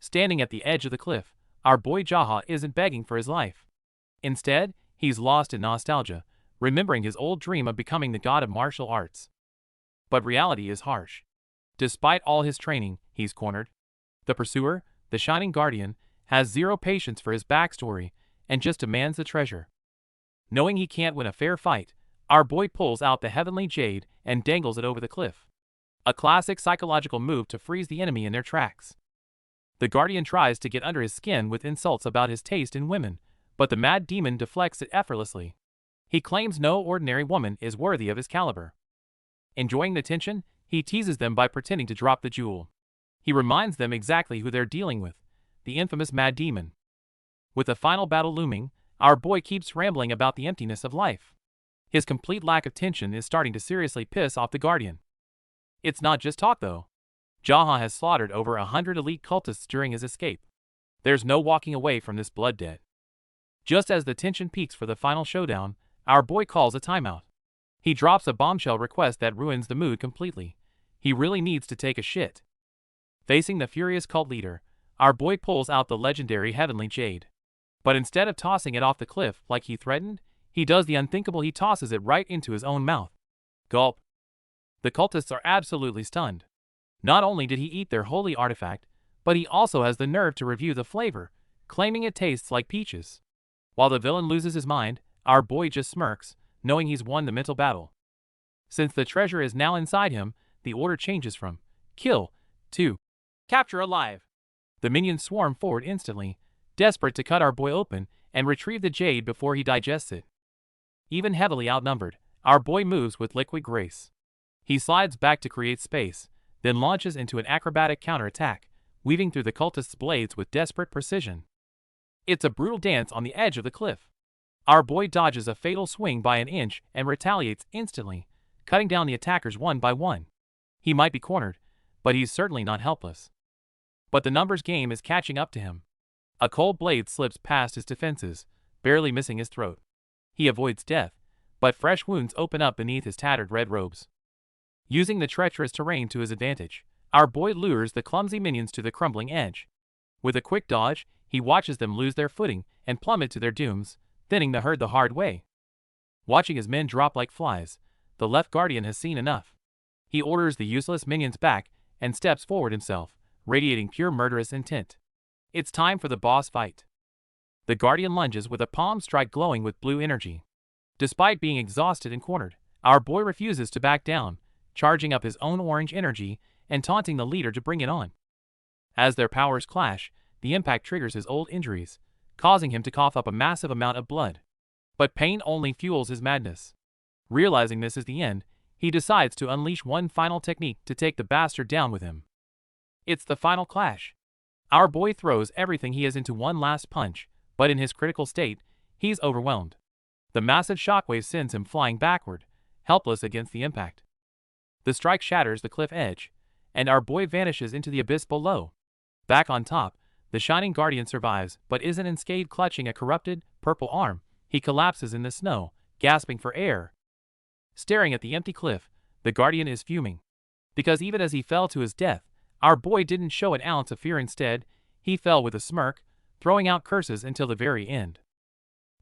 Standing at the edge of the cliff, our boy Jaha isn't begging for his life. Instead, he's lost in nostalgia, remembering his old dream of becoming the god of martial arts. But reality is harsh. Despite all his training, he's cornered. The pursuer, the shining guardian, has zero patience for his backstory and just demands the treasure. Knowing he can't win a fair fight, our boy pulls out the heavenly jade and dangles it over the cliff. A classic psychological move to freeze the enemy in their tracks. The guardian tries to get under his skin with insults about his taste in women, but the mad demon deflects it effortlessly. He claims no ordinary woman is worthy of his caliber. Enjoying the tension, he teases them by pretending to drop the jewel. He reminds them exactly who they're dealing with, the infamous mad demon. With the final battle looming, our boy keeps rambling about the emptiness of life. His complete lack of tension is starting to seriously piss off the guardian. It's not just talk though. Jaha has slaughtered over 100 elite cultists during his escape. There's no walking away from this blood debt. Just as the tension peaks for the final showdown, our boy calls a timeout. He drops a bombshell request that ruins the mood completely. He really needs to take a shit. Facing the furious cult leader, our boy pulls out the legendary heavenly jade. But instead of tossing it off the cliff like he threatened, he does the unthinkable. He tosses it right into his own mouth. Gulp. The cultists are absolutely stunned. Not only did he eat their holy artifact, but he also has the nerve to review the flavor, claiming it tastes like peaches. While the villain loses his mind, our boy just smirks, knowing he's won the mental battle. Since the treasure is now inside him, the order changes from kill to capture alive. The minions swarm forward instantly, desperate to cut our boy open and retrieve the jade before he digests it. Even heavily outnumbered, our boy moves with liquid grace. He slides back to create space, then launches into an acrobatic counterattack, weaving through the cultists' blades with desperate precision. It's a brutal dance on the edge of the cliff. Our boy dodges a fatal swing by an inch and retaliates instantly, cutting down the attackers one by one. He might be cornered, but he's certainly not helpless. But the numbers game is catching up to him. A cold blade slips past his defenses, barely missing his throat. He avoids death, but fresh wounds open up beneath his tattered red robes. Using the treacherous terrain to his advantage, our boy lures the clumsy minions to the crumbling edge. With a quick dodge, he watches them lose their footing and plummet to their dooms, thinning the herd the hard way. Watching his men drop like flies, the left guardian has seen enough. He orders the useless minions back and steps forward himself, radiating pure murderous intent. It's time for the boss fight. The guardian lunges with a palm strike glowing with blue energy. Despite being exhausted and cornered, our boy refuses to back down, charging up his own orange energy and taunting the leader to bring it on. As their powers clash, the impact triggers his old injuries, causing him to cough up a massive amount of blood. But pain only fuels his madness. Realizing this is the end, he decides to unleash one final technique to take the bastard down with him. It's the final clash. Our boy throws everything he has into one last punch, but in his critical state, he's overwhelmed. The massive shockwave sends him flying backward, helpless against the impact. The strike shatters the cliff edge, and our boy vanishes into the abyss below. Back on top, the shining guardian survives but isn't unscathed. Clutching a corrupted, purple arm, he collapses in the snow, gasping for air. Staring at the empty cliff, the guardian is fuming. Because even as he fell to his death, our boy didn't show an ounce of fear. Instead, he fell with a smirk, throwing out curses until the very end.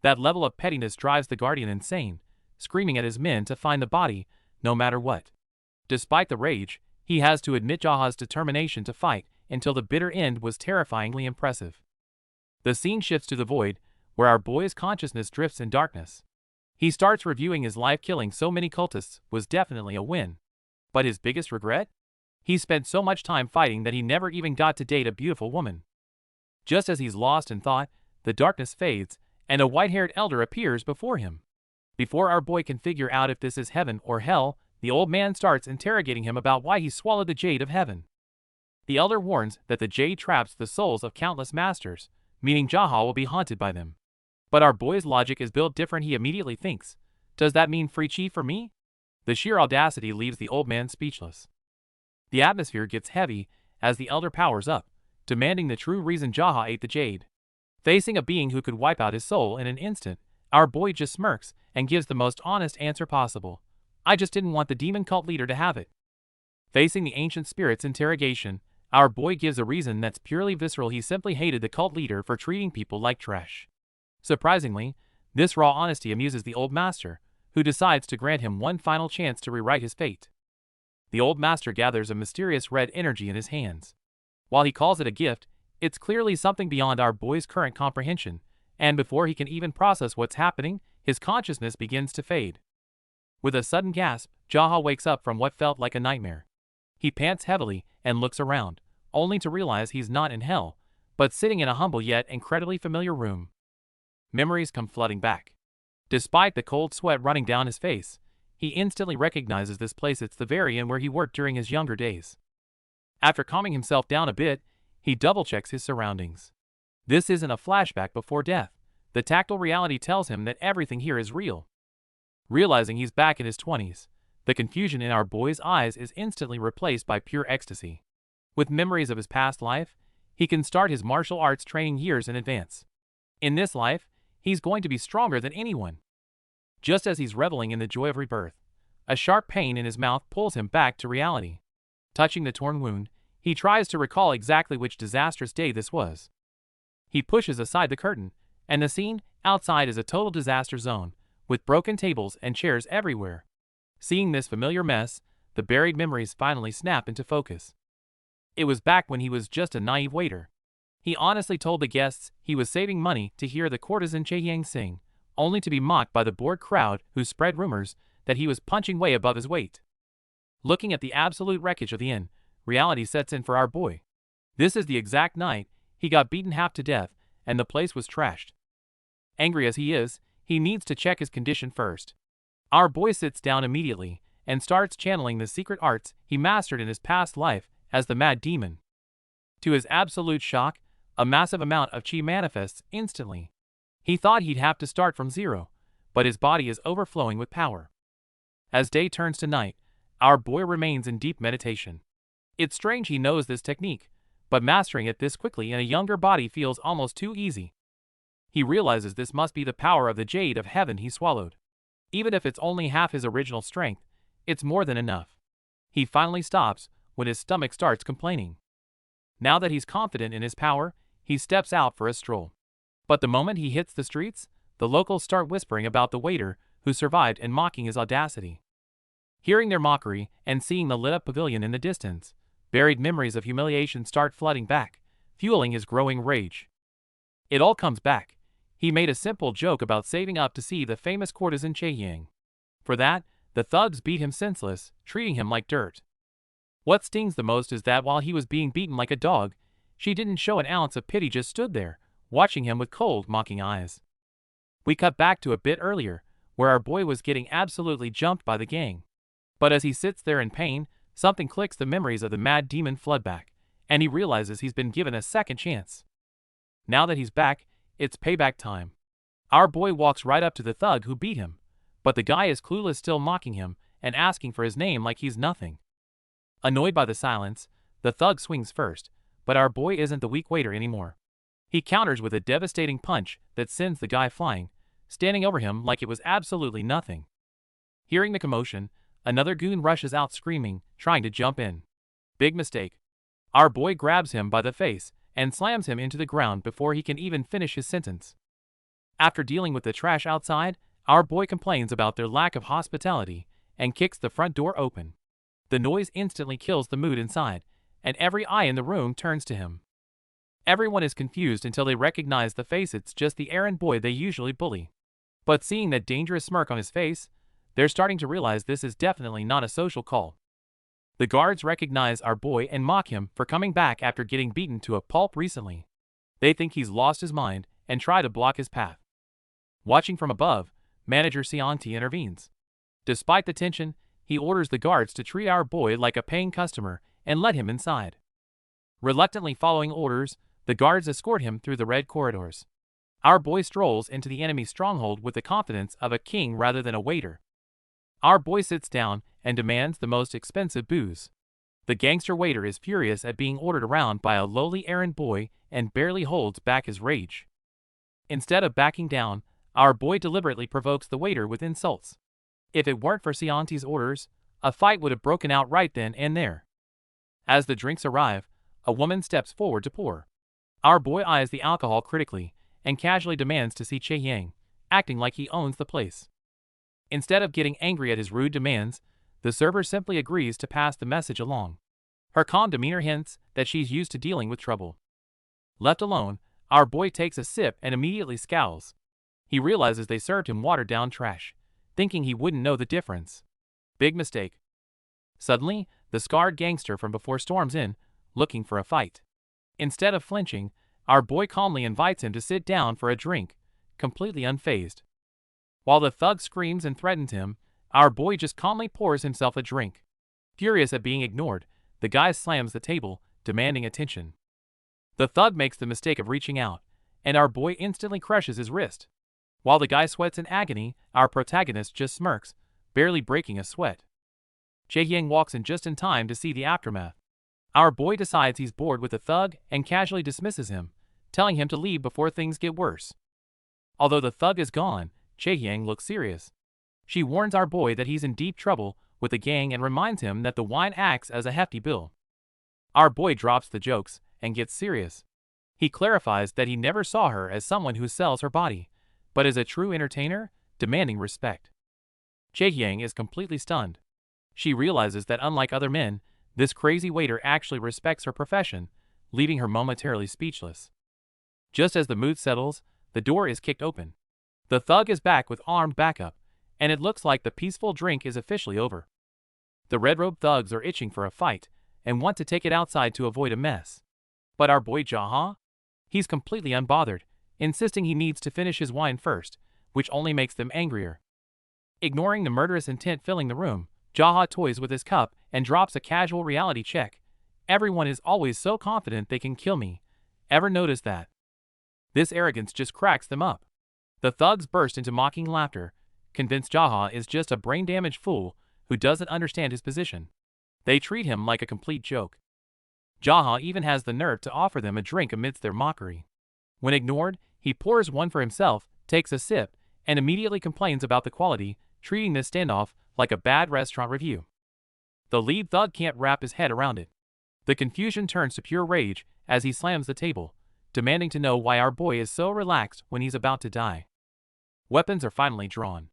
That level of pettiness drives the guardian insane, screaming at his men to find the body, no matter what. Despite the rage, he has to admit Jaha's determination to fight until the bitter end was terrifyingly impressive. The scene shifts to the void, where our boy's consciousness drifts in darkness. He starts reviewing his life. Killing so many cultists was definitely a win. But his biggest regret? He spent so much time fighting that he never even got to date a beautiful woman. Just as he's lost in thought, the darkness fades, and a white-haired elder appears before him. Before our boy can figure out if this is heaven or hell, the old man starts interrogating him about why he swallowed the jade of heaven. The elder warns that the jade traps the souls of countless masters, meaning Jaha will be haunted by them. But our boy's logic is built different. He immediately thinks, does that mean free chi for me? The sheer audacity leaves the old man speechless. The atmosphere gets heavy as the elder powers up, demanding the true reason Jaha ate the jade. Facing a being who could wipe out his soul in an instant, our boy just smirks and gives the most honest answer possible. I just didn't want the demon cult leader to have it. Facing the ancient spirit's interrogation, Our boy gives a reason that's purely visceral. He simply hated the cult leader for treating people like trash. Surprisingly, this raw honesty amuses the old master, who decides to grant him one final chance to rewrite his fate. The old master gathers a mysterious red energy in his hands. While he calls it a gift, it's clearly something beyond our boy's current comprehension, and before he can even process what's happening, his consciousness begins to fade. With a sudden gasp, Jaha wakes up from what felt like a nightmare. He pants heavily and looks around, only to realize he's not in hell, but sitting in a humble yet incredibly familiar room. Memories come flooding back. Despite the cold sweat running down his face, he instantly recognizes this place. It's the very inn where he worked during his younger days. After calming himself down a bit, he double-checks his surroundings. This isn't a flashback before death. The tactile reality tells him that everything here is real. Realizing he's back in his 20s, the confusion in our boy's eyes is instantly replaced by pure ecstasy. With memories of his past life, he can start his martial arts training years in advance. In this life, he's going to be stronger than anyone. Just as he's reveling in the joy of rebirth, a sharp pain in his mouth pulls him back to reality. Touching the torn wound, he tries to recall exactly which disastrous day this was. He pushes aside the curtain, and the scene outside is a total disaster zone, with broken tables and chairs everywhere. Seeing this familiar mess, the buried memories finally snap into focus. It was back when he was just a naive waiter. He honestly told the guests he was saving money to hear the courtesan Chaeyang sing, only to be mocked by the bored crowd who spread rumors that he was punching way above his weight. Looking at the absolute wreckage of the inn, reality sets in for our boy. This is the exact night he got beaten half to death, and the place was trashed. Angry as he is, he needs to check his condition first. Our boy sits down immediately and starts channeling the secret arts he mastered in his past life as the Mad Demon. To his absolute shock, a massive amount of chi manifests instantly. He thought he'd have to start from zero, but his body is overflowing with power. As day turns to night, our boy remains in deep meditation. It's strange he knows this technique, but mastering it this quickly in a younger body feels almost too easy. He realizes this must be the power of the jade of heaven he swallowed. Even if it's only half his original strength, it's more than enough. He finally stops when his stomach starts complaining. Now that he's confident in his power, he steps out for a stroll. But the moment he hits the streets, the locals start whispering about the waiter who survived and mocking his audacity. Hearing their mockery and seeing the lit-up pavilion in the distance, buried memories of humiliation start flooding back, fueling his growing rage. It all comes back. He made a simple joke about saving up to see the famous courtesan Chaeyang. For that, the thugs beat him senseless, treating him like dirt. What stings the most is that while he was being beaten like a dog, she didn't show an ounce of pity, just stood there, watching him with cold, mocking eyes. We cut back to a bit earlier, where our boy was getting absolutely jumped by the gang. But as he sits there in pain, something clicks. The memories of the Mad Demon flood back, and he realizes he's been given a second chance. Now that he's back, it's payback time. Our boy walks right up to the thug who beat him, but the guy is clueless, still mocking him and asking for his name like he's nothing. Annoyed by the silence, the thug swings first, but our boy isn't the weak waiter anymore. He counters with a devastating punch that sends the guy flying, standing over him like it was absolutely nothing. Hearing the commotion, another goon rushes out screaming, trying to jump in. Big mistake. Our boy grabs him by the face and slams him into the ground before he can even finish his sentence. After dealing with the trash outside, our boy complains about their lack of hospitality and kicks the front door open. The noise instantly kills the mood inside, and every eye in the room turns to him. Everyone is confused until they recognize the face. It's just the errand boy they usually bully. But seeing that dangerous smirk on his face, they're starting to realize this is definitely not a social call. The guards recognize our boy and mock him for coming back after getting beaten to a pulp recently. They think he's lost his mind and try to block his path. Watching from above, manager Xiangti intervenes. Despite the tension, he orders the guards to treat our boy like a paying customer and let him inside. Reluctantly following orders, the guards escort him through the red corridors. Our boy strolls into the enemy stronghold with the confidence of a king rather than a waiter. Our boy sits down and demands the most expensive booze. The gangster waiter is furious at being ordered around by a lowly errand boy and barely holds back his rage. Instead of backing down, our boy deliberately provokes the waiter with insults. If it weren't for Xiangti's orders, a fight would have broken out right then and there. As the drinks arrive, A woman steps forward to pour. Our boy eyes the alcohol critically and casually demands to see Chae-yang, acting like he owns the place. Instead of getting angry at his rude demands, the server simply agrees to pass the message along. Her calm demeanor hints that she's used to dealing with trouble. Left alone, our boy takes a sip and immediately scowls. He realizes they served him watered-down trash, thinking he wouldn't know the difference. Big mistake. Suddenly, the scarred gangster from before storms in, looking for a fight. Instead of flinching, our boy calmly invites him to sit down for a drink, completely unfazed. While the thug screams and threatens him, our boy just calmly pours himself a drink. Furious at being ignored, the guy slams the table, demanding attention. The thug makes the mistake of reaching out, and our boy instantly crushes his wrist. While the guy sweats in agony, our protagonist just smirks, barely breaking a sweat. Chae-yang walks in just in time to see the aftermath. Our boy decides he's bored with the thug and casually dismisses him, telling him to leave before things get worse. Although the thug is gone, Chae-yang looks serious. She warns our boy that he's in deep trouble with the gang and reminds him that the wine acts as a hefty bill. Our boy drops the jokes and gets serious. He clarifies that he never saw her as someone who sells her body, but as a true entertainer, demanding respect. Chae-yang is completely stunned. She realizes that unlike other men, this crazy waiter actually respects her profession, leaving her momentarily speechless. Just as the mood settles, the door is kicked open. The thug is back with armed backup, and it looks like the peaceful drink is officially over. The red-robed thugs are itching for a fight and want to take it outside to avoid a mess. But our boy Jaha? He's completely unbothered, insisting he needs to finish his wine first, which only makes them angrier. Ignoring the murderous intent filling the room, Jaha toys with his cup and drops a casual reality check. Everyone is always so confident they can kill me. Ever notice that? This arrogance just cracks them up. The thugs burst into mocking laughter, convinced Jaha is just a brain-damaged fool who doesn't understand his position. They treat him like a complete joke. Jaha even has the nerve to offer them a drink amidst their mockery. When ignored, he pours one for himself, takes a sip, and immediately complains about the quality, treating this standoff like a bad restaurant review. The lead thug can't wrap his head around it. The confusion turns to pure rage as he slams the table, demanding to know why our boy is so relaxed when he's about to die. Weapons are finally drawn.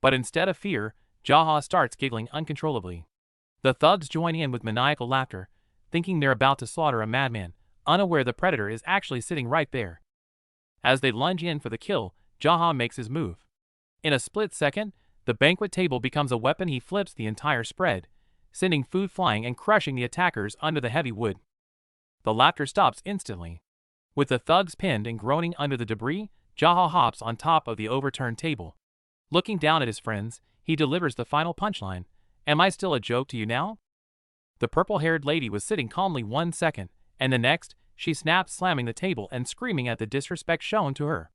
But instead of fear, Jaha starts giggling uncontrollably. The thugs join in with maniacal laughter, thinking they're about to slaughter a madman, unaware the predator is actually sitting right there. As they lunge in for the kill, Jaha makes his move. In a split second, the banquet table becomes a weapon. He flips the entire spread, sending food flying and crushing the attackers under the heavy wood. The laughter stops instantly. With the thugs pinned and groaning under the debris, Jaha hops on top of the overturned table. Looking down at his friends, he delivers the final punchline, "Am I still a joke to you now?" The purple-haired lady was sitting calmly 1 second, and the next, she snaps, slamming the table and screaming at the disrespect shown to her.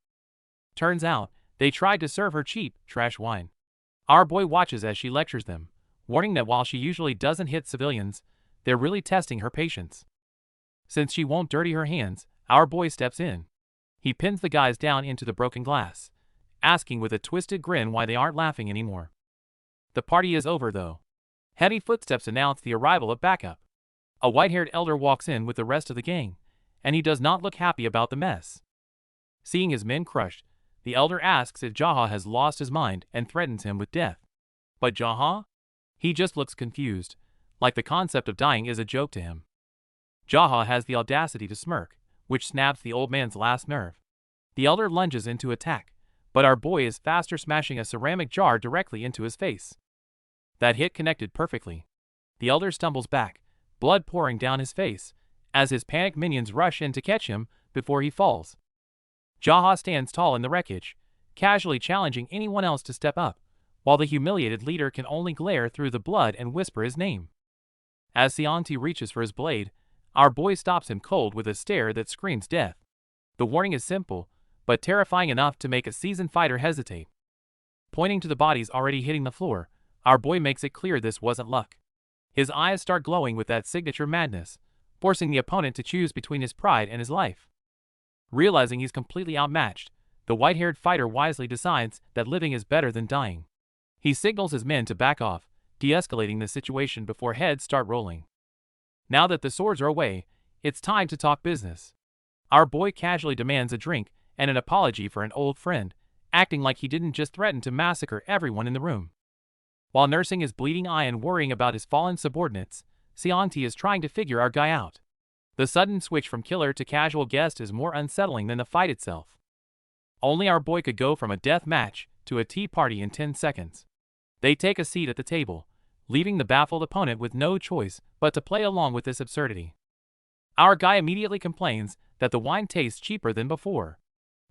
Turns out, they tried to serve her cheap, trash wine. Our boy watches as she lectures them, warning that while she usually doesn't hit civilians, they're really testing her patience. Since she won't dirty her hands, our boy steps in. He pins the guys down into the broken glass, asking with a twisted grin why they aren't laughing anymore. The party is over though. Heavy footsteps announce the arrival of backup. A white-haired elder walks in with the rest of the gang, and he does not look happy about the mess. Seeing his men crushed, the elder asks if Jaha has lost his mind and threatens him with death. But Jaha? He just looks confused, like the concept of dying is a joke to him. Jaha has the audacity to smirk, which snaps the old man's last nerve. The elder lunges into attack, but our boy is faster, smashing a ceramic jar directly into his face. That hit connected perfectly. The elder stumbles back, blood pouring down his face, as his panicked minions rush in to catch him before he falls. Jaha stands tall in the wreckage, casually challenging anyone else to step up, while the humiliated leader can only glare through the blood and whisper his name. As Seonti reaches for his blade, our boy stops him cold with a stare that screams death. The warning is simple, but terrifying enough to make a seasoned fighter hesitate. Pointing to the bodies already hitting the floor, our boy makes it clear this wasn't luck. His eyes start glowing with that signature madness, forcing the opponent to choose between his pride and his life. Realizing he's completely outmatched, the white-haired fighter wisely decides that living is better than dying. He signals his men to back off, de-escalating the situation before heads start rolling. Now that the swords are away, it's time to talk business. Our boy casually demands a drink and an apology for an old friend, acting like he didn't just threaten to massacre everyone in the room. While nursing his bleeding eye and worrying about his fallen subordinates, Seonti is trying to figure our guy out. The sudden switch from killer to casual guest is more unsettling than the fight itself. Only our boy could go from a death match to a tea party in 10 seconds. They take a seat at the table, leaving the baffled opponent with no choice but to play along with this absurdity. Our guy immediately complains that the wine tastes cheaper than before.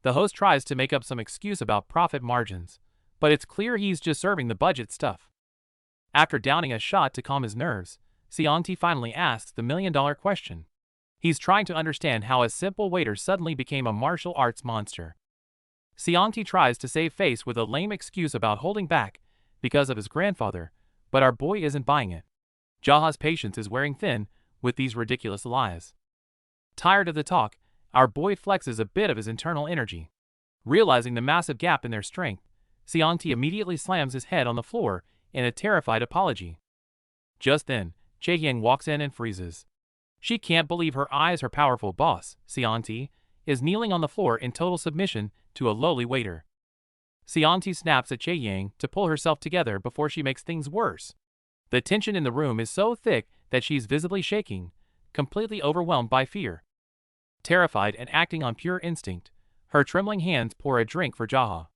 The host tries to make up some excuse about profit margins, but it's clear he's just serving the budget stuff. After downing a shot to calm his nerves, Seonti finally asks the million-dollar question. He's trying to understand how a simple waiter suddenly became a martial arts monster. Seonti tries to save face with a lame excuse about holding back because of his grandfather, but our boy isn't buying it. Jaha's patience is wearing thin with these ridiculous lies. Tired of the talk, our boy flexes a bit of his internal energy. Realizing the massive gap in their strength, Seonti immediately slams his head on the floor in a terrified apology. Just then, Chaehyang walks in and freezes. She can't believe her eyes. Her powerful boss, Seonti, is kneeling on the floor in total submission to a lowly waiter. Seonti snaps at Chaehyang to pull herself together before she makes things worse. The tension in the room is so thick that she's visibly shaking, completely overwhelmed by fear. Terrified and acting on pure instinct, her trembling hands pour a drink for Jaha.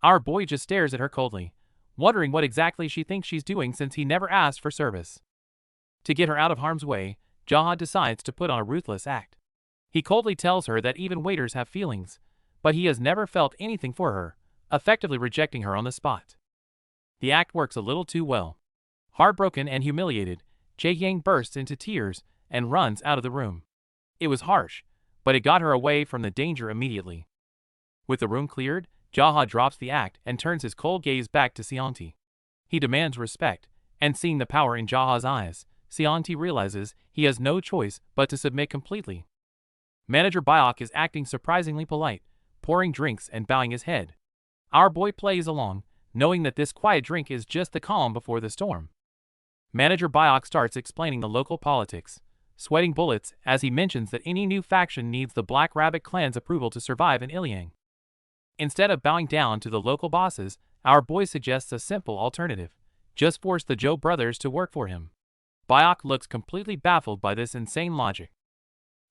Our boy just stares at her coldly, wondering what exactly she thinks she's doing since he never asked for service. To get her out of harm's way, Jaha decides to put on a ruthless act. He coldly tells her that even waiters have feelings, but he has never felt anything for her, effectively rejecting her on the spot. The act works a little too well. Heartbroken and humiliated, Chaehyang bursts into tears and runs out of the room. It was harsh, but it got her away from the danger immediately. With the room cleared, Jaha drops the act and turns his cold gaze back to Seonti. He demands respect, and seeing the power in Jaha's eyes, Seonti realizes he has no choice but to submit completely. Manager Byok is acting surprisingly polite, pouring drinks and bowing his head. Our boy plays along, knowing that this quiet drink is just the calm before the storm. Manager Byok starts explaining the local politics, sweating bullets as he mentions that any new faction needs the Black Rabbit clan's approval to survive in Ilyang. Instead of bowing down to the local bosses, our boy suggests a simple alternative: just force the Joe brothers to work for him. Byok looks completely baffled by this insane logic.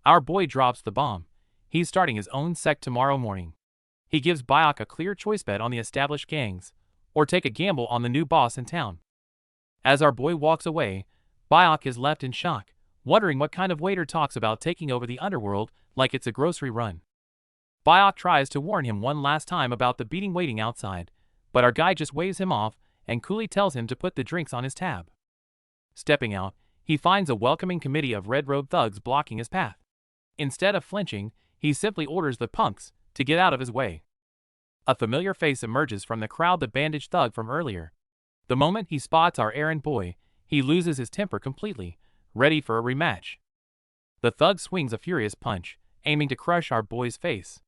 Our boy drops the bomb. He's starting his own sect tomorrow morning. He gives Byok a clear choice: bet on the established gangs, or take a gamble on the new boss in town. As our boy walks away, Byok is left in shock, wondering what kind of waiter talks about taking over the underworld like it's a grocery run. Byok tries to warn him one last time about the beating waiting outside, but our guy just waves him off and coolly tells him to put the drinks on his tab. Stepping out, he finds a welcoming committee of red-robed thugs blocking his path. Instead of flinching, he simply orders the punks to get out of his way. A familiar face emerges from the crowd, the bandaged thug from earlier. The moment he spots our errand boy, he loses his temper completely, ready for a rematch. The thug swings a furious punch, aiming to crush our boy's face.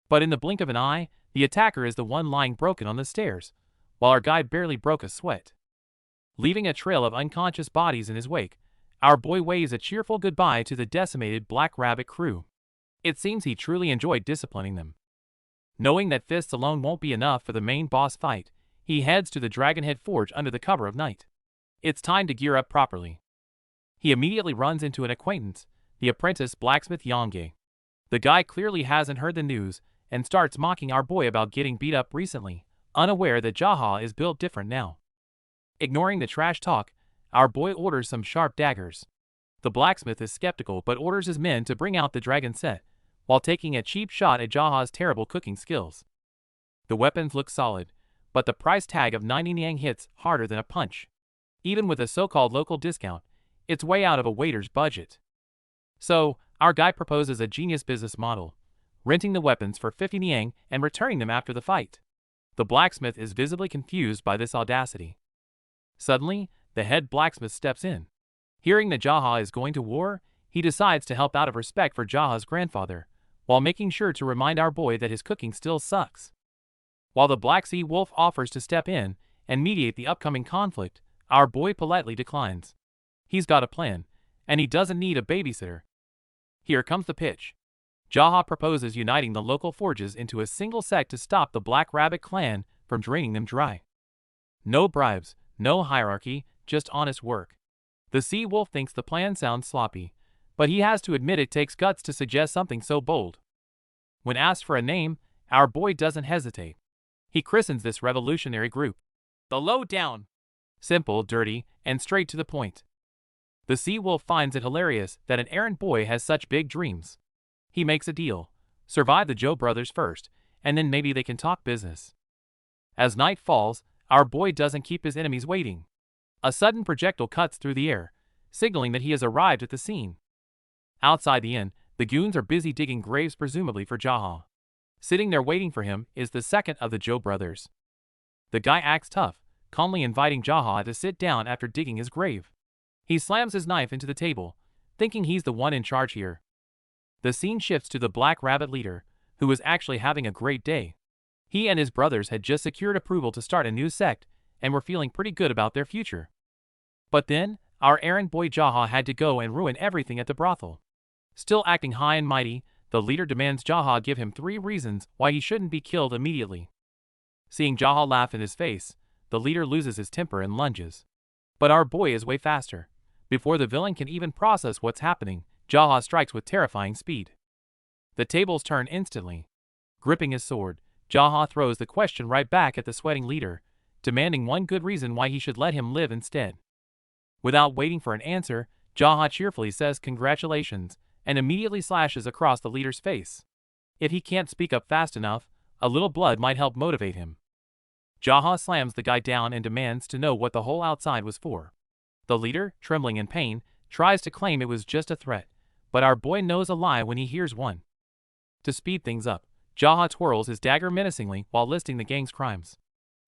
But in the blink of an eye, the attacker is the one lying broken on the stairs, while our guy barely broke a sweat. Leaving a trail of unconscious bodies in his wake, our boy waves a cheerful goodbye to the decimated Black Rabbit crew. It seems he truly enjoyed disciplining them. Knowing that fists alone won't be enough for the main boss fight, he heads to the Dragonhead Forge under the cover of night. It's time to gear up properly. He immediately runs into an acquaintance, the apprentice blacksmith Yongge. The guy clearly hasn't heard the news and starts mocking our boy about getting beat up recently, unaware that Jaha is built different now. Ignoring the trash talk, our boy orders some sharp daggers. The blacksmith is skeptical but orders his men to bring out the dragon set, while taking a cheap shot at Jaha's terrible cooking skills. The weapons look solid, but the price tag of 90 Niang hits harder than a punch. Even with a so-called local discount, it's way out of a waiter's budget. So, our guy proposes a genius business model: renting the weapons for 50 Niang and returning them after the fight. The blacksmith is visibly confused by this audacity. Suddenly, the head blacksmith steps in. Hearing that Jaha is going to war, he decides to help out of respect for Jaha's grandfather, while making sure to remind our boy that his cooking still sucks. While the Black Sea Wolf offers to step in and mediate the upcoming conflict, our boy politely declines. He's got a plan, and he doesn't need a babysitter. Here comes the pitch. Jaha proposes uniting the local forges into a single sect to stop the Black Rabbit clan from draining them dry. No bribes, no hierarchy, just honest work. The Sea Wolf thinks the plan sounds sloppy, but he has to admit it takes guts to suggest something so bold. When asked for a name, our boy doesn't hesitate. He christens this revolutionary group the Low Down. Simple, dirty, and straight to the point. The Sea Wolf finds it hilarious that an errand boy has such big dreams. He makes a deal. Survive the Joe brothers first, and then maybe they can talk business. As night falls, our boy doesn't keep his enemies waiting. A sudden projectile cuts through the air, signaling that he has arrived at the scene. Outside the inn, the goons are busy digging graves presumably for Jaha. Sitting there waiting for him is the second of the Joe brothers. The guy acts tough, calmly inviting Jaha to sit down after digging his grave. He slams his knife into the table, thinking he's the one in charge here. The scene shifts to the Black Rabbit leader, who was actually having a great day. He and his brothers had just secured approval to start a new sect and were feeling pretty good about their future. But then, our errand boy Jaha had to go and ruin everything at the brothel. Still acting high and mighty, the leader demands Jaha give him 3 reasons why he shouldn't be killed immediately. Seeing Jaha laugh in his face, the leader loses his temper and lunges. But our boy is way faster. Before the villain can even process what's happening, Jaha strikes with terrifying speed. The tables turn instantly. Gripping his sword, Jaha throws the question right back at the sweating leader, demanding one good reason why he should let him live instead. Without waiting for an answer, Jaha cheerfully says congratulations and immediately slashes across the leader's face. If he can't speak up fast enough, a little blood might help motivate him. Jaha slams the guy down and demands to know what the hole outside was for. The leader, trembling in pain, tries to claim it was just a threat, but our boy knows a lie when he hears one. To speed things up, Jaha twirls his dagger menacingly while listing the gang's crimes.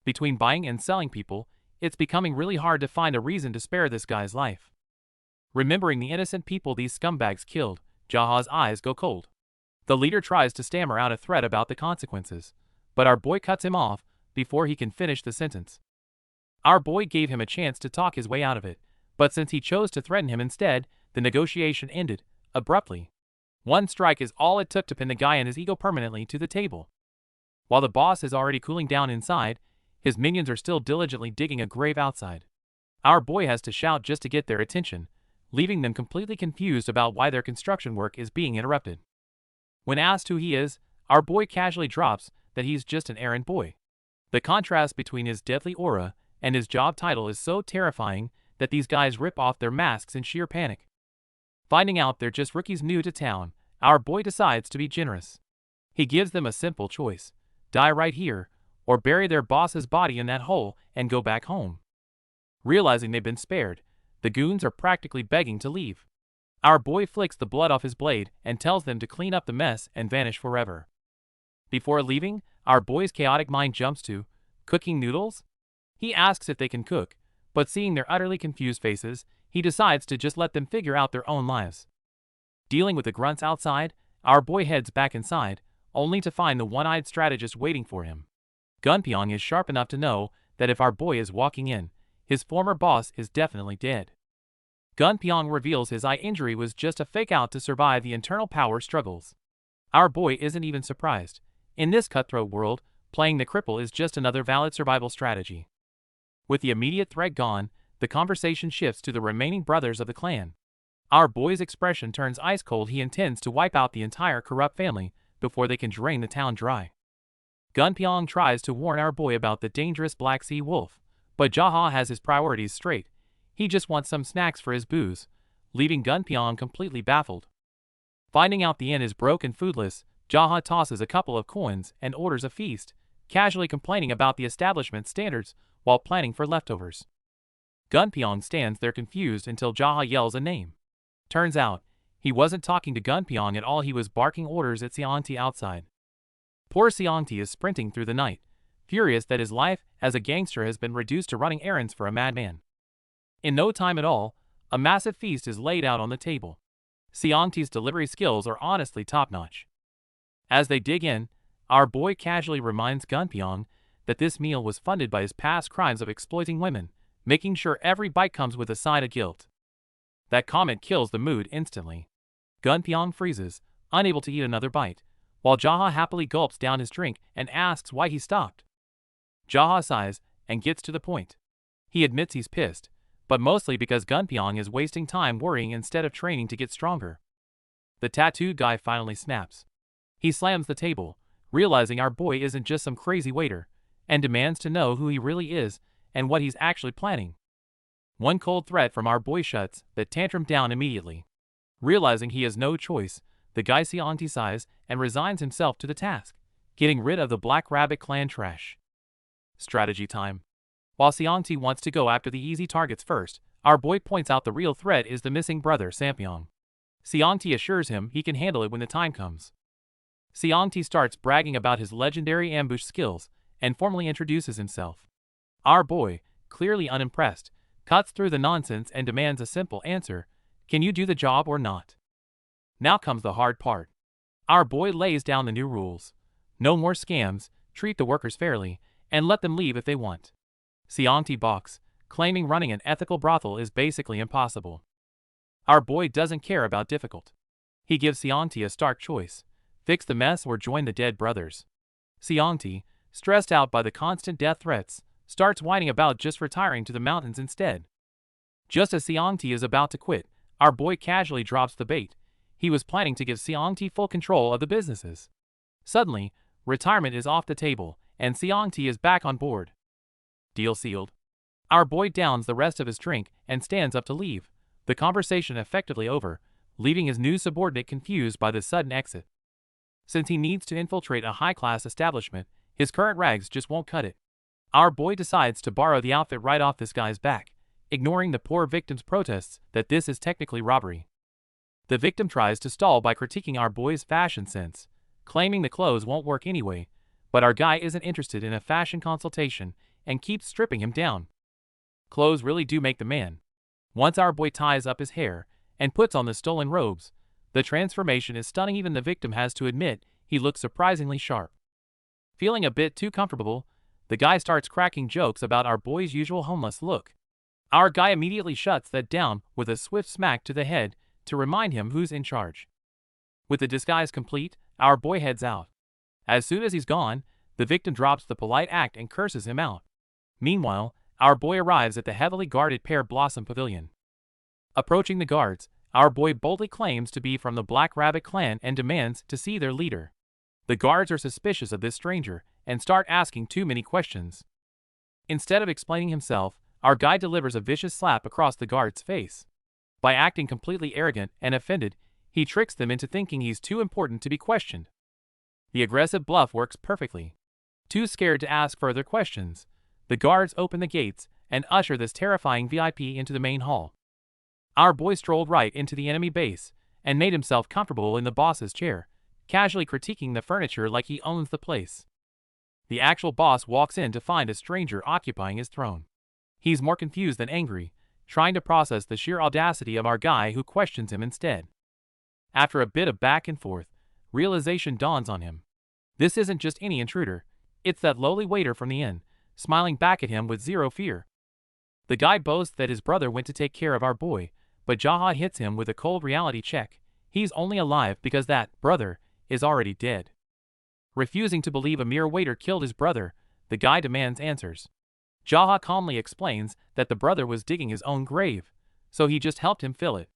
Between buying and selling people, it's becoming really hard to find a reason to spare this guy's life. Remembering the innocent people these scumbags killed, Jaha's eyes go cold. The leader tries to stammer out a threat about the consequences, but our boy cuts him off before he can finish the sentence. Our boy gave him a chance to talk his way out of it, but since he chose to threaten him instead, the negotiation ended abruptly. One strike is all it took to pin the guy and his ego permanently to the table. While the boss is already cooling down inside, his minions are still diligently digging a grave outside. Our boy has to shout just to get their attention, leaving them completely confused about why their construction work is being interrupted. When asked who he is, our boy casually drops that he's just an errand boy. The contrast between his deadly aura and his job title is so terrifying that these guys rip off their masks in sheer panic. Finding out they're just rookies new to town, our boy decides to be generous. He gives them a simple choice: die right here, or bury their boss's body in that hole and go back home. Realizing they've been spared, the goons are practically begging to leave. Our boy flicks the blood off his blade and tells them to clean up the mess and vanish forever. Before leaving, our boy's chaotic mind jumps to cooking noodles. He asks if they can cook, but seeing their utterly confused faces, he decides to just let them figure out their own lives. Dealing with the grunts outside, our boy heads back inside, only to find the one-eyed strategist waiting for him. Gunpyeong is sharp enough to know that if our boy is walking in, his former boss is definitely dead. Gunpyeong reveals his eye injury was just a fake-out to survive the internal power struggles. Our boy isn't even surprised. In this cutthroat world, playing the cripple is just another valid survival strategy. With the immediate threat gone, the conversation shifts to the remaining brothers of the clan. Our boy's expression turns ice cold. He intends to wipe out the entire corrupt family before they can drain the town dry. Gunpyeong tries to warn our boy about the dangerous Black Sea Wolf, but Jaha has his priorities straight. He just wants some snacks for his booze, leaving Gunpyeong completely baffled. Finding out the inn is broke and foodless, Jaha tosses a couple of coins and orders a feast, casually complaining about the establishment's standards while planning for leftovers. Gunpyeong stands there confused until Jaha yells a name. Turns out, he wasn't talking to Gunpyeong at all. He was barking orders at Seongti outside. Poor Seongti is sprinting through the night, furious that his life as a gangster has been reduced to running errands for a madman. In no time at all, a massive feast is laid out on the table. Seongti's delivery skills are honestly top-notch. As they dig in, our boy casually reminds Gunpyeong that this meal was funded by his past crimes of exploiting women, making sure every bite comes with a side of guilt. That comment kills the mood instantly. Gunpyeong freezes, unable to eat another bite, while Jaha happily gulps down his drink and asks why he stopped. Jaha sighs and gets to the point. He admits he's pissed, but mostly because Gunpyeong is wasting time worrying instead of training to get stronger. The tattooed guy finally snaps. He slams the table, realizing our boy isn't just some crazy waiter, and demands to know who he really is and what he's actually planning. One cold threat from our boy shuts that tantrum down immediately. Realizing he has no choice, the guy Seonti sighs and resigns himself to the task, getting rid of the Black Rabbit clan trash. Strategy time. While Seonti wants to go after the easy targets first, our boy points out the real threat is the missing brother Sampyeong. Seonti assures him he can handle it when the time comes. Seonti starts bragging about his legendary ambush skills and formally introduces himself. Our boy, clearly unimpressed, cuts through the nonsense and demands a simple answer: can you do the job or not? Now comes the hard part. Our boy lays down the new rules. No more scams, treat the workers fairly, and let them leave if they want. Seonti balks, claiming running an ethical brothel is basically impossible. Our boy doesn't care about difficult. He gives Seonti a stark choice: fix the mess or join the dead brothers. Seonti, stressed out by the constant death threats, starts whining about just retiring to the mountains instead. Just as Seonti is about to quit, our boy casually drops the bait. He was planning to give Seonti full control of the businesses. Suddenly, retirement is off the table, and Seonti is back on board. Deal sealed. Our boy downs the rest of his drink and stands up to leave, the conversation effectively over, leaving his new subordinate confused by the sudden exit. Since he needs to infiltrate a high-class establishment, his current rags just won't cut it. Our boy decides to borrow the outfit right off this guy's back, ignoring the poor victim's protests that this is technically robbery. The victim tries to stall by critiquing our boy's fashion sense, claiming the clothes won't work anyway, but our guy isn't interested in a fashion consultation and keeps stripping him down. Clothes really do make the man. Once our boy ties up his hair and puts on the stolen robes, the transformation is stunning. Even the victim has to admit he looks surprisingly sharp. Feeling a bit too comfortable, the guy starts cracking jokes about our boy's usual homeless look. Our guy immediately shuts that down with a swift smack to the head to remind him who's in charge. With the disguise complete, our boy heads out. As soon as he's gone, the victim drops the polite act and curses him out. Meanwhile, our boy arrives at the heavily guarded Pear Blossom Pavilion. Approaching the guards, our boy boldly claims to be from the Black Rabbit clan and demands to see their leader. The guards are suspicious of this stranger and start asking too many questions. Instead of explaining himself, our guy delivers a vicious slap across the guard's face. By acting completely arrogant and offended, he tricks them into thinking he's too important to be questioned. The aggressive bluff works perfectly. Too scared to ask further questions, the guards open the gates and usher this terrifying VIP into the main hall. Our boy strolled right into the enemy base and made himself comfortable in the boss's chair, casually critiquing the furniture like he owns the place. The actual boss walks in to find a stranger occupying his throne. He's more confused than angry, trying to process the sheer audacity of our guy who questions him instead. After a bit of back and forth, realization dawns on him. This isn't just any intruder, it's that lowly waiter from the inn, smiling back at him with zero fear. The guy boasts that his brother went to take care of our boy, but Jaha hits him with a cold reality check. He's only alive because that brother is already dead. Refusing to believe a mere waiter killed his brother, the guy demands answers. Jaha calmly explains that the brother was digging his own grave, so he just helped him fill it.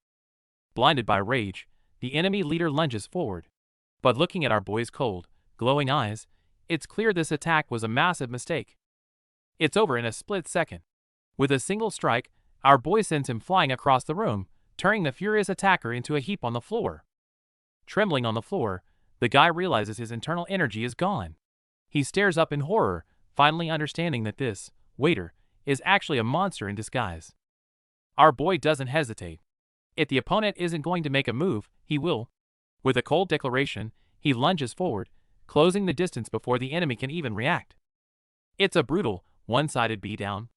Blinded by rage, the enemy leader lunges forward. But looking at our boy's cold, glowing eyes, it's clear this attack was a massive mistake. It's over in a split second. With a single strike, our boy sends him flying across the room, turning the furious attacker into a heap on the floor. Trembling on the floor, the guy realizes his internal energy is gone. He stares up in horror, finally understanding that this waiter is actually a monster in disguise. Our boy doesn't hesitate. If the opponent isn't going to make a move, he will. With a cold declaration, he lunges forward, closing the distance before the enemy can even react. It's a brutal, one-sided beatdown.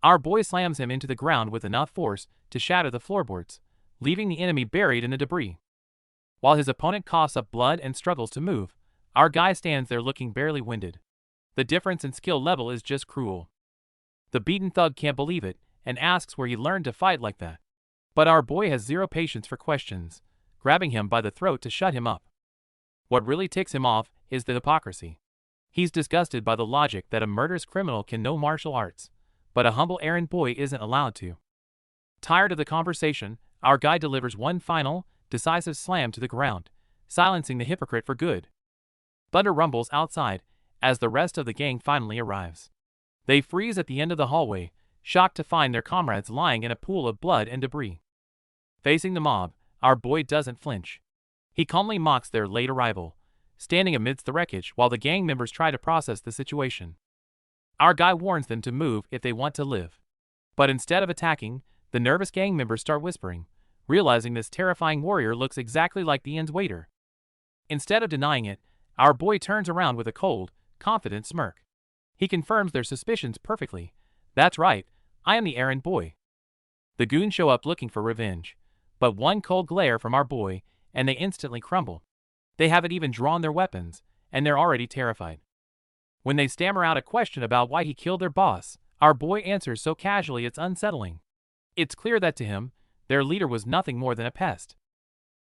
Our boy slams him into the ground with enough force to shatter the floorboards, leaving the enemy buried in the debris. While his opponent coughs up blood and struggles to move, our guy stands there looking barely winded. The difference in skill level is just cruel. The beaten thug can't believe it and asks where he learned to fight like that. But our boy has zero patience for questions, grabbing him by the throat to shut him up. What really ticks him off is the hypocrisy. He's disgusted by the logic that a murderous criminal can know martial arts, but a humble errand boy isn't allowed to. Tired of the conversation, our guy delivers one final, decisive slam to the ground, silencing the hypocrite for good. Thunder rumbles outside as the rest of the gang finally arrives. They freeze at the end of the hallway, shocked to find their comrades lying in a pool of blood and debris. Facing the mob, our boy doesn't flinch. He calmly mocks their late arrival, standing amidst the wreckage while the gang members try to process the situation. Our guy warns them to move if they want to live. But instead of attacking, the nervous gang members start whispering, realizing this terrifying warrior looks exactly like the inn's waiter. Instead of denying it, our boy turns around with a cold, confident smirk. He confirms their suspicions perfectly. That's right, I am the errand boy. The goons show up looking for revenge, but one cold glare from our boy, and they instantly crumble. They haven't even drawn their weapons, and they're already terrified. When they stammer out a question about why he killed their boss, our boy answers so casually it's unsettling. It's clear that to him, their leader was nothing more than a pest.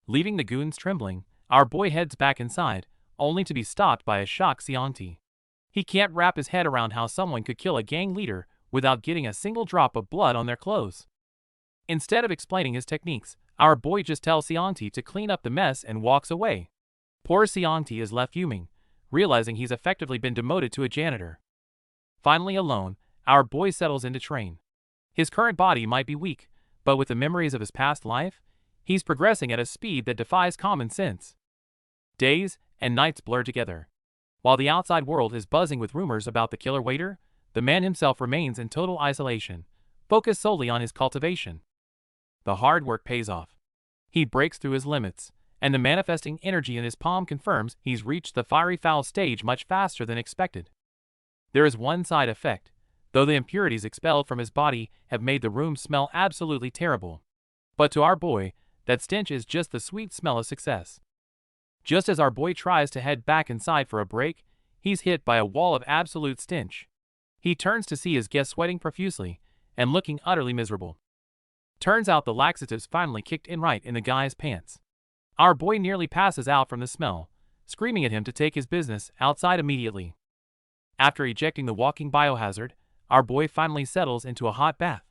Leaving the goons trembling, our boy heads back inside, only to be stopped by a shocked Seonti. He can't wrap his head around how someone could kill a gang leader without getting a single drop of blood on their clothes. Instead of explaining his techniques, our boy just tells Seonti to clean up the mess and walks away. Poor Seonti is left fuming, realizing he's effectively been demoted to a janitor. Finally alone, our boy settles into train. His current body might be weak, but with the memories of his past life, he's progressing at a speed that defies common sense. Days and nights blur together. While the outside world is buzzing with rumors about the killer waiter, the man himself remains in total isolation, focused solely on his cultivation. The hard work pays off. He breaks through his limits, and the manifesting energy in his palm confirms he's reached the fiery foul stage much faster than expected. There is one side effect, though the impurities expelled from his body have made the room smell absolutely terrible. But to our boy, that stench is just the sweet smell of success. Just as our boy tries to head back inside for a break, he's hit by a wall of absolute stench. He turns to see his guest sweating profusely and looking utterly miserable. Turns out the laxatives finally kicked in right in the guy's pants. Our boy nearly passes out from the smell, screaming at him to take his business outside immediately. After ejecting the walking biohazard, our boy finally settles into a hot bath.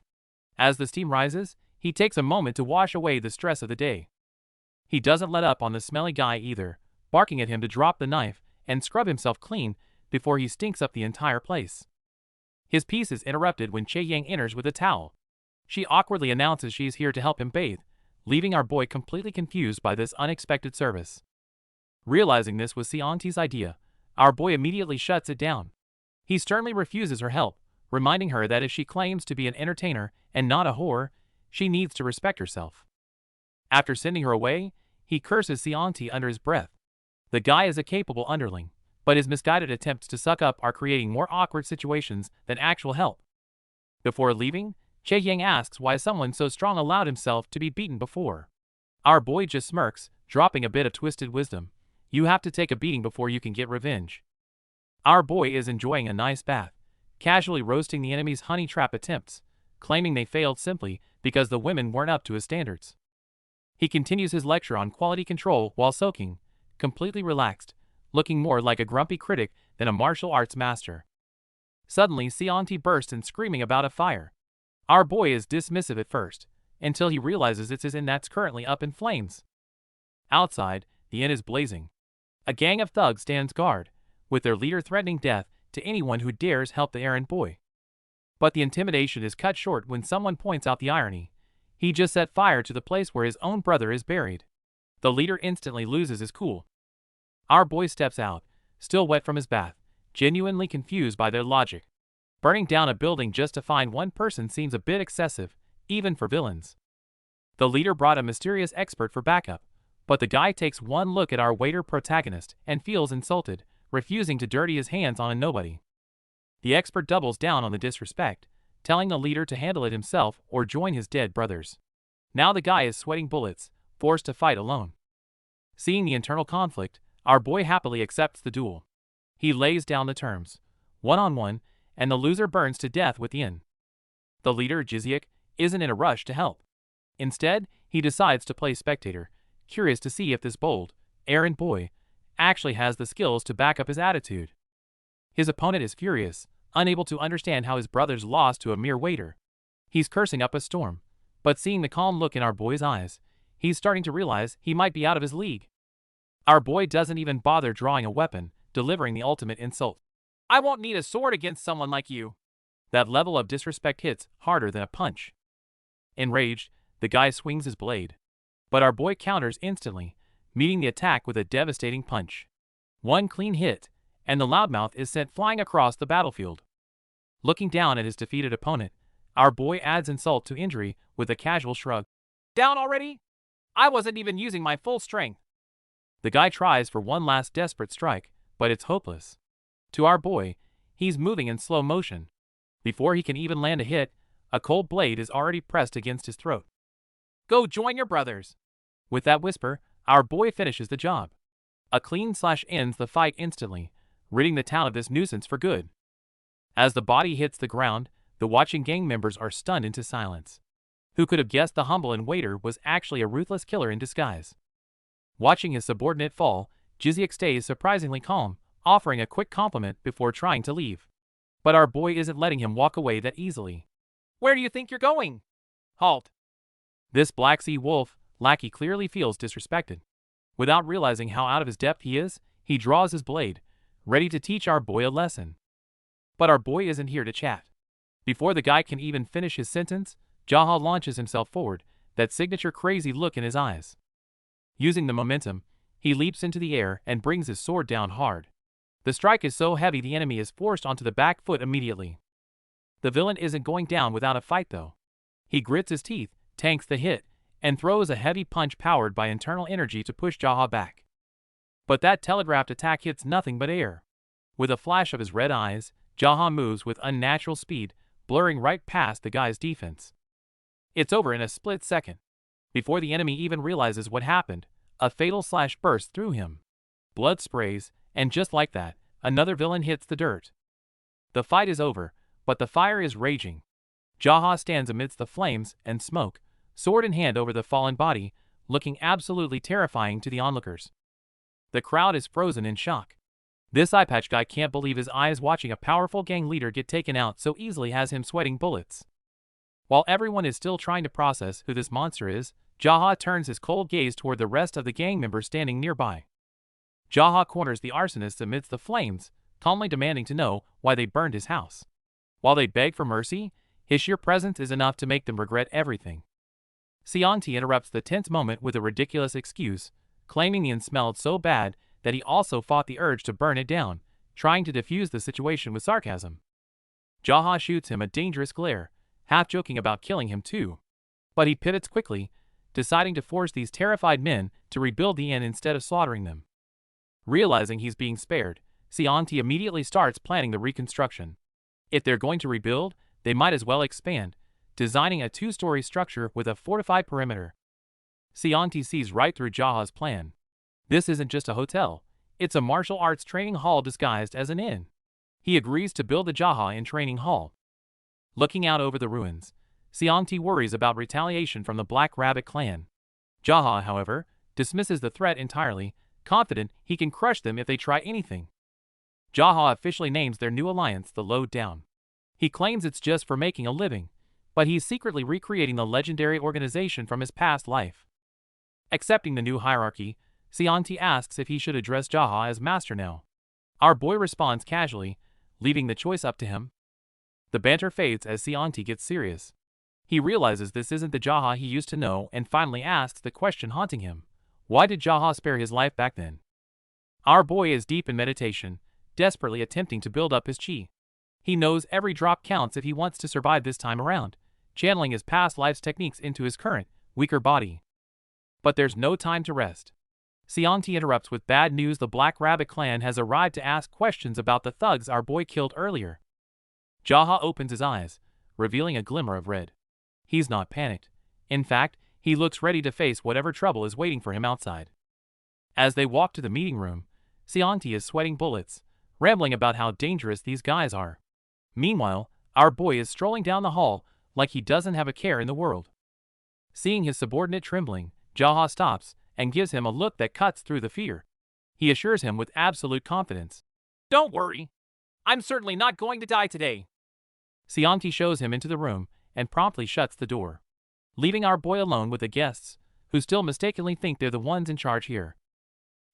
As the steam rises, he takes a moment to wash away the stress of the day. He doesn't let up on the smelly guy either, barking at him to drop the knife and scrub himself clean before he stinks up the entire place. His peace is interrupted when Chae-Yang enters with a towel. She awkwardly announces she is here to help him bathe, leaving our boy completely confused by this unexpected service. Realizing this was Seonti's idea, our boy immediately shuts it down. He sternly refuses her help, reminding her that if she claims to be an entertainer and not a whore, she needs to respect herself. After sending her away, he curses Seonti under his breath. The guy is a capable underling, but his misguided attempts to suck up are creating more awkward situations than actual help. Before leaving, Chae-Yang asks why someone so strong allowed himself to be beaten before. Our boy just smirks, dropping a bit of twisted wisdom. You have to take a beating before you can get revenge. Our boy is enjoying a nice bath, casually roasting the enemy's honey trap attempts, claiming they failed simply because the women weren't up to his standards. He continues his lecture on quality control while soaking, completely relaxed, looking more like a grumpy critic than a martial arts master. Suddenly, Seonti bursts in screaming about a fire. Our boy is dismissive at first, until he realizes it's his inn that's currently up in flames. Outside, the inn is blazing. A gang of thugs stands guard, with their leader threatening death to anyone who dares help the errand boy. But the intimidation is cut short when someone points out the irony. He just set fire to the place where his own brother is buried. The leader instantly loses his cool. Our boy steps out, still wet from his bath, genuinely confused by their logic. Burning down a building just to find one person seems a bit excessive, even for villains. The leader brought a mysterious expert for backup, but the guy takes one look at our waiter protagonist and feels insulted, refusing to dirty his hands on a nobody. The expert doubles down on the disrespect, telling the leader to handle it himself or join his dead brothers. Now the guy is sweating bullets, forced to fight alone. Seeing the internal conflict, our boy happily accepts the duel. He lays down the terms, one-on-one, and the loser burns to death with the inn. The leader, Jiziak, isn't in a rush to help. Instead, he decides to play spectator, curious to see if this bold, errand boy actually has the skills to back up his attitude. His opponent is furious, unable to understand how his brother's lost to a mere waiter. He's cursing up a storm, but seeing the calm look in our boy's eyes, he's starting to realize he might be out of his league. Our boy doesn't even bother drawing a weapon, delivering the ultimate insult. I won't need a sword against someone like you. That level of disrespect hits harder than a punch. Enraged, the guy swings his blade. But our boy counters instantly, meeting the attack with a devastating punch. One clean hit, and the loudmouth is sent flying across the battlefield. Looking down at his defeated opponent, our boy adds insult to injury with a casual shrug. Down already? I wasn't even using my full strength. The guy tries for one last desperate strike, but it's hopeless. To our boy, he's moving in slow motion. Before he can even land a hit, a cold blade is already pressed against his throat. Go join your brothers. With that whisper, our boy finishes the job. A clean slash ends the fight instantly, ridding the town of this nuisance for good. As the body hits the ground, the watching gang members are stunned into silence. Who could have guessed the humble and waiter was actually a ruthless killer in disguise? Watching his subordinate fall, Jiziak stays surprisingly calm, offering a quick compliment before trying to leave. But our boy isn't letting him walk away that easily. Where do you think you're going? Halt. This Black Sea Wolf lackey clearly feels disrespected. Without realizing how out of his depth he is, he draws his blade, ready to teach our boy a lesson. But our boy isn't here to chat. Before the guy can even finish his sentence, Jaha launches himself forward, that signature crazy look in his eyes. Using the momentum, he leaps into the air and brings his sword down hard. The strike is so heavy the enemy is forced onto the back foot immediately. The villain isn't going down without a fight though. He grits his teeth, tanks the hit, and throws a heavy punch powered by internal energy to push Jaha back. But that telegraphed attack hits nothing but air. With a flash of his red eyes, Jaha moves with unnatural speed, blurring right past the guy's defense. It's over in a split second. Before the enemy even realizes what happened, a fatal slash bursts through him. Blood sprays, and just like that, another villain hits the dirt. The fight is over, but the fire is raging. Jaha stands amidst the flames and smoke, sword in hand over the fallen body, looking absolutely terrifying to the onlookers. The crowd is frozen in shock. This eye patch guy can't believe his eyes watching a powerful gang leader get taken out so easily has him sweating bullets. While everyone is still trying to process who this monster is, Jaha turns his cold gaze toward the rest of the gang members standing nearby. Jaha corners the arsonists amidst the flames, calmly demanding to know why they burned his house. While they beg for mercy, his sheer presence is enough to make them regret everything. Seonti interrupts the tense moment with a ridiculous excuse, claiming the inn smelled so bad that he also fought the urge to burn it down, trying to defuse the situation with sarcasm. Jaha shoots him a dangerous glare, half joking about killing him too. But he pivots quickly, deciding to force these terrified men to rebuild the inn instead of slaughtering them. Realizing he's being spared, Seonti immediately starts planning the reconstruction. If they're going to rebuild, they might as well expand, designing a two-story structure with a fortified perimeter. Seonti sees right through Jaha's plan. This isn't just a hotel, it's a martial arts training hall disguised as an inn. He agrees to build the Jaha in training hall. Looking out over the ruins, Seonti worries about retaliation from the Black Rabbit clan. Jaha, however, dismisses the threat entirely, confident he can crush them if they try anything. Jaha officially names their new alliance the Lowdown. He claims it's just for making a living, but he's secretly recreating the legendary organization from his past life. Accepting the new hierarchy, Seonti asks if he should address Jaha as master now. Our boy responds casually, leaving the choice up to him. The banter fades as Seonti gets serious. He realizes this isn't the Jaha he used to know and finally asks the question haunting him. Why did Jaha spare his life back then? Our boy is deep in meditation, desperately attempting to build up his chi. He knows every drop counts if he wants to survive this time around, channeling his past life's techniques into his current, weaker body. But there's no time to rest. Seonti interrupts with bad news. The Black Rabbit clan has arrived to ask questions about the thugs our boy killed earlier. Jaha opens his eyes, revealing a glimmer of red. He's not panicked. In fact, he looks ready to face whatever trouble is waiting for him outside. As they walk to the meeting room, Seonti is sweating bullets, rambling about how dangerous these guys are. Meanwhile, our boy is strolling down the hall like he doesn't have a care in the world. Seeing his subordinate trembling, Jaha stops and gives him a look that cuts through the fear. He assures him with absolute confidence. Don't worry. I'm certainly not going to die today. Seonti shows him into the room and promptly shuts the door, leaving our boy alone with the guests, who still mistakenly think they're the ones in charge here.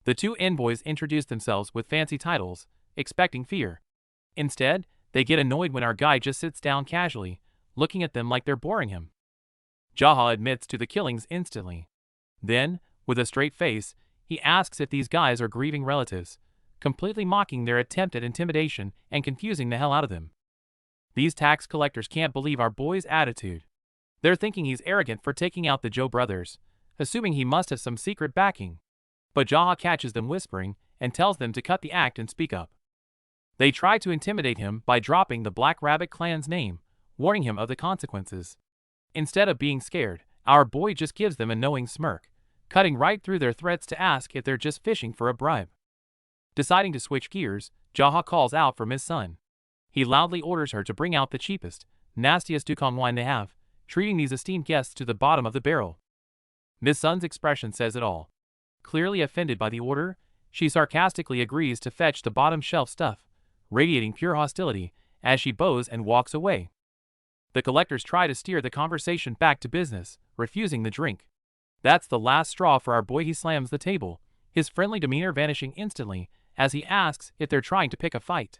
The two envoys introduce themselves with fancy titles, expecting fear. Instead, they get annoyed when our guy just sits down casually, looking at them like they're boring him. Jaha admits to the killings instantly. Then, with a straight face, he asks if these guys are grieving relatives, completely mocking their attempt at intimidation and confusing the hell out of them. These tax collectors can't believe our boy's attitude. They're thinking he's arrogant for taking out the Joe brothers, assuming he must have some secret backing. But Jaha catches them whispering and tells them to cut the act and speak up. They try to intimidate him by dropping the Black Rabbit clan's name, warning him of the consequences. Instead of being scared, our boy just gives them a knowing smirk, cutting right through their threats to ask if they're just fishing for a bribe. Deciding to switch gears, Jaha calls out for Miss Sun. He loudly orders her to bring out the cheapest, nastiest dukong wine they have, treating these esteemed guests to the bottom of the barrel. Miss Sun's expression says it all. Clearly offended by the order, she sarcastically agrees to fetch the bottom shelf stuff, radiating pure hostility, as she bows and walks away. The collectors try to steer the conversation back to business, refusing the drink. That's the last straw for our boy. He slams the table, his friendly demeanor vanishing instantly as he asks if they're trying to pick a fight.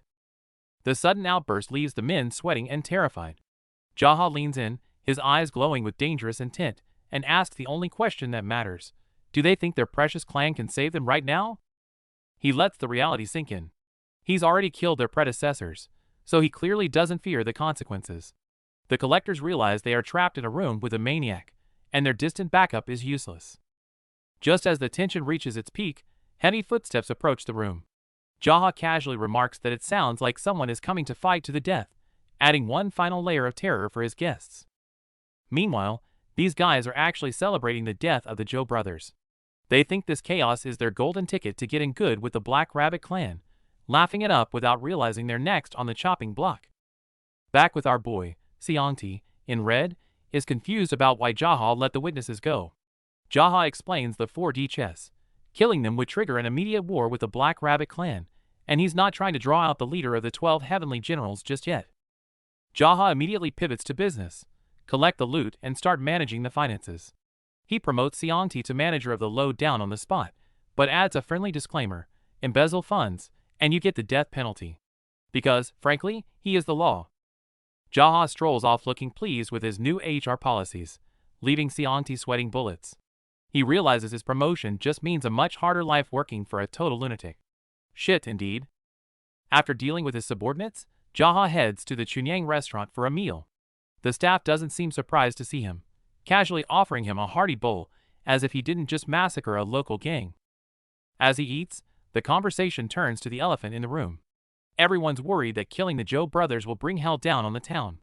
The sudden outburst leaves the men sweating and terrified. Jaha leans in, his eyes glowing with dangerous intent, and asks the only question that matters. Do they think their precious clan can save them right now? He lets the reality sink in. He's already killed their predecessors, so he clearly doesn't fear the consequences. The collectors realize they are trapped in a room with a maniac, and their distant backup is useless. Just as the tension reaches its peak, heavy footsteps approach the room. Jaha casually remarks that it sounds like someone is coming to fight to the death, adding one final layer of terror for his guests. Meanwhile, these guys are actually celebrating the death of the Joe brothers. They think this chaos is their golden ticket to getting good with the Black Rabbit clan, laughing it up without realizing they're next on the chopping block. Back with our boy, Seonti, in red, is confused about why Jaha let the witnesses go. Jaha explains the 4D chess. Killing them would trigger an immediate war with the Black Rabbit clan, and he's not trying to draw out the leader of the 12 heavenly generals just yet. Jaha immediately pivots to business, collect the loot and start managing the finances. He promotes Seonti to manager of the load down on the spot, but adds a friendly disclaimer: embezzle funds, and you get the death penalty. Because, frankly, he is the law. Jaha strolls off looking pleased with his new HR policies, leaving Seonti sweating bullets. He realizes his promotion just means a much harder life working for a total lunatic. Shit, indeed. After dealing with his subordinates, Jaha heads to the Chunyang restaurant for a meal. The staff doesn't seem surprised to see him, casually offering him a hearty bowl as if he didn't just massacre a local gang. As he eats, the conversation turns to the elephant in the room. Everyone's worried that killing the Joe brothers will bring hell down on the town.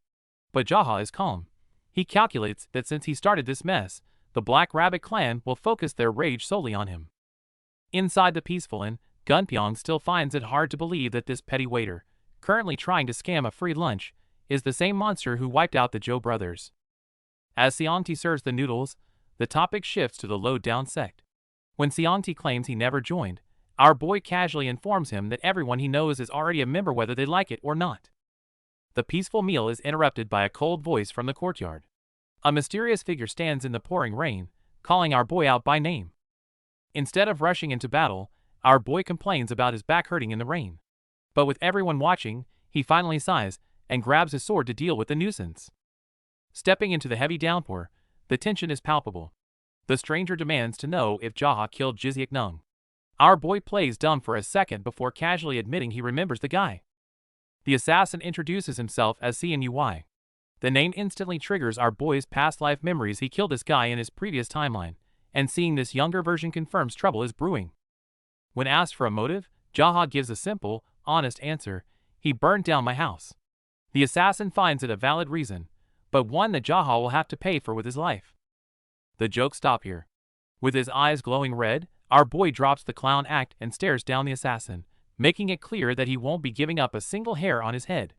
But Jaha is calm. He calculates that since he started this mess, the Black Rabbit clan will focus their rage solely on him. Inside the peaceful inn, Gunpyeong still finds it hard to believe that this petty waiter, currently trying to scam a free lunch, is the same monster who wiped out the Joe brothers. As Seonti serves the noodles, the topic shifts to the low-down sect. When Seonti claims he never joined, our boy casually informs him that everyone he knows is already a member whether they like it or not. The peaceful meal is interrupted by a cold voice from the courtyard. A mysterious figure stands in the pouring rain, calling our boy out by name. Instead of rushing into battle, our boy complains about his back hurting in the rain. But with everyone watching, he finally sighs and grabs his sword to deal with the nuisance. Stepping into the heavy downpour, the tension is palpable. The stranger demands to know if Jaha killed Jiziak Nung. Our boy plays dumb for a second before casually admitting he remembers the guy. The assassin introduces himself as CNUY. The name instantly triggers our boy's past life memories. He killed this guy in his previous timeline, and seeing this younger version confirms trouble is brewing. When asked for a motive, Jaha gives a simple, honest answer: he burned down my house. The assassin finds it a valid reason, but one that Jaha will have to pay for with his life. The jokes stop here. With his eyes glowing red, our boy drops the clown act and stares down the assassin, making it clear that he won't be giving up a single hair on his head.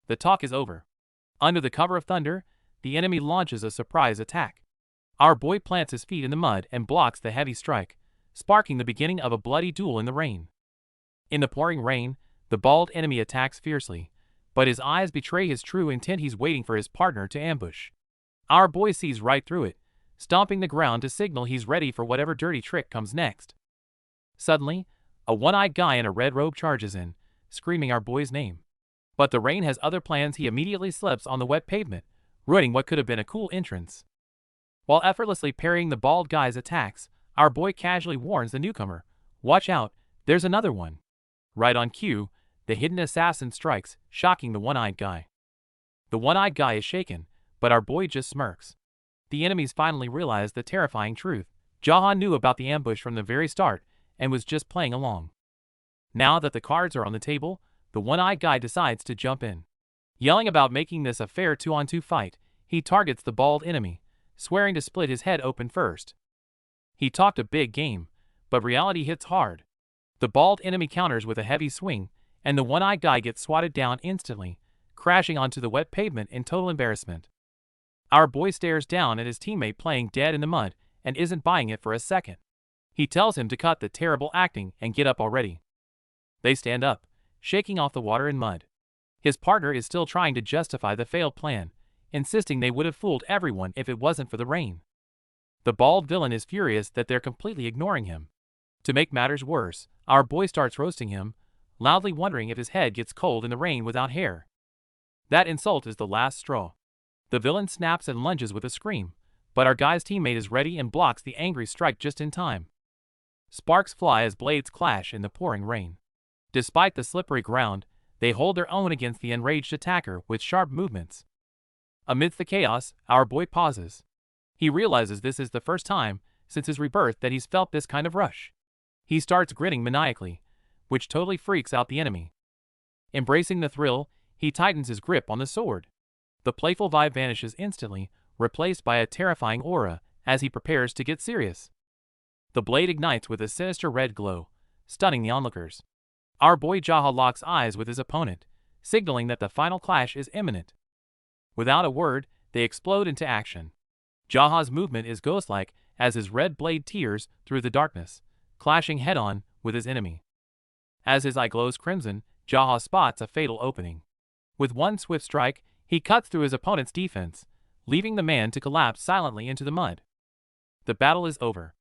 The talk is over. Under the cover of thunder, the enemy launches a surprise attack. Our boy plants his feet in the mud and blocks the heavy strike, sparking the beginning of a bloody duel in the rain. In the pouring rain, the bald enemy attacks fiercely, but his eyes betray his true intent. He's waiting for his partner to ambush. Our boy sees right through it, stomping the ground to signal he's ready for whatever dirty trick comes next. Suddenly, a one-eyed guy in a red robe charges in, screaming our boy's name. But the rain has other plans. He immediately slips on the wet pavement, ruining what could have been a cool entrance. While effortlessly parrying the bald guy's attacks, our boy casually warns the newcomer, "Watch out, there's another one." Right on cue, the hidden assassin strikes, shocking the one-eyed guy. The one-eyed guy is shaken, but our boy just smirks. The enemies finally realize the terrifying truth. Jaha knew about the ambush from the very start and was just playing along. Now that the cards are on the table, the one-eyed guy decides to jump in. Yelling about making this a fair 2-on-2 fight, he targets the bald enemy, swearing to split his head open first. He talked a big game, but reality hits hard. The bald enemy counters with a heavy swing, and the one-eyed guy gets swatted down instantly, crashing onto the wet pavement in total embarrassment. Our boy stares down at his teammate playing dead in the mud and isn't buying it for a second. He tells him to cut the terrible acting and get up already. They stand up, shaking off the water and mud. His partner is still trying to justify the failed plan, insisting they would have fooled everyone if it wasn't for the rain. The bald villain is furious that they're completely ignoring him. To make matters worse, our boy starts roasting him, loudly wondering if his head gets cold in the rain without hair. That insult is the last straw. The villain snaps and lunges with a scream, but our guy's teammate is ready and blocks the angry strike just in time. Sparks fly as blades clash in the pouring rain. Despite the slippery ground, they hold their own against the enraged attacker with sharp movements. Amidst the chaos, our boy pauses. He realizes this is the first time since his rebirth that he's felt this kind of rush. He starts grinning maniacally, which totally freaks out the enemy. Embracing the thrill, he tightens his grip on the sword. The playful vibe vanishes instantly, replaced by a terrifying aura as he prepares to get serious. The blade ignites with a sinister red glow, stunning the onlookers. Our boy Jaha locks eyes with his opponent, signaling that the final clash is imminent. Without a word, they explode into action. Jaha's movement is ghost-like as his red blade tears through the darkness, clashing head-on with his enemy. As his eye glows crimson, Jaha spots a fatal opening. With one swift strike, he cuts through his opponent's defense, leaving the man to collapse silently into the mud. The battle is over.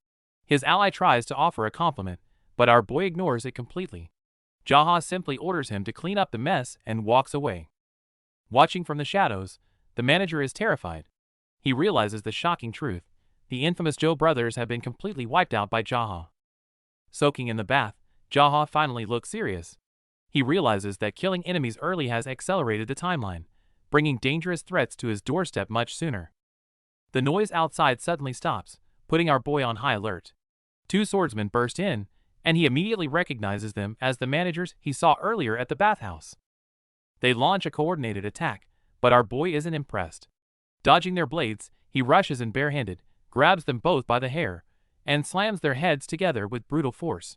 His ally tries to offer a compliment, but our boy ignores it completely. Jaha simply orders him to clean up the mess and walks away. Watching from the shadows, the manager is terrified. He realizes the shocking truth. The infamous Joe brothers have been completely wiped out by Jaha. Soaking in the bath, Jaha finally looks serious. He realizes that killing enemies early has accelerated the timeline, bringing dangerous threats to his doorstep much sooner. The noise outside suddenly stops, putting our boy on high alert. Two swordsmen burst in, and he immediately recognizes them as the managers he saw earlier at the bathhouse. They launch a coordinated attack, but our boy isn't impressed. Dodging their blades, he rushes in barehanded, grabs them both by the hair, and slams their heads together with brutal force.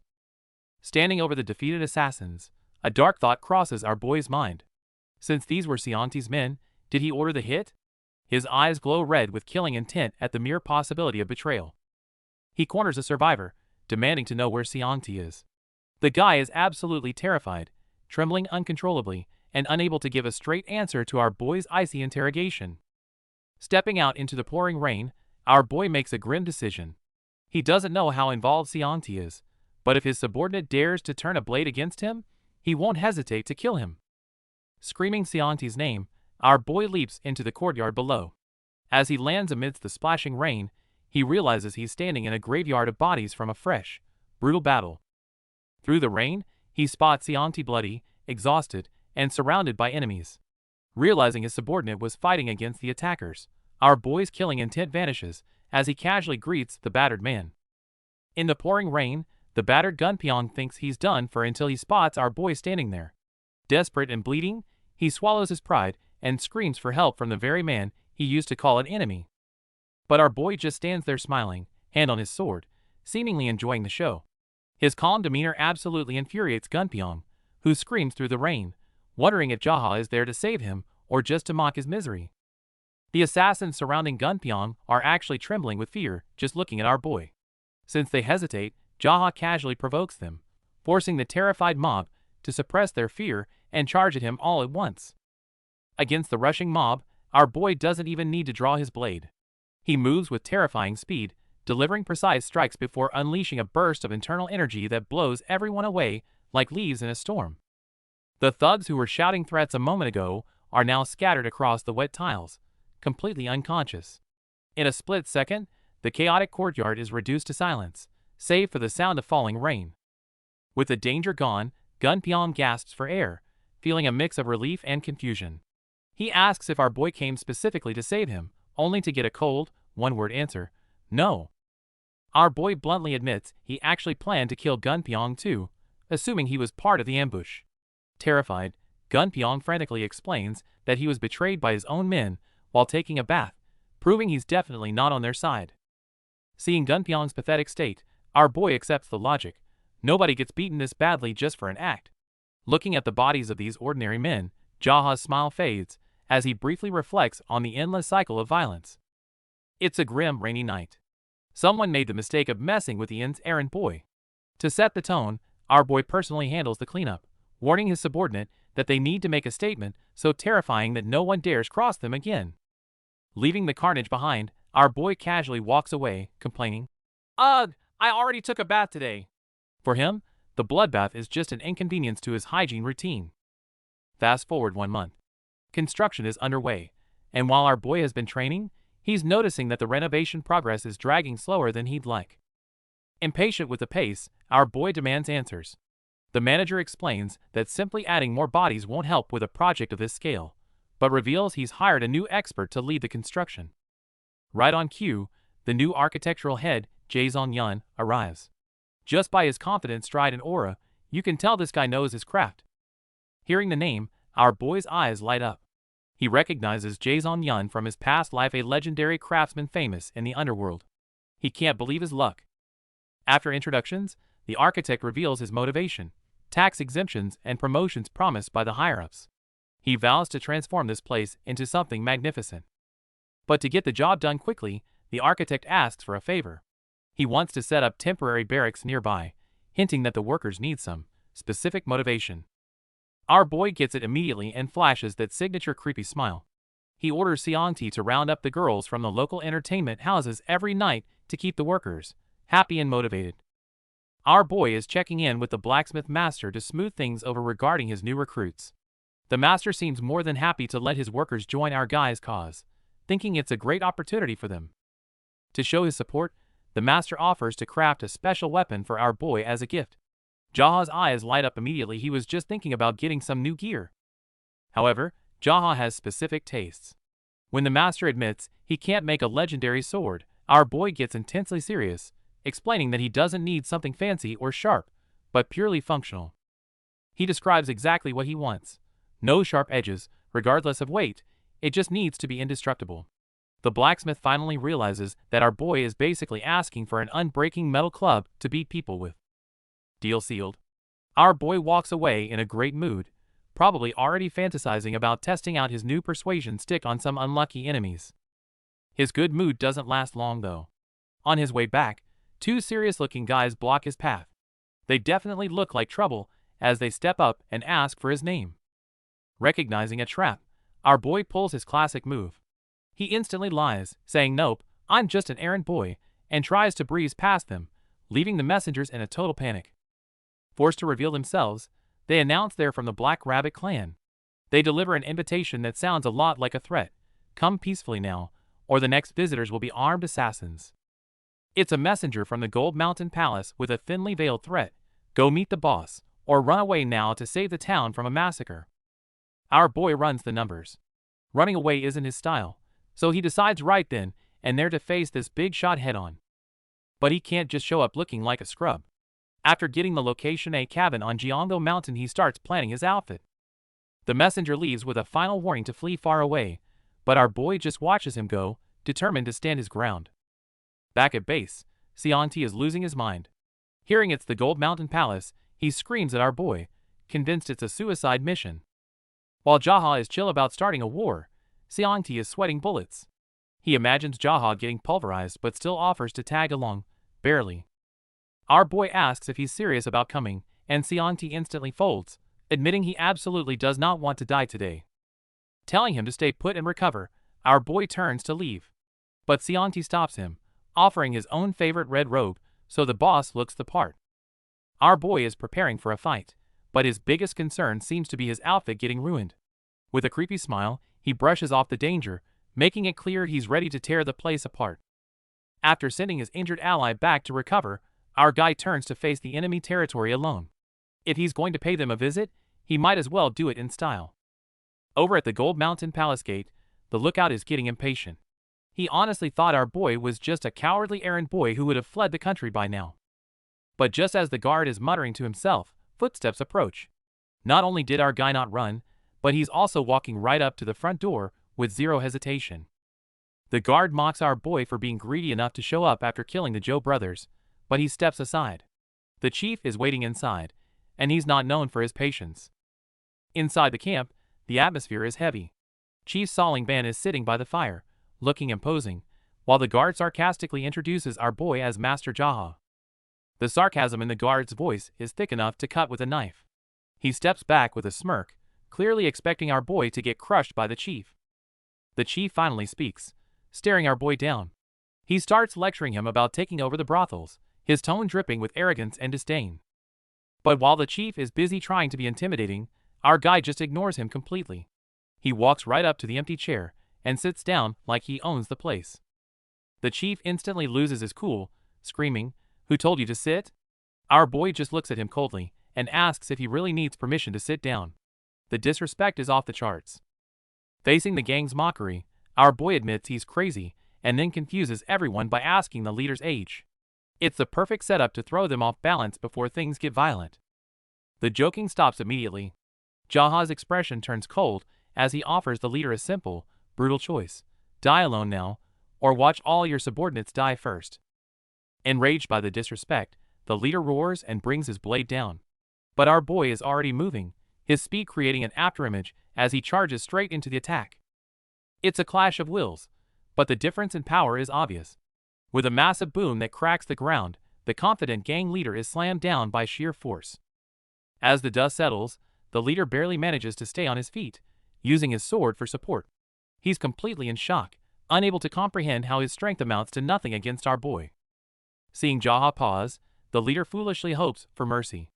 Standing over the defeated assassins, a dark thought crosses our boy's mind. Since these were Seonti's men, did he order the hit? His eyes glow red with killing intent at the mere possibility of betrayal. He corners a survivor, demanding to know where Seonti is. The guy is absolutely terrified, trembling uncontrollably, and unable to give a straight answer to our boy's icy interrogation. Stepping out into the pouring rain, our boy makes a grim decision. He doesn't know how involved Seonti is, but if his subordinate dares to turn a blade against him, he won't hesitate to kill him. Screaming Seonti's name, our boy leaps into the courtyard below. As he lands amidst the splashing rain, he realizes he's standing in a graveyard of bodies from a fresh, brutal battle. Through the rain, he spots Seonti bloody, exhausted, and surrounded by enemies. Realizing his subordinate was fighting against the attackers, our boy's killing intent vanishes as he casually greets the battered man. In the pouring rain, the battered Gunpyeong thinks he's done for until he spots our boy standing there. Desperate and bleeding, he swallows his pride and screams for help from the very man he used to call an enemy. But our boy just stands there smiling, hand on his sword, seemingly enjoying the show. His calm demeanor absolutely infuriates Gunpyeong, who screams through the rain, wondering if Jaha is there to save him or just to mock his misery. The assassins surrounding Gunpyeong are actually trembling with fear just looking at our boy. Since they hesitate, Jaha casually provokes them, forcing the terrified mob to suppress their fear and charge at him all at once. Against the rushing mob, our boy doesn't even need to draw his blade. He moves with terrifying speed, delivering precise strikes before unleashing a burst of internal energy that blows everyone away like leaves in a storm. The thugs who were shouting threats a moment ago are now scattered across the wet tiles, completely unconscious. In a split second, the chaotic courtyard is reduced to silence, save for the sound of falling rain. With the danger gone, Gunpyeong gasps for air, feeling a mix of relief and confusion. He asks if our boy came specifically to save him, only to get a cold, one-word answer, no. Our boy bluntly admits he actually planned to kill Gunpyeong too, assuming he was part of the ambush. Terrified, Gunpyeong frantically explains that he was betrayed by his own men while taking a bath, proving he's definitely not on their side. Seeing Gunpyeong's pathetic state, our boy accepts the logic. Nobody gets beaten this badly just for an act. Looking at the bodies of these ordinary men, Jaha's smile fades as he briefly reflects on the endless cycle of violence. It's a grim, rainy night. Someone made the mistake of messing with the inn's errand boy. To set the tone, our boy personally handles the cleanup, warning his subordinate that they need to make a statement so terrifying that no one dares cross them again. Leaving the carnage behind, our boy casually walks away, complaining, "Ugh, I already took a bath today." For him, the bloodbath is just an inconvenience to his hygiene routine. Fast forward 1 month. Construction is underway, and while our boy has been training, he's noticing that the renovation progress is dragging slower than he'd like. Impatient with the pace, our boy demands answers. The manager explains that simply adding more bodies won't help with a project of this scale, but reveals he's hired a new expert to lead the construction. Right on cue, the new architectural head, Jae-Yun, arrives. Just by his confident stride and aura, you can tell this guy knows his craft. Hearing the name, our boy's eyes light up. He recognizes Jae-Yun from his past life, a legendary craftsman famous in the underworld. He can't believe his luck. After introductions, the architect reveals his motivation: tax exemptions and promotions promised by the higher-ups. He vows to transform this place into something magnificent. But to get the job done quickly, the architect asks for a favor. He wants to set up temporary barracks nearby, hinting that the workers need some specific motivation. Our boy gets it immediately and flashes that signature creepy smile. He orders Seongti to round up the girls from the local entertainment houses every night to keep the workers happy and motivated. Our boy is checking in with the blacksmith master to smooth things over regarding his new recruits. The master seems more than happy to let his workers join our guy's cause, thinking it's a great opportunity for them. To show his support, the master offers to craft a special weapon for our boy as a gift. Jaha's eyes light up immediately. He was just thinking about getting some new gear. However, Jaha has specific tastes. When the master admits he can't make a legendary sword, our boy gets intensely serious, explaining that he doesn't need something fancy or sharp, but purely functional. He describes exactly what he wants. No sharp edges, regardless of weight, it just needs to be indestructible. The blacksmith finally realizes that our boy is basically asking for an unbreaking metal club to beat people with. Deal sealed. Our boy walks away in a great mood, probably already fantasizing about testing out his new persuasion stick on some unlucky enemies. His good mood doesn't last long though. On his way back, 2 serious-looking guys block his path. They definitely look like trouble as they step up and ask for his name. Recognizing a trap, our boy pulls his classic move. He instantly lies, saying nope, I'm just an errand boy, and tries to breeze past them, leaving the messengers in a total panic. Forced to reveal themselves, they announce they're from the Black Rabbit clan. They deliver an invitation that sounds a lot like a threat: come peacefully now, or the next visitors will be armed assassins. It's a messenger from the Gold Mountain Palace with a thinly veiled threat: go meet the boss, or run away now to save the town from a massacre. Our boy runs the numbers. Running away isn't his style, so he decides right then and there to face this big shot head-on. But he can't just show up looking like a scrub. After getting the location, a cabin on Gyeongdo Mountain, he starts planning his outfit. The messenger leaves with a final warning to flee far away, but our boy just watches him go, determined to stand his ground. Back at base, Seongti is losing his mind. Hearing it's the Gold Mountain Palace, he screams at our boy, convinced it's a suicide mission. While Jaha is chill about starting a war, Seongti is sweating bullets. He imagines Jaha getting pulverized but still offers to tag along, barely. Our boy asks if he's serious about coming, and Seongti instantly folds, admitting he absolutely does not want to die today. Telling him to stay put and recover, our boy turns to leave. But Seongti stops him, offering his own favorite red robe, so the boss looks the part. Our boy is preparing for a fight, but his biggest concern seems to be his outfit getting ruined. With a creepy smile, he brushes off the danger, making it clear he's ready to tear the place apart. After sending his injured ally back to recover, our guy turns to face the enemy territory alone. If he's going to pay them a visit, he might as well do it in style. Over at the Gold Mountain Palace Gate, the lookout is getting impatient. He honestly thought our boy was just a cowardly errand boy who would have fled the country by now. But just as the guard is muttering to himself, footsteps approach. Not only did our guy not run, but he's also walking right up to the front door with zero hesitation. The guard mocks our boy for being greedy enough to show up after killing the Joe brothers, but he steps aside. The chief is waiting inside, and he's not known for his patience. Inside the camp, the atmosphere is heavy. Chief Solingban is sitting by the fire, looking imposing, while the guard sarcastically introduces our boy as Master Jaha. The sarcasm in the guard's voice is thick enough to cut with a knife. He steps back with a smirk, clearly expecting our boy to get crushed by the chief. The chief finally speaks, staring our boy down. He starts lecturing him about taking over the brothels, his tone dripping with arrogance and disdain. But while the chief is busy trying to be intimidating, our guy just ignores him completely. He walks right up to the empty chair and sits down like he owns the place. The chief instantly loses his cool, screaming, "Who told you to sit?" Our boy just looks at him coldly and asks if he really needs permission to sit down. The disrespect is off the charts. Facing the gang's mockery, our boy admits he's crazy and then confuses everyone by asking the leader's age. It's the perfect setup to throw them off balance before things get violent. The joking stops immediately. Jaha's expression turns cold as he offers the leader a simple, brutal choice: die alone now, or watch all your subordinates die first. Enraged by the disrespect, the leader roars and brings his blade down. But our boy is already moving, his speed creating an afterimage as he charges straight into the attack. It's a clash of wills, but the difference in power is obvious. With a massive boom that cracks the ground, the confident gang leader is slammed down by sheer force. As the dust settles, the leader barely manages to stay on his feet, using his sword for support. He's completely in shock, unable to comprehend how his strength amounts to nothing against our boy. Seeing Jaha pause, the leader foolishly hopes for mercy.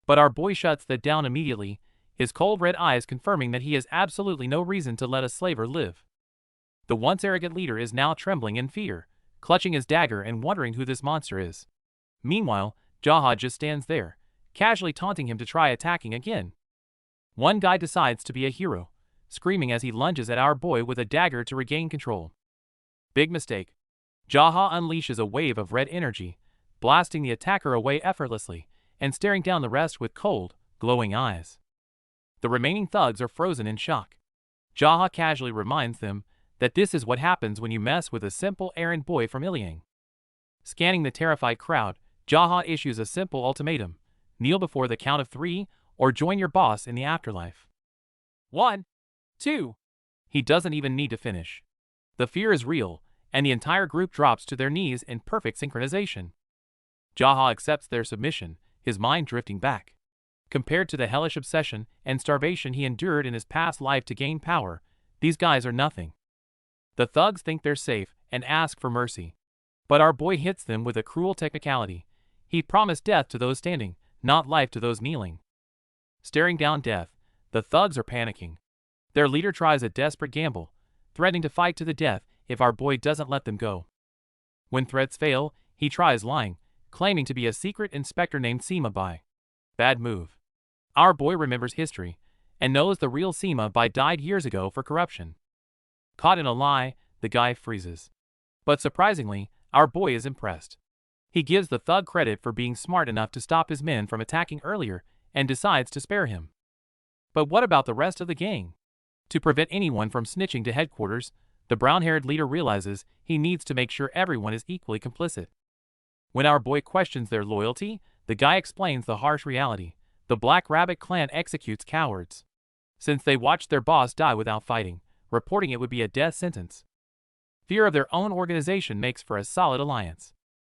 But our boy shuts that down immediately, his cold red eyes confirming that he has absolutely no reason to let a slaver live. The once arrogant leader is now trembling in fear, clutching his dagger and wondering who this monster is. Meanwhile, Jaha just stands there, casually taunting him to try attacking again. One guy decides to be a hero, screaming as he lunges at our boy with a dagger to regain control. Big mistake. Jaha unleashes a wave of red energy, blasting the attacker away effortlessly, and staring down the rest with cold, glowing eyes. The remaining thugs are frozen in shock. Jaha casually reminds them that this is what happens when you mess with a simple errand boy from Iliang. Scanning the terrified crowd, Jaha issues a simple ultimatum: kneel before the count of 3, or join your boss in the afterlife. 1, 2. He doesn't even need to finish. The fear is real, and the entire group drops to their knees in perfect synchronization. Jaha accepts their submission, his mind drifting back. Compared to the hellish obsession and starvation he endured in his past life to gain power, these guys are nothing. The thugs think they're safe and ask for mercy. But our boy hits them with a cruel technicality. He promised death to those standing, not life to those kneeling. Staring down death, the thugs are panicking. Their leader tries a desperate gamble, threatening to fight to the death if our boy doesn't let them go. When threats fail, he tries lying, claiming to be a secret inspector named Sima Bai. Bad move. Our boy remembers history, and knows the real Sima Bai died years ago for corruption. Caught in a lie, the guy freezes. But surprisingly, our boy is impressed. He gives the thug credit for being smart enough to stop his men from attacking earlier, and decides to spare him. But what about the rest of the gang? To prevent anyone from snitching to headquarters, the brown-haired leader realizes he needs to make sure everyone is equally complicit. When our boy questions their loyalty, the guy explains the harsh reality: the Black Rabbit clan executes cowards. Since they watched their boss die without fighting, reporting it would be a death sentence. Fear of their own organization makes for a solid alliance.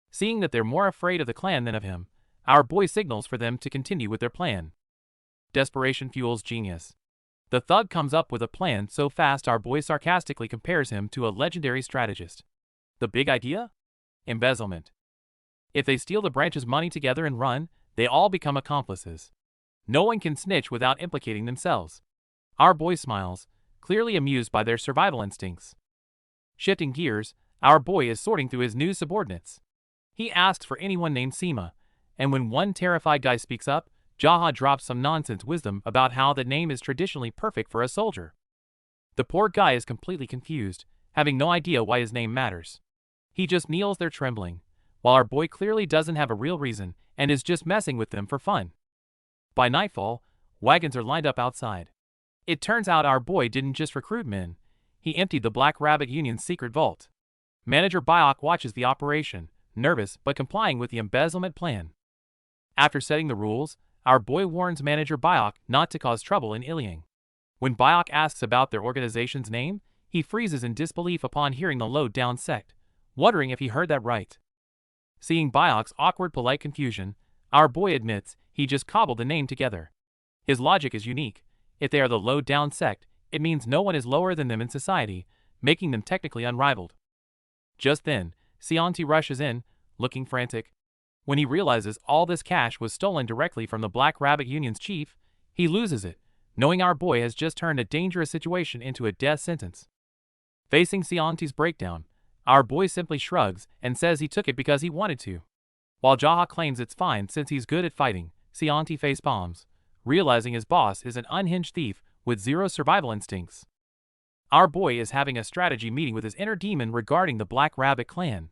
Seeing that they're more afraid of the clan than of him, our boy signals for them to continue with their plan. Desperation fuels genius. The thug comes up with a plan so fast our boy sarcastically compares him to a legendary strategist. The big idea? Embezzlement. If they steal the branch's money together and run, they all become accomplices. No one can snitch without implicating themselves. Our boy smiles, clearly amused by their survival instincts. Shifting gears, our boy is sorting through his new subordinates. He asks for anyone named Seema, and when one terrified guy speaks up, Jaha drops some nonsense wisdom about how the name is traditionally perfect for a soldier. The poor guy is completely confused, having no idea why his name matters. He just kneels there trembling, while our boy clearly doesn't have a real reason and is just messing with them for fun. By nightfall, wagons are lined up outside. It turns out our boy didn't just recruit men, he emptied the Black Rabbit Union's secret vault. Manager Byok watches the operation, nervous but complying with the embezzlement plan. After setting the rules, our boy warns Manager Byok not to cause trouble in Ilyang. When Byok asks about their organization's name, he freezes in disbelief upon hearing the low-down sect, wondering if he heard that right. Seeing Byok's awkward polite confusion, our boy admits he just cobbled the name together. His logic is unique. If they are the low-down sect, it means no one is lower than them in society, making them technically unrivaled. Just then, Seonti rushes in, looking frantic. When he realizes all this cash was stolen directly from the Black Rabbit Union's chief, he loses it, knowing our boy has just turned a dangerous situation into a death sentence. Facing Seonti's breakdown, our boy simply shrugs and says he took it because he wanted to. While Jaha claims it's fine since he's good at fighting, Seonti facepalms, realizing his boss is an unhinged thief with zero survival instincts. Our boy is having a strategy meeting with his inner demon regarding the Black Rabbit clan.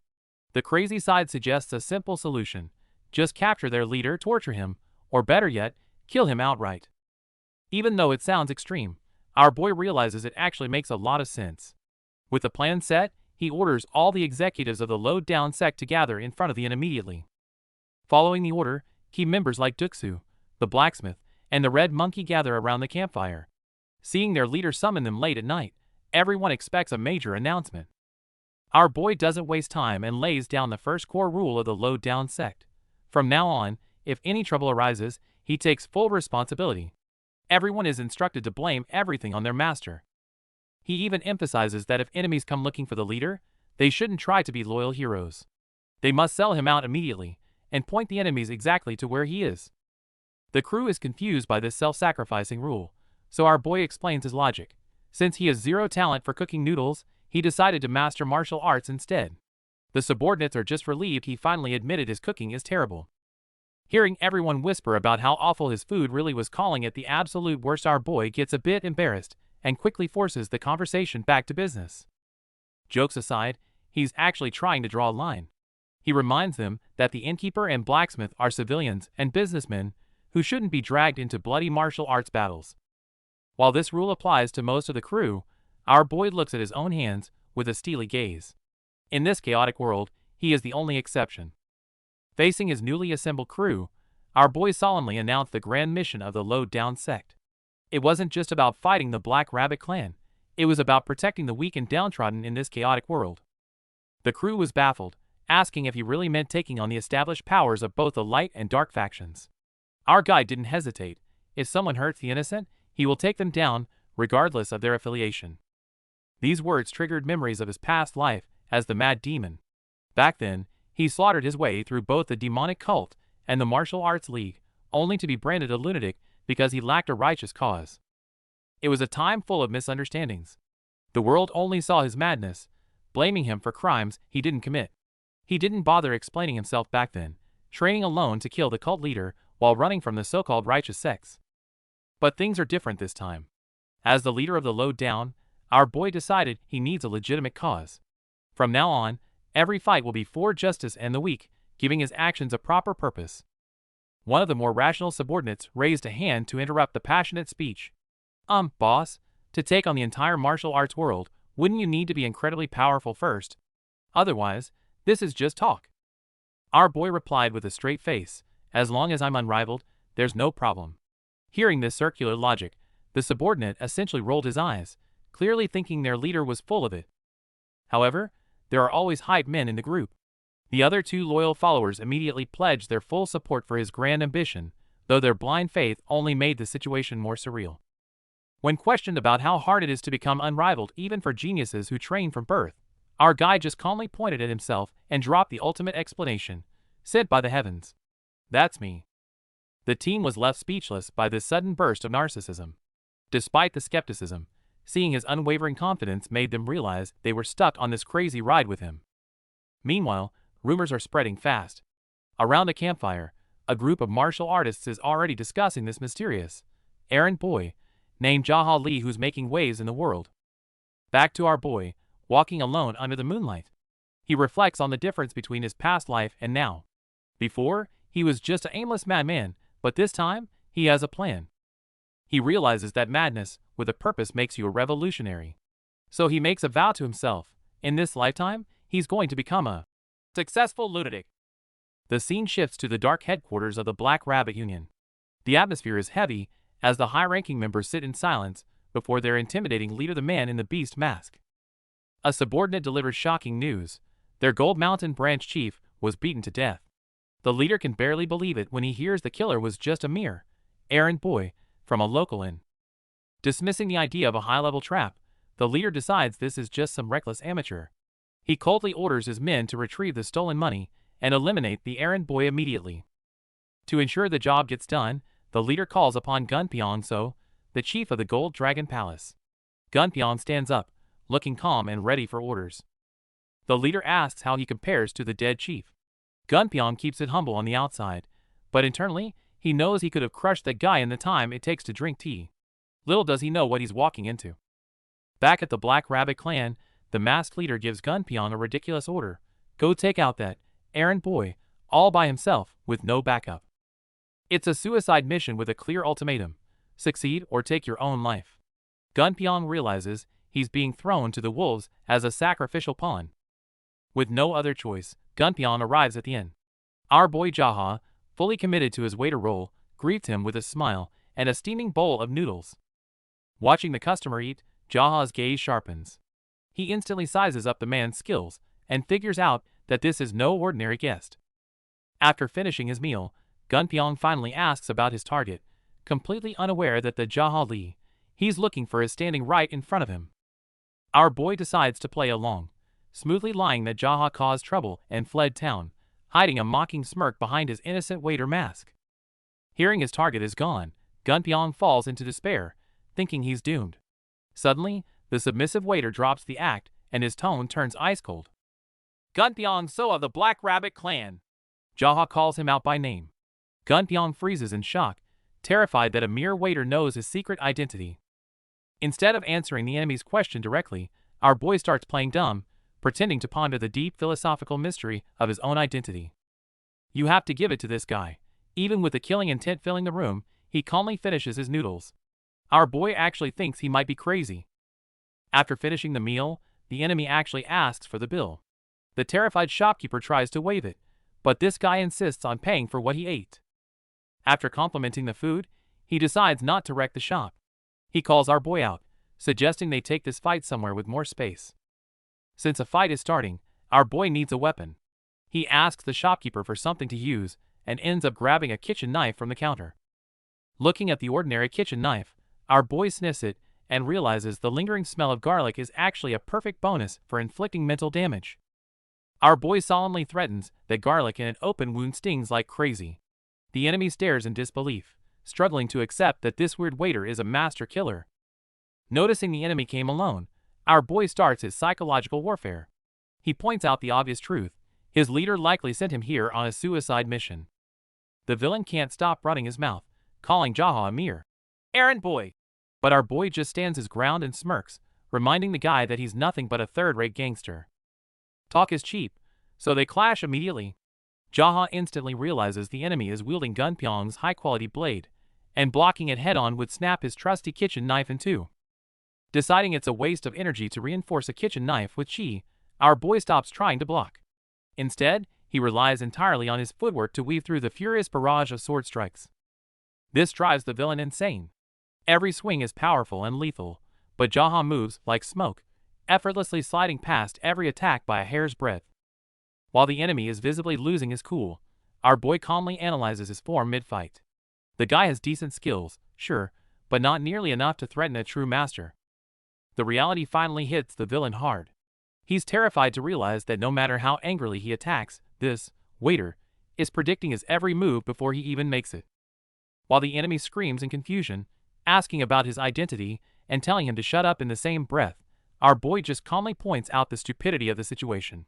The crazy side suggests a simple solution: just capture their leader, torture him, or better yet, kill him outright. Even though it sounds extreme, our boy realizes it actually makes a lot of sense. With the plan set, he orders all the executives of the low-down sect to gather in front of the inn immediately. Following the order, key members like Duksu, the blacksmith, and the Red Monkey gather around the campfire. Seeing their leader summon them late at night, everyone expects a major announcement. Our boy doesn't waste time and lays down the first core rule of the low-down sect. From now on, if any trouble arises, he takes full responsibility. Everyone is instructed to blame everything on their master. He even emphasizes that if enemies come looking for the leader, they shouldn't try to be loyal heroes. They must sell him out immediately and point the enemies exactly to where he is. The crew is confused by this self-sacrificing rule, so our boy explains his logic. Since he has zero talent for cooking noodles, he decided to master martial arts instead. The subordinates are just relieved he finally admitted his cooking is terrible. Hearing everyone whisper about how awful his food really was, calling it the absolute worst, our boy gets a bit embarrassed and quickly forces the conversation back to business. Jokes aside, he's actually trying to draw a line. He reminds them that the innkeeper and blacksmith are civilians and businessmen who shouldn't be dragged into bloody martial arts battles. While this rule applies to most of the crew, our boy looks at his own hands with a steely gaze. In this chaotic world, he is the only exception. Facing his newly assembled crew, our boy solemnly announced the grand mission of the low-down sect. It wasn't just about fighting the Black Rabbit clan, it was about protecting the weak and downtrodden in this chaotic world. The crew was baffled, asking if he really meant taking on the established powers of both the light and dark factions. Our guy didn't hesitate. If someone hurts the innocent, he will take them down, regardless of their affiliation. These words triggered memories of his past life as the Mad Demon. Back then, he slaughtered his way through both the demonic cult and the martial arts league, only to be branded a lunatic because he lacked a righteous cause. It was a time full of misunderstandings. The world only saw his madness, blaming him for crimes he didn't commit. He didn't bother explaining himself back then, training alone to kill the cult leader while running from the so-called righteous sects. But things are different this time. As the leader of the low-down, our boy decided he needs a legitimate cause. From now on, every fight will be for justice and the weak, giving his actions a proper purpose. One of the more rational subordinates raised a hand to interrupt the passionate speech. Boss, to take on the entire martial arts world, wouldn't you need to be incredibly powerful first? Otherwise, this is just talk. Our boy replied with a straight face, as long as I'm unrivaled, there's no problem. Hearing this circular logic, the subordinate essentially rolled his eyes, clearly thinking their leader was full of it. However, there are always hype men in the group. The other two loyal followers immediately pledged their full support for his grand ambition, though their blind faith only made the situation more surreal. When questioned about how hard it is to become unrivaled even for geniuses who train from birth, our guy just calmly pointed at himself and dropped the ultimate explanation, sent by the heavens. That's me. The team was left speechless by this sudden burst of narcissism. Despite the skepticism, seeing his unwavering confidence made them realize they were stuck on this crazy ride with him. Meanwhile, rumors are spreading fast. Around a campfire, a group of martial artists is already discussing this mysterious errand boy named Yahello who's making waves in the world. Back to our boy, walking alone under the moonlight. He reflects on the difference between his past life and now. Before, he was just an aimless madman, but this time, he has a plan. He realizes that madness with a purpose makes you a revolutionary. So he makes a vow to himself. In this lifetime, he's going to become a successful lunatic. The scene shifts to the dark headquarters of the Black Rabbit Union. The atmosphere is heavy as the high-ranking members sit in silence before their intimidating leader, the man in the beast mask. A subordinate delivers shocking news. Their Gold Mountain branch chief was beaten to death. The leader can barely believe it when he hears the killer was just a mere errand boy from a local inn. Dismissing the idea of a high-level trap, the leader decides this is just some reckless amateur. He coldly orders his men to retrieve the stolen money and eliminate the errand boy immediately. To ensure the job gets done, the leader calls upon Gunpyeong So, the chief of the Gold Dragon Palace. Gunpyeong stands up, looking calm and ready for orders. The leader asks how he compares to the dead chief. Gunpyeong keeps it humble on the outside, but internally, he knows he could have crushed that guy in the time it takes to drink tea. Little does he know what he's walking into. Back at the Black Rabbit clan, the masked leader gives Gunpyeong a ridiculous order. Go take out that errand boy, all by himself, with no backup. It's a suicide mission with a clear ultimatum. Succeed or take your own life. Gunpyeong realizes he's being thrown to the wolves as a sacrificial pawn. With no other choice, Gunpyeong arrives at the inn. Our boy Jaha, fully committed to his waiter role, greets him with a smile and a steaming bowl of noodles. Watching the customer eat, Jaha's gaze sharpens. He instantly sizes up the man's skills and figures out that this is no ordinary guest. After finishing his meal, Gunpyeong finally asks about his target, completely unaware that the Yahello he's looking for is standing right in front of him. Our boy decides to play along, smoothly lying that Jaha caused trouble and fled town, hiding a mocking smirk behind his innocent waiter mask. Hearing his target is gone, Gunpyeong falls into despair, thinking he's doomed. Suddenly, the submissive waiter drops the act and his tone turns ice cold. Gunpyeong So of the Black Rabbit clan. Jaha calls him out by name. Gunpyeong freezes in shock, terrified that a mere waiter knows his secret identity. Instead of answering the enemy's question directly, our boy starts playing dumb, pretending to ponder the deep philosophical mystery of his own identity. You have to give it to this guy. Even with the killing intent filling the room, he calmly finishes his noodles. Our boy actually thinks he might be crazy. After finishing the meal, the enemy actually asks for the bill. The terrified shopkeeper tries to waive it, but this guy insists on paying for what he ate. After complimenting the food, he decides not to wreck the shop. He calls our boy out, suggesting they take this fight somewhere with more space. Since a fight is starting, our boy needs a weapon. He asks the shopkeeper for something to use and ends up grabbing a kitchen knife from the counter. Looking at the ordinary kitchen knife, our boy sniffs it and realizes the lingering smell of garlic is actually a perfect bonus for inflicting mental damage. Our boy solemnly threatens that garlic in an open wound stings like crazy. The enemy stares in disbelief, struggling to accept that this weird waiter is a master killer. Noticing the enemy came alone, our boy starts his psychological warfare. He points out the obvious truth. His leader likely sent him here on a suicide mission. The villain can't stop running his mouth, calling Jaha a mere errand boy. But our boy just stands his ground and smirks, reminding the guy that he's nothing but a third-rate gangster. Talk is cheap, so they clash immediately. Jaha instantly realizes the enemy is wielding Gunpyeong's high-quality blade, and blocking it head-on would snap his trusty kitchen knife in two. Deciding it's a waste of energy to reinforce a kitchen knife with chi, our boy stops trying to block. Instead, he relies entirely on his footwork to weave through the furious barrage of sword strikes. This drives the villain insane. Every swing is powerful and lethal, but Jaha moves like smoke, effortlessly sliding past every attack by a hair's breadth. While the enemy is visibly losing his cool, our boy calmly analyzes his form mid-fight. The guy has decent skills, sure, but not nearly enough to threaten a true master. The reality finally hits the villain hard. He's terrified to realize that no matter how angrily he attacks, this waiter is predicting his every move before he even makes it. While the enemy screams in confusion, asking about his identity and telling him to shut up in the same breath, our boy just calmly points out the stupidity of the situation.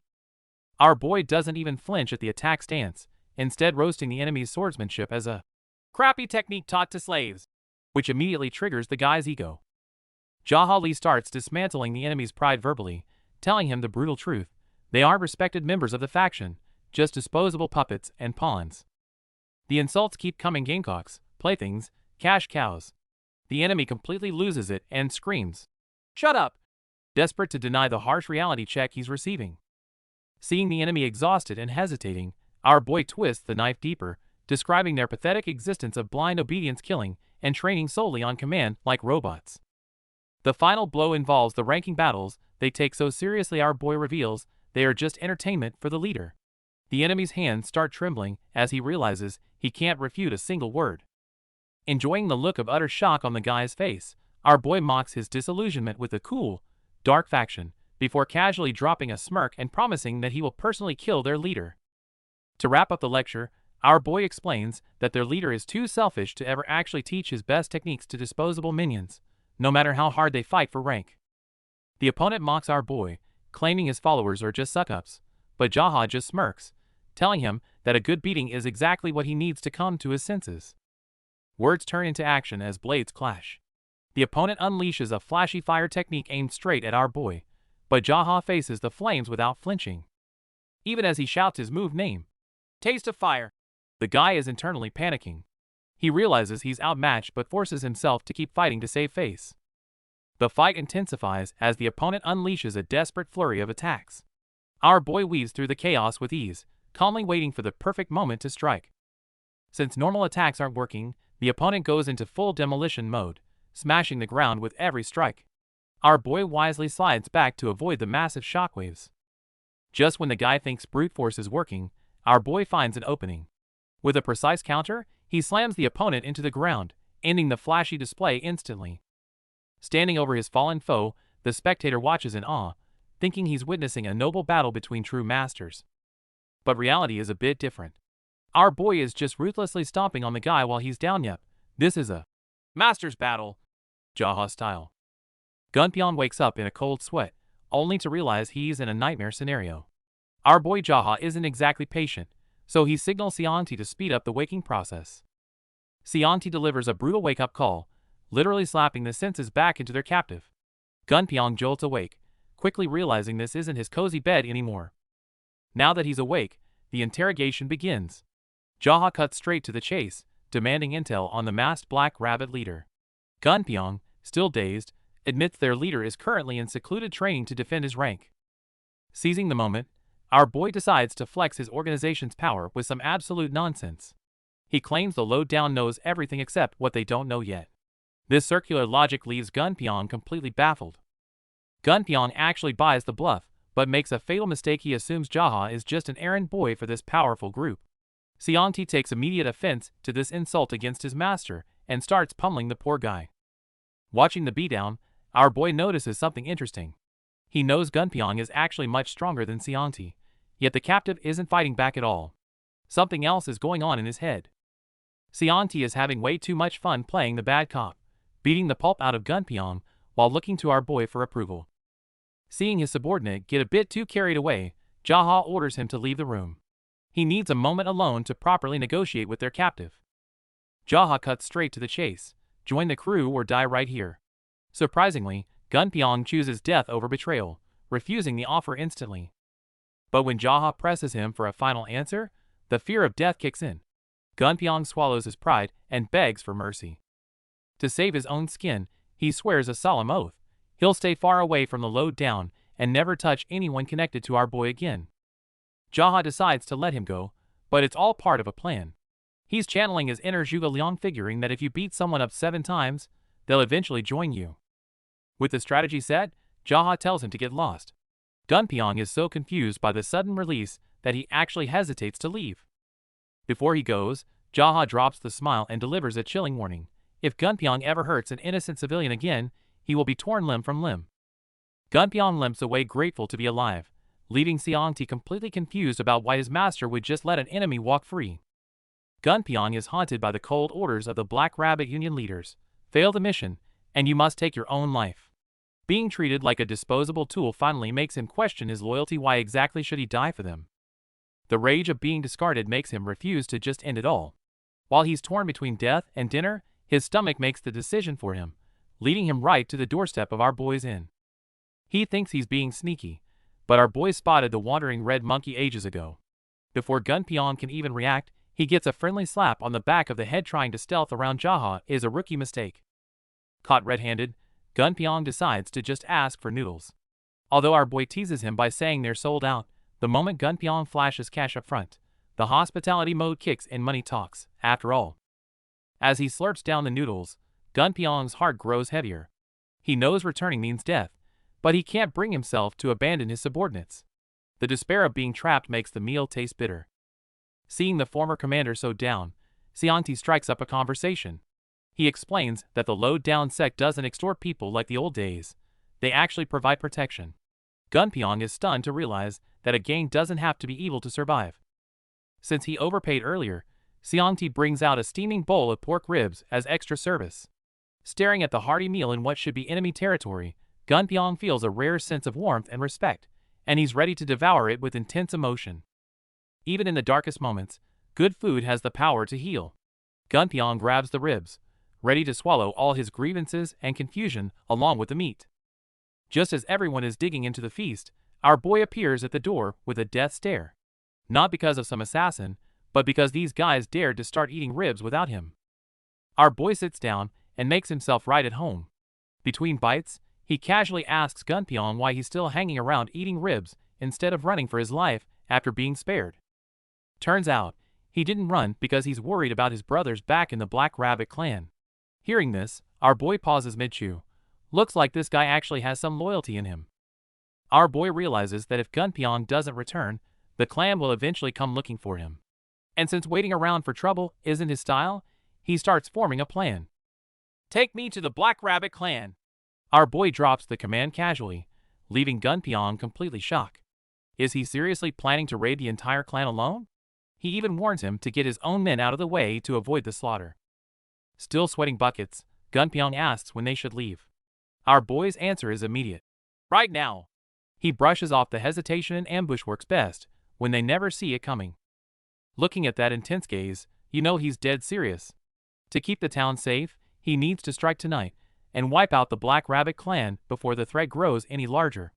Our boy doesn't even flinch at the attack stance, instead roasting the enemy's swordsmanship as a crappy technique taught to slaves, which immediately triggers the guy's ego. Jaha starts dismantling the enemy's pride verbally, telling him the brutal truth: they aren't respected members of the faction, just disposable puppets and pawns. The insults keep coming: gamecocks, playthings, cash cows. The enemy completely loses it and screams, "Shut up!" desperate to deny the harsh reality check he's receiving. Seeing the enemy exhausted and hesitating, our boy twists the knife deeper, describing their pathetic existence of blind obedience, killing, and training solely on command like robots. The final blow involves the ranking battles they take so seriously. Our boy reveals they are just entertainment for the leader. The enemy's hands start trembling as he realizes he can't refute a single word. Enjoying the look of utter shock on the guy's face, our boy mocks his disillusionment with a cool, dark faction, before casually dropping a smirk and promising that he will personally kill their leader. To wrap up the lecture, our boy explains that their leader is too selfish to ever actually teach his best techniques to disposable minions, no matter how hard they fight for rank. The opponent mocks our boy, claiming his followers are just suck-ups, but Jaha just smirks, telling him that a good beating is exactly what he needs to come to his senses. Words turn into action as blades clash. The opponent unleashes a flashy fire technique aimed straight at our boy, but Jaha faces the flames without flinching. Even as he shouts his move name, "Taste of Fire," the guy is internally panicking. He realizes he's outmatched but forces himself to keep fighting to save face. The fight intensifies as the opponent unleashes a desperate flurry of attacks. Our boy weaves through the chaos with ease, calmly waiting for the perfect moment to strike. Since normal attacks aren't working, the opponent goes into full demolition mode, smashing the ground with every strike. Our boy wisely slides back to avoid the massive shockwaves. Just when the guy thinks brute force is working, our boy finds an opening. With a precise counter, he slams the opponent into the ground, ending the flashy display instantly. Standing over his fallen foe, the spectator watches in awe, thinking he's witnessing a noble battle between true masters. But reality is a bit different. Our boy is just ruthlessly stomping on the guy while he's down. Yep, this is a master's battle, Jaha style. Gunpyeong wakes up in a cold sweat, only to realize he's in a nightmare scenario. Our boy Jaha isn't exactly patient, so he signals Seonti to speed up the waking process. Seonti delivers a brutal wake-up call, literally slapping the senses back into their captive. Gunpyeong jolts awake, quickly realizing this isn't his cozy bed anymore. Now that he's awake, the interrogation begins. Jaha cuts straight to the chase, demanding intel on the masked Black Rabbit leader. Gunpyeong, still dazed, admits their leader is currently in secluded training to defend his rank. Seizing the moment, our boy decides to flex his organization's power with some absolute nonsense. He claims the lowdown knows everything except what they don't know yet. This circular logic leaves Gunpyeong completely baffled. Gunpyeong actually buys the bluff, but makes a fatal mistake. He assumes Jaha is just an errand boy for this powerful group. Seonti takes immediate offense to this insult against his master and starts pummeling the poor guy. Watching the beatdown, our boy notices something interesting. He knows Gunpyeong is actually much stronger than Seonti, yet the captive isn't fighting back at all. Something else is going on in his head. Seonti is having way too much fun playing the bad cop, beating the pulp out of Gunpyeong while looking to our boy for approval. Seeing his subordinate get a bit too carried away, Jaha orders him to leave the room. He needs a moment alone to properly negotiate with their captive. Jaha cuts straight to the chase. Join the crew or die right here. Surprisingly, Gunpyeong chooses death over betrayal, refusing the offer instantly. But when Jaha presses him for a final answer, the fear of death kicks in. Gunpyeong swallows his pride and begs for mercy. To save his own skin, he swears a solemn oath. He'll stay far away from the lowdown and never touch anyone connected to our boy again. Jaha decides to let him go, but it's all part of a plan. He's channeling his inner Zhuge Liang, figuring that if you beat someone up 7 times, they'll eventually join you. With the strategy set, Jaha tells him to get lost. Gunpyeong is so confused by the sudden release that he actually hesitates to leave. Before he goes, Jaha drops the smile and delivers a chilling warning. If Gunpyeong ever hurts an innocent civilian again, he will be torn limb from limb. Gunpyeong limps away grateful to be alive, leaving Seongti completely confused about why his master would just let an enemy walk free. Gunpyeong is haunted by the cold orders of the Black Rabbit Union leaders. Fail the mission, and you must take your own life. Being treated like a disposable tool finally makes him question his loyalty. Why exactly should he die for them? The rage of being discarded makes him refuse to just end it all. While he's torn between death and dinner, his stomach makes the decision for him, leading him right to the doorstep of our boy's inn. He thinks he's being sneaky, but our boy spotted the wandering red monkey ages ago. Before Gunpyeong can even react, he gets a friendly slap on the back of the head. Trying to stealth around Jaha is a rookie mistake. Caught red-handed, Gunpyeong decides to just ask for noodles. Although our boy teases him by saying they're sold out, the moment Gunpyeong flashes cash up front, the hospitality mode kicks and money talks, after all. As he slurps down the noodles, Gunpyeong's heart grows heavier. He knows returning means death, but he can't bring himself to abandon his subordinates. The despair of being trapped makes the meal taste bitter. Seeing the former commander so down, Seongti strikes up a conversation. He explains that the low-down sect doesn't extort people like the old days. They actually provide protection. Gunpyeong is stunned to realize that a gang doesn't have to be evil to survive. Since he overpaid earlier, Seongti brings out a steaming bowl of pork ribs as extra service. Staring at the hearty meal in what should be enemy territory, Gunpyeong feels a rare sense of warmth and respect, and he's ready to devour it with intense emotion. Even in the darkest moments, good food has the power to heal. Gunpyeong grabs the ribs, ready to swallow all his grievances and confusion along with the meat. Just as everyone is digging into the feast, our boy appears at the door with a death stare. Not because of some assassin, but because these guys dared to start eating ribs without him. Our boy sits down and makes himself right at home. Between bites, he casually asks Gunpyeong why he's still hanging around eating ribs instead of running for his life after being spared. Turns out, he didn't run because he's worried about his brothers back in the Black Rabbit clan. Hearing this, our boy pauses mid-chew. Looks like this guy actually has some loyalty in him. Our boy realizes that if Gunpyeong doesn't return, the clan will eventually come looking for him. And since waiting around for trouble isn't his style, he starts forming a plan. Take me to the Black Rabbit clan. Our boy drops the command casually, leaving Gunpyeong completely shocked. Is he seriously planning to raid the entire clan alone? He even warns him to get his own men out of the way to avoid the slaughter. Still sweating buckets, Gunpyeong asks when they should leave. Our boy's answer is immediate. Right now. He brushes off the hesitation and ambush works best when they never see it coming. Looking at that intense gaze, you know he's dead serious. To keep the town safe, he needs to strike tonight and wipe out the Black Rabbit clan before the threat grows any larger.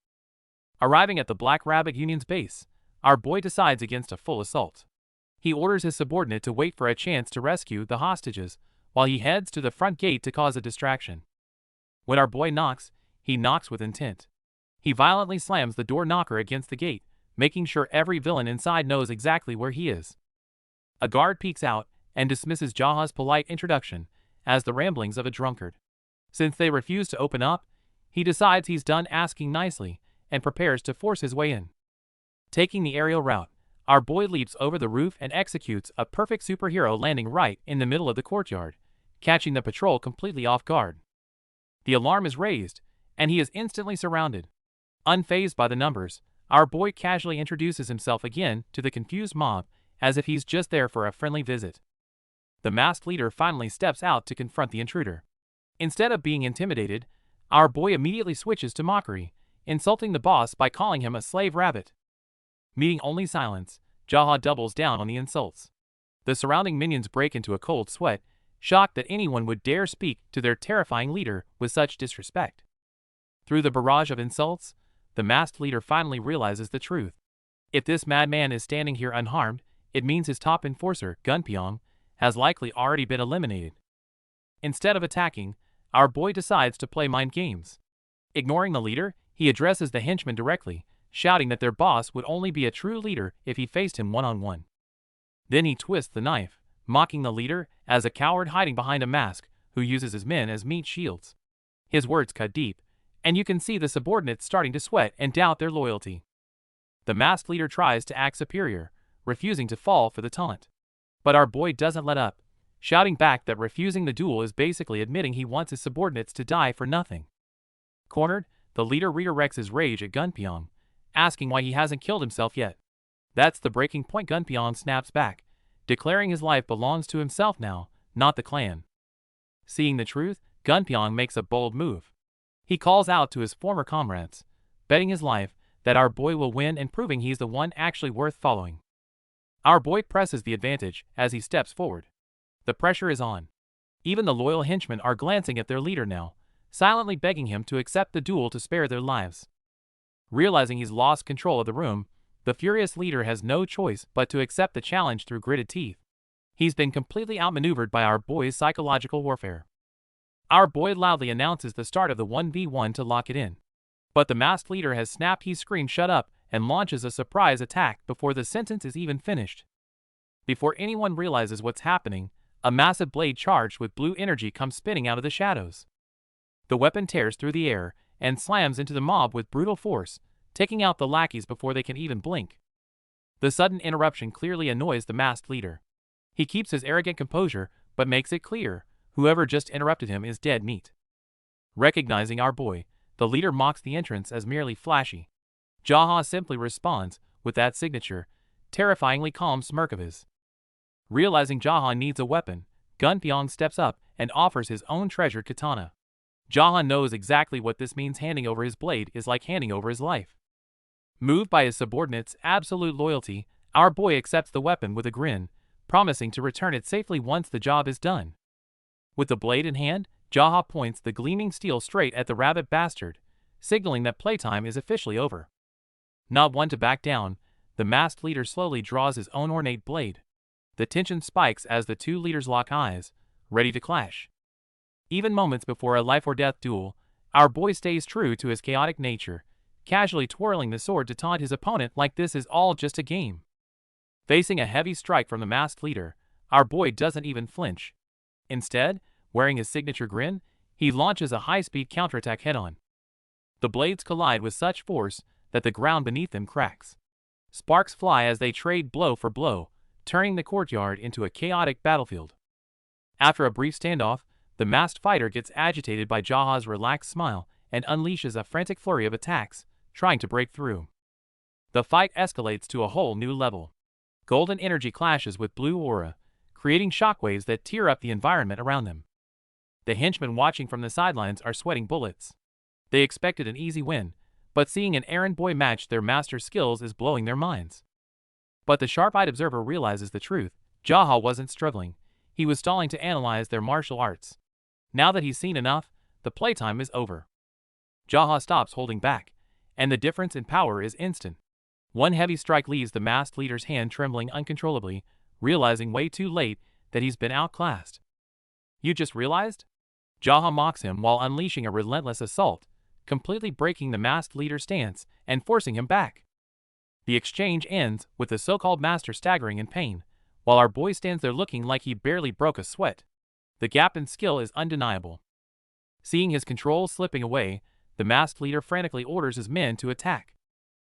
Arriving at the Black Rabbit Union's base, our boy decides against a full assault. He orders his subordinate to wait for a chance to rescue the hostages while he heads to the front gate to cause a distraction. When our boy knocks, he knocks with intent. He violently slams the door knocker against the gate, making sure every villain inside knows exactly where he is. A guard peeks out and dismisses Jaha's polite introduction as the ramblings of a drunkard. Since they refuse to open up, he decides he's done asking nicely and prepares to force his way in. Taking the aerial route, our boy leaps over the roof and executes a perfect superhero landing right in the middle of the courtyard, catching the patrol completely off guard. The alarm is raised, and he is instantly surrounded. Unfazed by the numbers, our boy casually introduces himself again to the confused mob as if he's just there for a friendly visit. The masked leader finally steps out to confront the intruder. Instead of being intimidated, our boy immediately switches to mockery, insulting the boss by calling him a slave rabbit. Meeting only silence, Jaha doubles down on the insults. The surrounding minions break into a cold sweat, shocked that anyone would dare speak to their terrifying leader with such disrespect. Through the barrage of insults, the masked leader finally realizes the truth. If this madman is standing here unharmed, it means his top enforcer, Gunpyeong, has likely already been eliminated. Instead of attacking, our boy decides to play mind games. Ignoring the leader, he addresses the henchmen directly, shouting that their boss would only be a true leader if he faced him one-on-one. Then he twists the knife, mocking the leader as a coward hiding behind a mask who uses his men as meat shields. His words cut deep, and you can see the subordinates starting to sweat and doubt their loyalty. The masked leader tries to act superior, refusing to fall for the taunt. But our boy doesn't let up, shouting back that refusing the duel is basically admitting he wants his subordinates to die for nothing. Cornered, the leader redirects his rage at Gunpyeong, asking why he hasn't killed himself yet. That's the breaking point. Gunpyeong snaps back, declaring his life belongs to himself now, not the clan. Seeing the truth, Gunpyeong makes a bold move. He calls out to his former comrades, betting his life that our boy will win and proving he's the one actually worth following. Our boy presses the advantage as he steps forward. The pressure is on. Even the loyal henchmen are glancing at their leader now, silently begging him to accept the duel to spare their lives. Realizing he's lost control of the room, the furious leader has no choice but to accept the challenge through gritted teeth. He's been completely outmaneuvered by our boy's psychological warfare. Our boy loudly announces the start of the 1v1 to lock it in. But the masked leader has snapped. He screams "shut up" and launches a surprise attack before the sentence is even finished. Before anyone realizes what's happening, a massive blade charged with blue energy comes spinning out of the shadows. The weapon tears through the air and slams into the mob with brutal force, taking out the lackeys before they can even blink. The sudden interruption clearly annoys the masked leader. He keeps his arrogant composure but makes it clear whoever just interrupted him is dead meat. Recognizing our boy, the leader mocks the entrance as merely flashy. Jaha simply responds with that signature, terrifyingly calm smirk of his. Realizing Jaha needs a weapon, Gunpyeong steps up and offers his own treasured katana. Jaha knows exactly what this means. Handing over his blade is like handing over his life. Moved by his subordinates' absolute loyalty, our boy accepts the weapon with a grin, promising to return it safely once the job is done. With the blade in hand, Jaha points the gleaming steel straight at the rabbit bastard, signaling that playtime is officially over. Not one to back down, the masked leader slowly draws his own ornate blade. The tension spikes as the two leaders lock eyes, ready to clash. Even moments before a life-or-death duel, our boy stays true to his chaotic nature, casually twirling the sword to taunt his opponent like this is all just a game. Facing a heavy strike from the masked leader, our boy doesn't even flinch. Instead, wearing his signature grin, he launches a high-speed counterattack head-on. The blades collide with such force that the ground beneath them cracks. Sparks fly as they trade blow for blow, turning the courtyard into a chaotic battlefield. After a brief standoff, the masked fighter gets agitated by Jaha's relaxed smile and unleashes a frantic flurry of attacks, trying to break through. The fight escalates to a whole new level. Golden energy clashes with blue aura, creating shockwaves that tear up the environment around them. The henchmen watching from the sidelines are sweating bullets. They expected an easy win, but seeing an errand boy match their master's skills is blowing their minds. But the sharp-eyed observer realizes the truth. Jaha wasn't struggling. He was stalling to analyze their martial arts. Now that he's seen enough, the playtime is over. Jaha stops holding back, and the difference in power is instant. One heavy strike leaves the masked leader's hand trembling uncontrollably, realizing way too late that he's been outclassed. "You just realized?" Jaha mocks him while unleashing a relentless assault, completely breaking the masked leader's stance and forcing him back. The exchange ends with the so-called master staggering in pain, while our boy stands there looking like he barely broke a sweat. The gap in skill is undeniable. Seeing his control slipping away, the masked leader frantically orders his men to attack.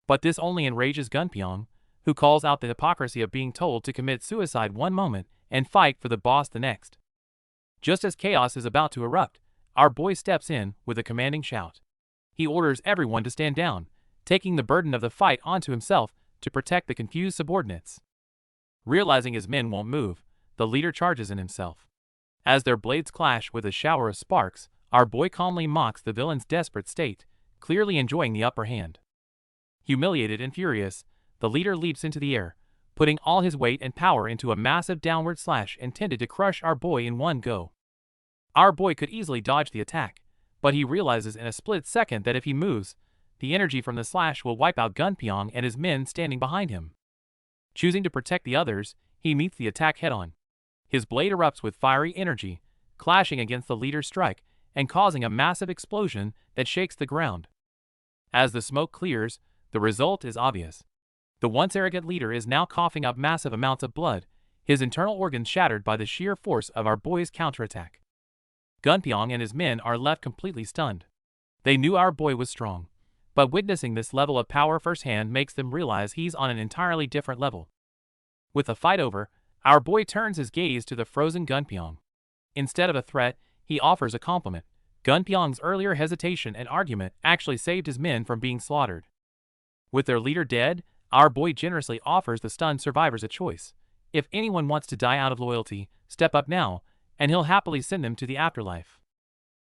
But this only enrages Gunpyeong, who calls out the hypocrisy of being told to commit suicide one moment and fight for the boss the next. Just as chaos is about to erupt, our boy steps in with a commanding shout. He orders everyone to stand down, taking the burden of the fight onto himself to protect the confused subordinates. Realizing his men won't move, the leader charges in himself. As their blades clash with a shower of sparks, our boy calmly mocks the villain's desperate state, clearly enjoying the upper hand. Humiliated and furious, the leader leaps into the air, putting all his weight and power into a massive downward slash intended to crush our boy in one go. Our boy could easily dodge the attack, but he realizes in a split second that if he moves, the energy from the slash will wipe out Gunpyeong and his men standing behind him. Choosing to protect the others, he meets the attack head-on. His blade erupts with fiery energy, clashing against the leader's strike and causing a massive explosion that shakes the ground. As the smoke clears, the result is obvious. The once arrogant leader is now coughing up massive amounts of blood, his internal organs shattered by the sheer force of our boy's counterattack. Gunpyeong and his men are left completely stunned. They knew our boy was strong, but witnessing this level of power firsthand makes them realize he's on an entirely different level. With the fight over, our boy turns his gaze to the frozen Gunpyeong. Instead of a threat, he offers a compliment. Gunpyeong's earlier hesitation and argument actually saved his men from being slaughtered. With their leader dead, our boy generously offers the stunned survivors a choice. If anyone wants to die out of loyalty, step up now, and he'll happily send them to the afterlife.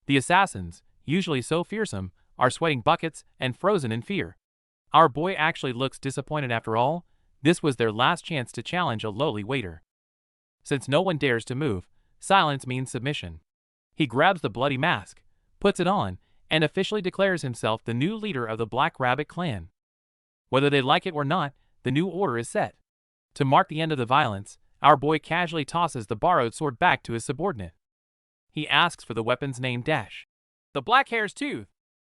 The assassins, usually so fearsome, are sweating buckets and frozen in fear. Our boy actually looks disappointed after all. This was their last chance to challenge a lowly waiter. Since no one dares to move, silence means submission. He grabs the bloody mask, puts it on, and officially declares himself the new leader of the Black Rabbit clan. Whether they like it or not, the new order is set. To mark the end of the violence, our boy casually tosses the borrowed sword back to his subordinate. He asks for the weapon's name the Black Hare's Tooth.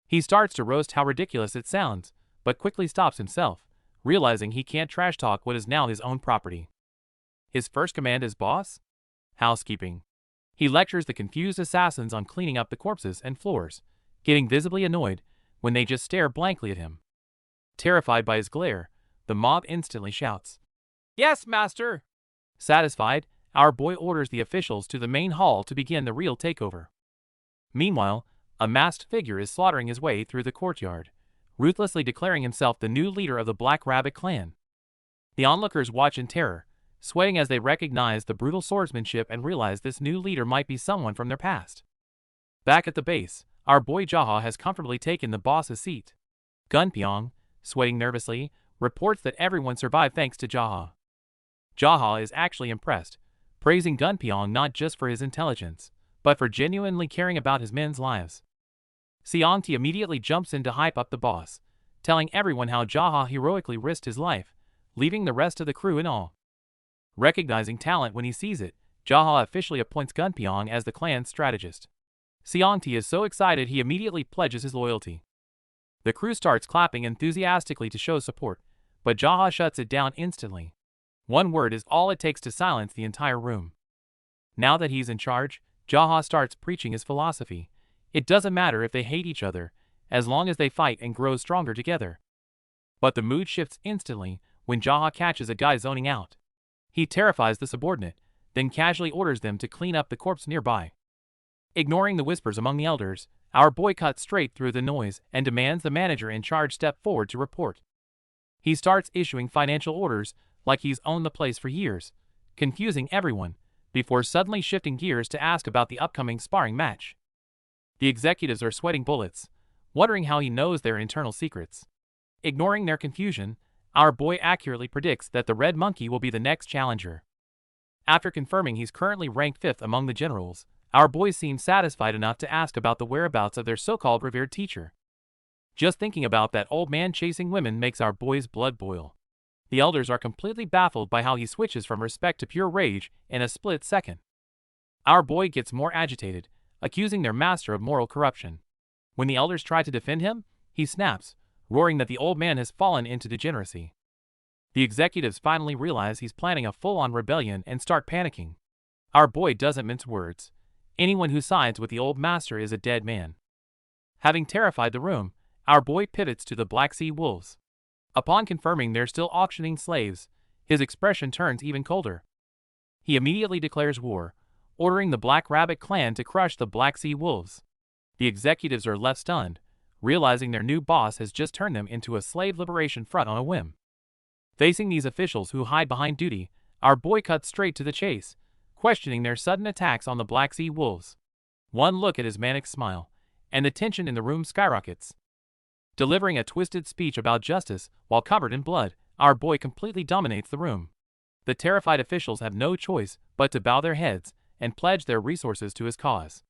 He starts to roast how ridiculous it sounds, but quickly stops himself, realizing he can't trash talk what is now his own property. His first command as boss? Housekeeping. He lectures the confused assassins on cleaning up the corpses and floors, getting visibly annoyed when they just stare blankly at him. Terrified by his glare, the mob instantly shouts, "Yes, master!" Satisfied, our boy orders the officials to the main hall to begin the real takeover. Meanwhile, a masked figure is slaughtering his way through the courtyard, ruthlessly declaring himself the new leader of the Black Rabbit clan. The onlookers watch in terror, sweating as they recognize the brutal swordsmanship and realize this new leader might be someone from their past. Back at the base, our boy Jaha has comfortably taken the boss's seat. Gunpyeong, sweating nervously, reports that everyone survived thanks to Jaha. Jaha is actually impressed, praising Gunpyeong not just for his intelligence, but for genuinely caring about his men's lives. Seongti immediately jumps in to hype up the boss, telling everyone how Jaha heroically risked his life, leaving the rest of the crew in awe. Recognizing talent when he sees it, Jaha officially appoints Gunpyeong as the clan's strategist. Seongti is so excited he immediately pledges his loyalty. The crew starts clapping enthusiastically to show support, but Jaha shuts it down instantly. One word is all it takes to silence the entire room. Now that he's in charge, Jaha starts preaching his philosophy. It doesn't matter if they hate each other, as long as they fight and grow stronger together. But the mood shifts instantly when Jaha catches a guy zoning out. He terrifies the subordinate, then casually orders them to clean up the corpse nearby. Ignoring the whispers among the elders, our boy cuts straight through the noise and demands the manager in charge step forward to report. He starts issuing financial orders like he's owned the place for years, confusing everyone, before suddenly shifting gears to ask about the upcoming sparring match. The executives are sweating bullets, wondering how he knows their internal secrets. Ignoring their confusion, our boy accurately predicts that the Red Monkey will be the next challenger. After confirming he's currently ranked 5th among the generals, our boys seem satisfied enough to ask about the whereabouts of their so-called revered teacher. Just thinking about that old man chasing women makes our boy's blood boil. The elders are completely baffled by how he switches from respect to pure rage in a split second. Our boy gets more agitated, accusing their master of moral corruption. When the elders try to defend him, he snaps, roaring that the old man has fallen into degeneracy. The executives finally realize he's planning a full-on rebellion and start panicking. Our boy doesn't mince words. Anyone who sides with the old master is a dead man. Having terrified the room, our boy pivots to the Black Sea Wolves. Upon confirming they're still auctioning slaves, his expression turns even colder. He immediately declares war, ordering the Black Rabbit clan to crush the Black Sea Wolves. The executives are left stunned, realizing their new boss has just turned them into a slave liberation front on a whim. Facing these officials who hide behind duty, our boy cuts straight to the chase, questioning their sudden attacks on the Black Sea Wolves. One look at his manic smile, and the tension in the room skyrockets. Delivering a twisted speech about justice while covered in blood, our boy completely dominates the room. The terrified officials have no choice but to bow their heads and pledge their resources to his cause.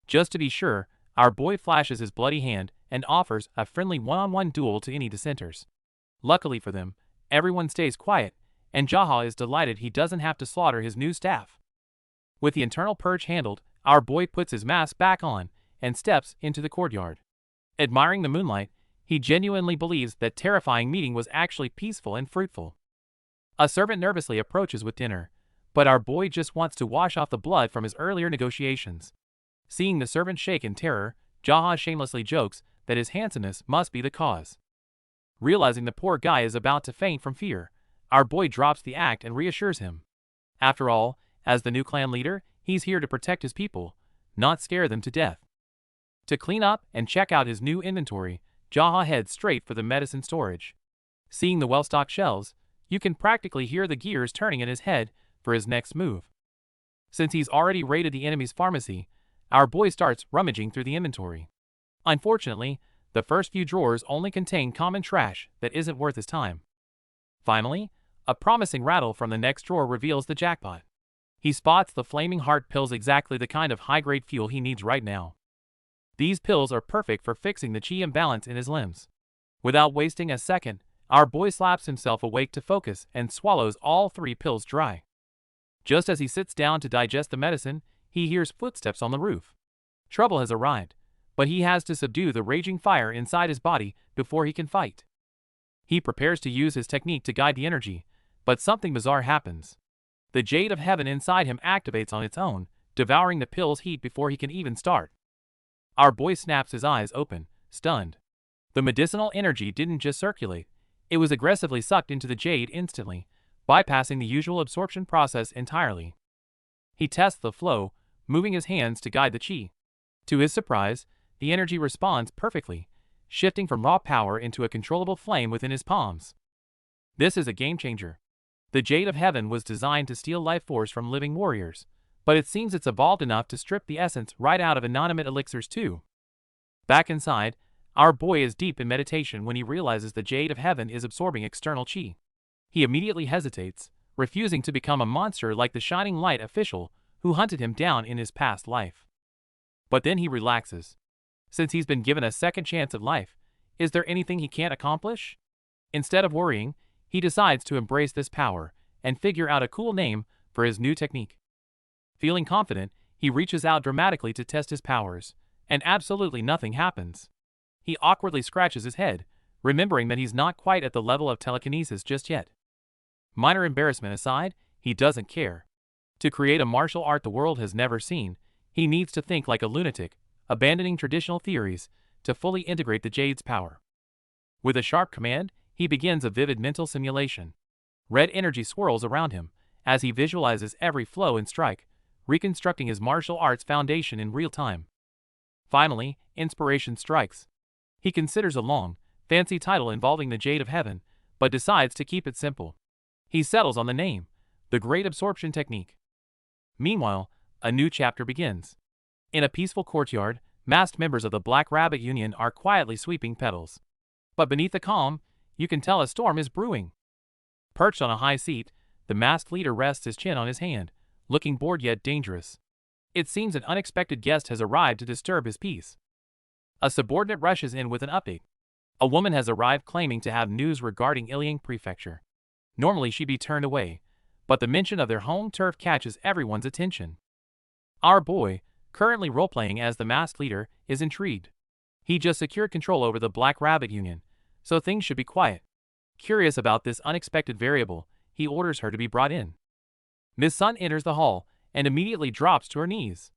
Just to be sure, our boy flashes his bloody hand and offers a friendly one-on-one duel to any dissenters. Luckily for them, everyone stays quiet, and Jaha is delighted he doesn't have to slaughter his new staff. With the internal purge handled, our boy puts his mask back on and steps into the courtyard. Admiring the moonlight, he genuinely believes that terrifying meeting was actually peaceful and fruitful. A servant nervously approaches with dinner, but our boy just wants to wash off the blood from his earlier negotiations. Seeing the servant shake in terror, Jaha shamelessly jokes that his handsomeness must be the cause. Realizing the poor guy is about to faint from fear, our boy drops the act and reassures him. After all, as the new clan leader, he's here to protect his people, not scare them to death. To clean up and check out his new inventory, Jaha heads straight for the medicine storage. Seeing the well-stocked shelves, you can practically hear the gears turning in his head for his next move. Since he's already raided the enemy's pharmacy, our boy starts rummaging through the inventory. Unfortunately, the first few drawers only contain common trash that isn't worth his time. Finally, a promising rattle from the next drawer reveals the jackpot. He spots the flaming heart pills, exactly the kind of high-grade fuel he needs right now. These pills are perfect for fixing the chi imbalance in his limbs. Without wasting a second, our boy slaps himself awake to focus and swallows all 3 pills dry. Just as he sits down to digest the medicine, he hears footsteps on the roof. Trouble has arrived, but he has to subdue the raging fire inside his body before he can fight. He prepares to use his technique to guide the energy, but something bizarre happens. The jade of heaven inside him activates on its own, devouring the pill's heat before he can even start. Our boy snaps his eyes open, stunned. The medicinal energy didn't just circulate, it was aggressively sucked into the jade instantly, bypassing the usual absorption process entirely. He tests the flow, moving his hands to guide the chi. To his surprise, the energy responds perfectly, shifting from raw power into a controllable flame within his palms. This is a game changer. The Jade of Heaven was designed to steal life force from living warriors, but it seems it's evolved enough to strip the essence right out of inanimate elixirs too. Back inside, our boy is deep in meditation when he realizes the Jade of Heaven is absorbing external chi. He immediately hesitates, refusing to become a monster like the Shining Light official who hunted him down in his past life. But then he relaxes. Since he's been given a second chance at life, is there anything he can't accomplish? Instead of worrying, he decides to embrace this power and figure out a cool name for his new technique. Feeling confident, he reaches out dramatically to test his powers, and absolutely nothing happens. He awkwardly scratches his head, remembering that he's not quite at the level of telekinesis just yet. Minor embarrassment aside, he doesn't care. To create a martial art the world has never seen, he needs to think like a lunatic, abandoning traditional theories to fully integrate the Jade's power. With a sharp command, he begins a vivid mental simulation. Red energy swirls around him as he visualizes every flow and strike, reconstructing his martial arts foundation in real time. Finally, inspiration strikes. He considers a long, fancy title involving the Jade of Heaven, but decides to keep it simple. He settles on the name, the Great Absorption Technique. Meanwhile, a new chapter begins. In a peaceful courtyard, masked members of the Black Rabbit Union are quietly sweeping petals. But beneath the calm, you can tell a storm is brewing. Perched on a high seat, the masked leader rests his chin on his hand, looking bored yet dangerous. It seems an unexpected guest has arrived to disturb his peace. A subordinate rushes in with an update. A woman has arrived claiming to have news regarding Ilyang Prefecture. Normally she'd be turned away, but the mention of their home turf catches everyone's attention. Our boy, currently role-playing as the masked leader, is intrigued. He just secured control over the Black Rabbit Union, so things should be quiet. Curious about this unexpected variable, he orders her to be brought in. Miss Sun enters the hall and immediately drops to her knees.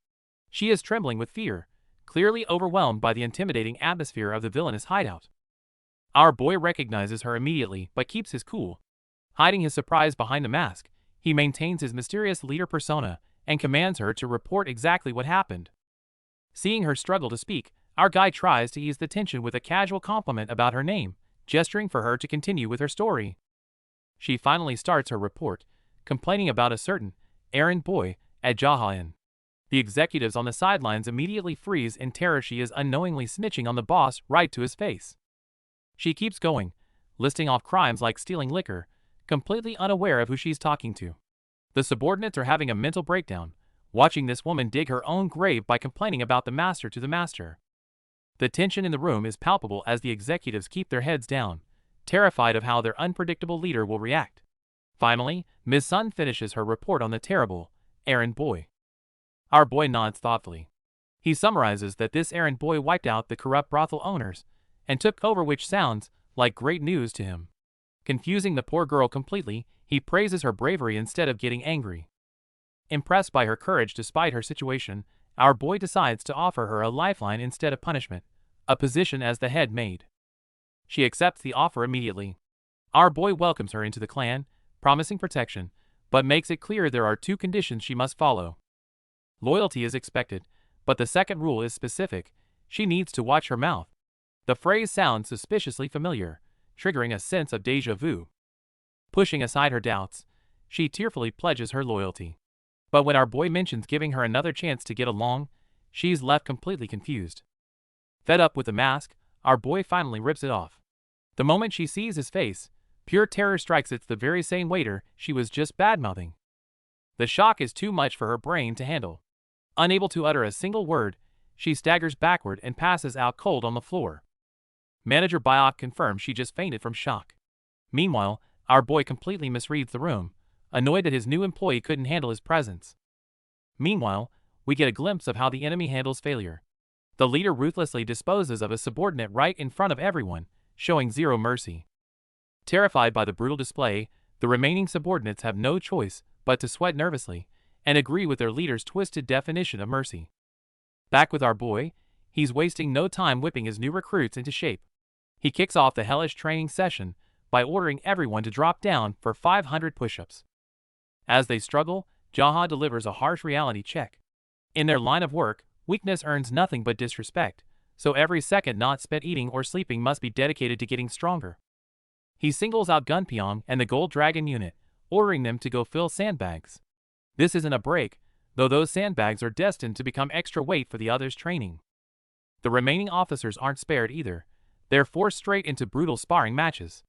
She is trembling with fear, clearly overwhelmed by the intimidating atmosphere of the villainous hideout. Our boy recognizes her immediately but keeps his cool. Hiding his surprise behind a mask, he maintains his mysterious leader persona and commands her to report exactly what happened. Seeing her struggle to speak, our guy tries to ease the tension with a casual compliment about her name, gesturing for her to continue with her story. She finally starts her report, complaining about a certain errand boy at Jahan. The executives on the sidelines immediately freeze in terror. She is unknowingly snitching on the boss right to his face. She keeps going, listing off crimes like stealing liquor, completely unaware of who she's talking to. The subordinates are having a mental breakdown, watching this woman dig her own grave by complaining about the master to the master. The tension in the room is palpable as the executives keep their heads down, terrified of how their unpredictable leader will react. Finally, Ms. Sun finishes her report on the terrible errand boy. Our boy nods thoughtfully. He summarizes that this errand boy wiped out the corrupt brothel owners and took over, which sounds like great news to him. Confusing the poor girl completely, he praises her bravery instead of getting angry. Impressed by her courage despite her situation, our boy decides to offer her a lifeline instead of punishment, a position as the head maid. She accepts the offer immediately. Our boy welcomes her into the clan, promising protection, but makes it clear there are 2 conditions she must follow. Loyalty is expected, but the second rule is specific: she needs to watch her mouth. The phrase sounds suspiciously familiar, triggering a sense of déjà vu. Pushing aside her doubts, she tearfully pledges her loyalty. But when our boy mentions giving her another chance to get along, she's left completely confused. Fed up with the mask, our boy finally rips it off. The moment she sees his face, pure terror strikes. It's the very same waiter she was just badmouthing. The shock is too much for her brain to handle. Unable to utter a single word, she staggers backward and passes out cold on the floor. Manager Byok confirms she just fainted from shock. Meanwhile, our boy completely misreads the room, annoyed that his new employee couldn't handle his presence. Meanwhile, we get a glimpse of how the enemy handles failure. The leader ruthlessly disposes of a subordinate right in front of everyone, showing zero mercy. Terrified by the brutal display, the remaining subordinates have no choice but to sweat nervously and agree with their leader's twisted definition of mercy. Back with our boy, he's wasting no time whipping his new recruits into shape. He kicks off the hellish training session by ordering everyone to drop down for 500 push-ups. As they struggle, Jaha delivers a harsh reality check. In their line of work, weakness earns nothing but disrespect, so every second not spent eating or sleeping must be dedicated to getting stronger. He singles out Gunpyeong and the Gold Dragon unit, ordering them to go fill sandbags. This isn't a break, though those sandbags are destined to become extra weight for the others' training. The remaining officers aren't spared either. They're forced straight into brutal sparring matches.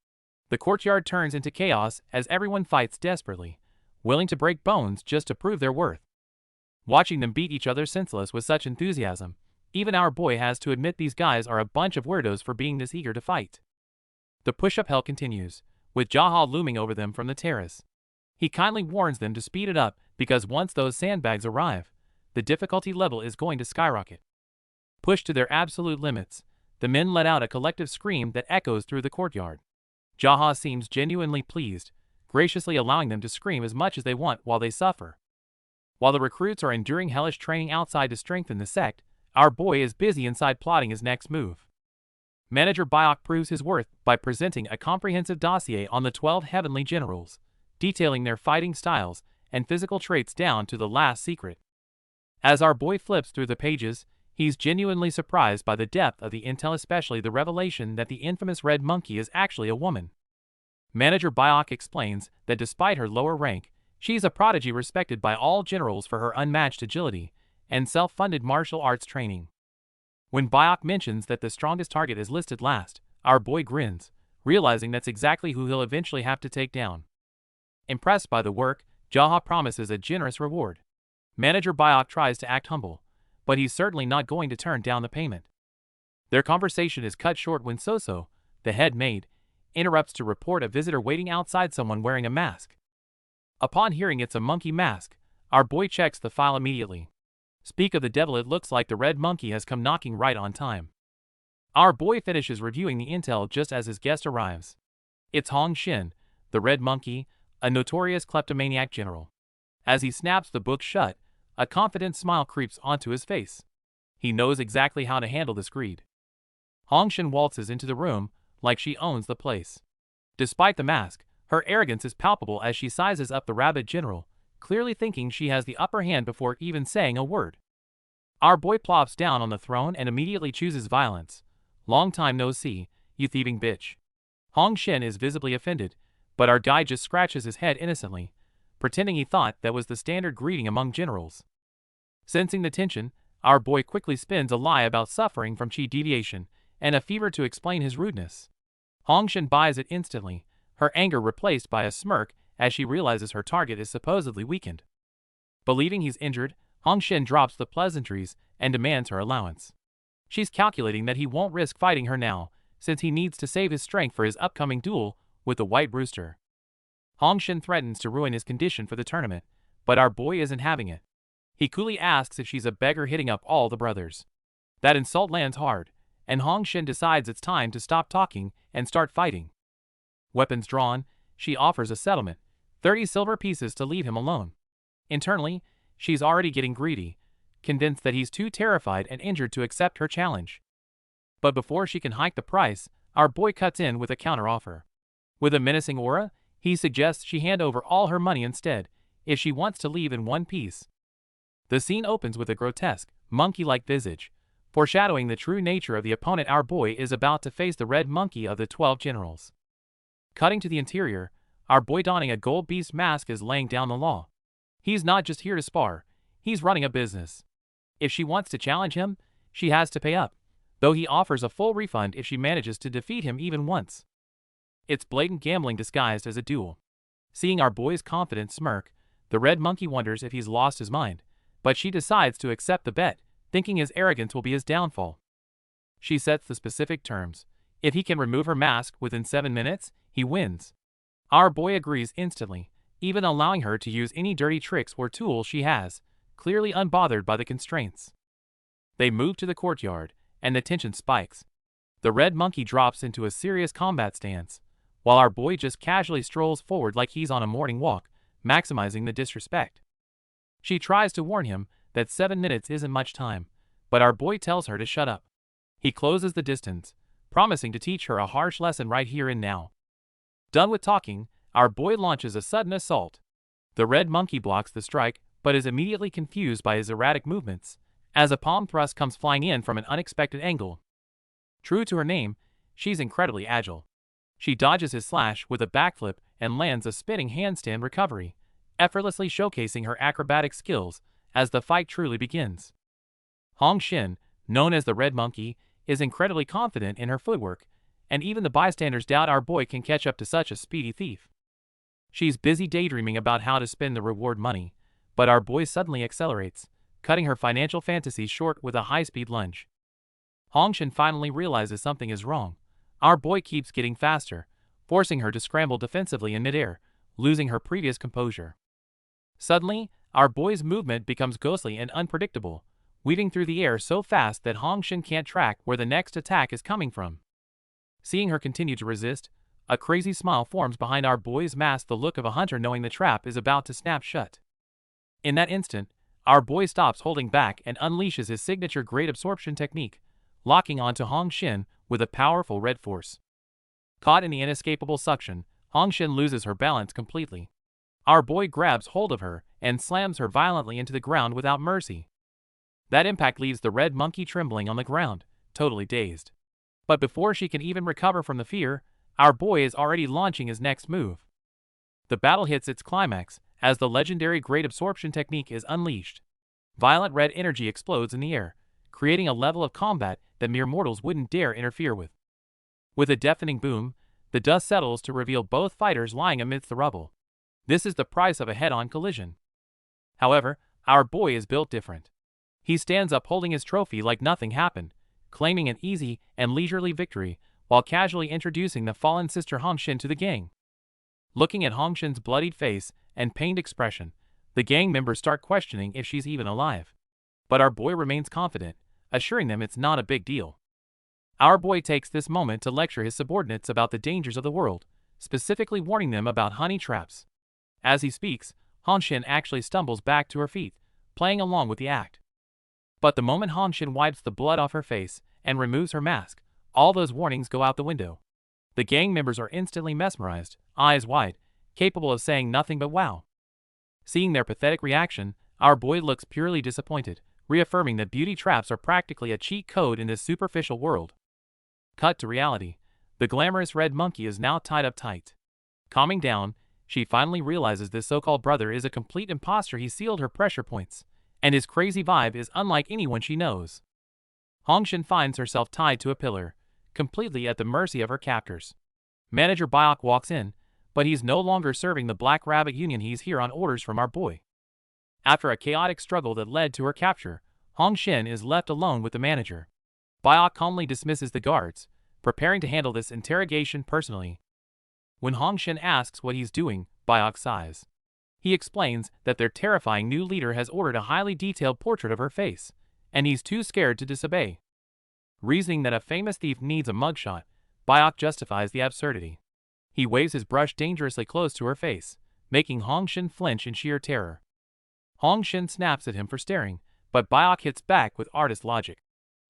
The courtyard turns into chaos as everyone fights desperately, willing to break bones just to prove their worth. Watching them beat each other senseless with such enthusiasm, even our boy has to admit these guys are a bunch of weirdos for being this eager to fight. The push-up hell continues, with Jaha looming over them from the terrace. He kindly warns them to speed it up because once those sandbags arrive, the difficulty level is going to skyrocket. Pushed to their absolute limits, the men let out a collective scream that echoes through the courtyard. Jaha seems genuinely pleased, graciously allowing them to scream as much as they want while they suffer. While the recruits are enduring hellish training outside to strengthen the sect, our boy is busy inside plotting his next move. Manager Byok proves his worth by presenting a comprehensive dossier on the 12 heavenly generals, detailing their fighting styles and physical traits down to the last secret. As our boy flips through the pages, he's genuinely surprised by the depth of the intel, especially the revelation that the infamous Red Monkey is actually a woman. Manager Byok explains that despite her lower rank, she's a prodigy respected by all generals for her unmatched agility and self-funded martial arts training. When Byok mentions that the strongest target is listed last, our boy grins, realizing that's exactly who he'll eventually have to take down. Impressed by the work, Jaha promises a generous reward. Manager Byok tries to act humble, but he's certainly not going to turn down the payment. Their conversation is cut short when Soso, the head maid, interrupts to report a visitor waiting outside, someone wearing a mask. Upon hearing it's a monkey mask, our boy checks the file immediately. Speak of the devil, it looks like the Red Monkey has come knocking right on time. Our boy finishes reviewing the intel just as his guest arrives. It's Hong Shin, the Red Monkey, a notorious kleptomaniac general. As he snaps the book shut, a confident smile creeps onto his face. He knows exactly how to handle this greed. Hong Shin waltzes into the room like she owns the place. Despite the mask, her arrogance is palpable as she sizes up the rabid general, clearly thinking she has the upper hand before even saying a word. Our boy plops down on the throne and immediately chooses violence. Long time no see, you thieving bitch. Hong Shin is visibly offended, but our guy just scratches his head innocently, pretending he thought that was the standard greeting among generals. Sensing the tension, our boy quickly spins a lie about suffering from chi deviation and a fever to explain his rudeness. Hong Shin buys it instantly, her anger replaced by a smirk as she realizes her target is supposedly weakened. Believing he's injured, Hong Shin drops the pleasantries and demands her allowance. She's calculating that he won't risk fighting her now, since he needs to save his strength for his upcoming duel with the White Rooster. Hong Shin threatens to ruin his condition for the tournament, but our boy isn't having it. He coolly asks if she's a beggar hitting up all the brothers. That insult lands hard, and Hong Shin decides it's time to stop talking and start fighting. Weapons drawn, she offers a settlement, 30 silver pieces to leave him alone. Internally, she's already getting greedy, convinced that he's too terrified and injured to accept her challenge. But before she can hike the price, our boy cuts in with a counteroffer. With a menacing aura, he suggests she hand over all her money instead, if she wants to leave in one piece. The scene opens with a grotesque, monkey-like visage, foreshadowing the true nature of the opponent our boy is about to face, the red monkey of the 12 generals. Cutting to the interior, our boy donning a gold beast mask is laying down the law. He's not just here to spar, he's running a business. If she wants to challenge him, she has to pay up, though he offers a full refund if she manages to defeat him even once. It's blatant gambling disguised as a duel. Seeing our boy's confident smirk, the red monkey wonders if he's lost his mind, but she decides to accept the bet, thinking his arrogance will be his downfall. She sets the specific terms. If he can remove her mask within 7 minutes, he wins. Our boy agrees instantly, even allowing her to use any dirty tricks or tools she has, clearly unbothered by the constraints. They move to the courtyard, and the tension spikes. The red monkey drops into a serious combat stance, while our boy just casually strolls forward like he's on a morning walk, maximizing the disrespect. She tries to warn him that 7 minutes isn't much time, but our boy tells her to shut up. He closes the distance, promising to teach her a harsh lesson right here and now. Done with talking, our boy launches a sudden assault. The red monkey blocks the strike, but is immediately confused by his erratic movements, as a palm thrust comes flying in from an unexpected angle. True to her name, she's incredibly agile. She dodges his slash with a backflip and lands a spinning handstand recovery, effortlessly showcasing her acrobatic skills as the fight truly begins. Hong Xin, known as the Red Monkey, is incredibly confident in her footwork, and even the bystanders doubt our boy can catch up to such a speedy thief. She's busy daydreaming about how to spend the reward money, but our boy suddenly accelerates, cutting her financial fantasies short with a high-speed lunge. Hong Xin finally realizes something is wrong. Our boy keeps getting faster, forcing her to scramble defensively in midair, losing her previous composure. Suddenly, our boy's movement becomes ghostly and unpredictable, weaving through the air so fast that Hong Xin can't track where the next attack is coming from. Seeing her continue to resist, a crazy smile forms behind our boy's mask, the look of a hunter knowing the trap is about to snap shut. In that instant, our boy stops holding back and unleashes his signature great absorption technique, locking onto Hong Xin with a powerful red force. Caught in the inescapable suction, Hong Xin loses her balance completely. Our boy grabs hold of her and slams her violently into the ground without mercy. That impact leaves the red monkey trembling on the ground, totally dazed. But before she can even recover from the fear, our boy is already launching his next move. The battle hits its climax as the legendary great absorption technique is unleashed. Violent red energy explodes in the air, creating a level of combat that mere mortals wouldn't dare interfere with. With a deafening boom, the dust settles to reveal both fighters lying amidst the rubble. This is the price of a head-on collision. However, our boy is built different. He stands up holding his trophy like nothing happened, claiming an easy and leisurely victory while casually introducing the fallen sister Hong Xin to the gang. Looking at Hong Xin's bloodied face and pained expression, the gang members start questioning if she's even alive. But our boy remains confident, assuring them it's not a big deal. Our boy takes this moment to lecture his subordinates about the dangers of the world, specifically warning them about honey traps. As he speaks, Hong Xin actually stumbles back to her feet, playing along with the act. But the moment Hong Xin wipes the blood off her face and removes her mask, all those warnings go out the window. The gang members are instantly mesmerized, eyes wide, capable of saying nothing but wow. Seeing their pathetic reaction, our boy looks purely disappointed, reaffirming that beauty traps are practically a cheat code in this superficial world. Cut to reality. The glamorous red monkey is now tied up tight. Calming down, she finally realizes this so-called brother is a complete imposter. He sealed her pressure points, and his crazy vibe is unlike anyone she knows. Hong Xin finds herself tied to a pillar, completely at the mercy of her captors. Manager Biok walks in, but he's no longer serving the Black Rabbit Union. He's here on orders from our boy. After a chaotic struggle that led to her capture, Hong Xin is left alone with the manager. Biok calmly dismisses the guards, preparing to handle this interrogation personally. When Hong Xin asks what he's doing, Biok sighs. He explains that their terrifying new leader has ordered a highly detailed portrait of her face, and he's too scared to disobey. Reasoning that a famous thief needs a mugshot, Biok justifies the absurdity. He waves his brush dangerously close to her face, making Hong Xin flinch in sheer terror. Hong Xin snaps at him for staring, but Byok hits back with artist logic.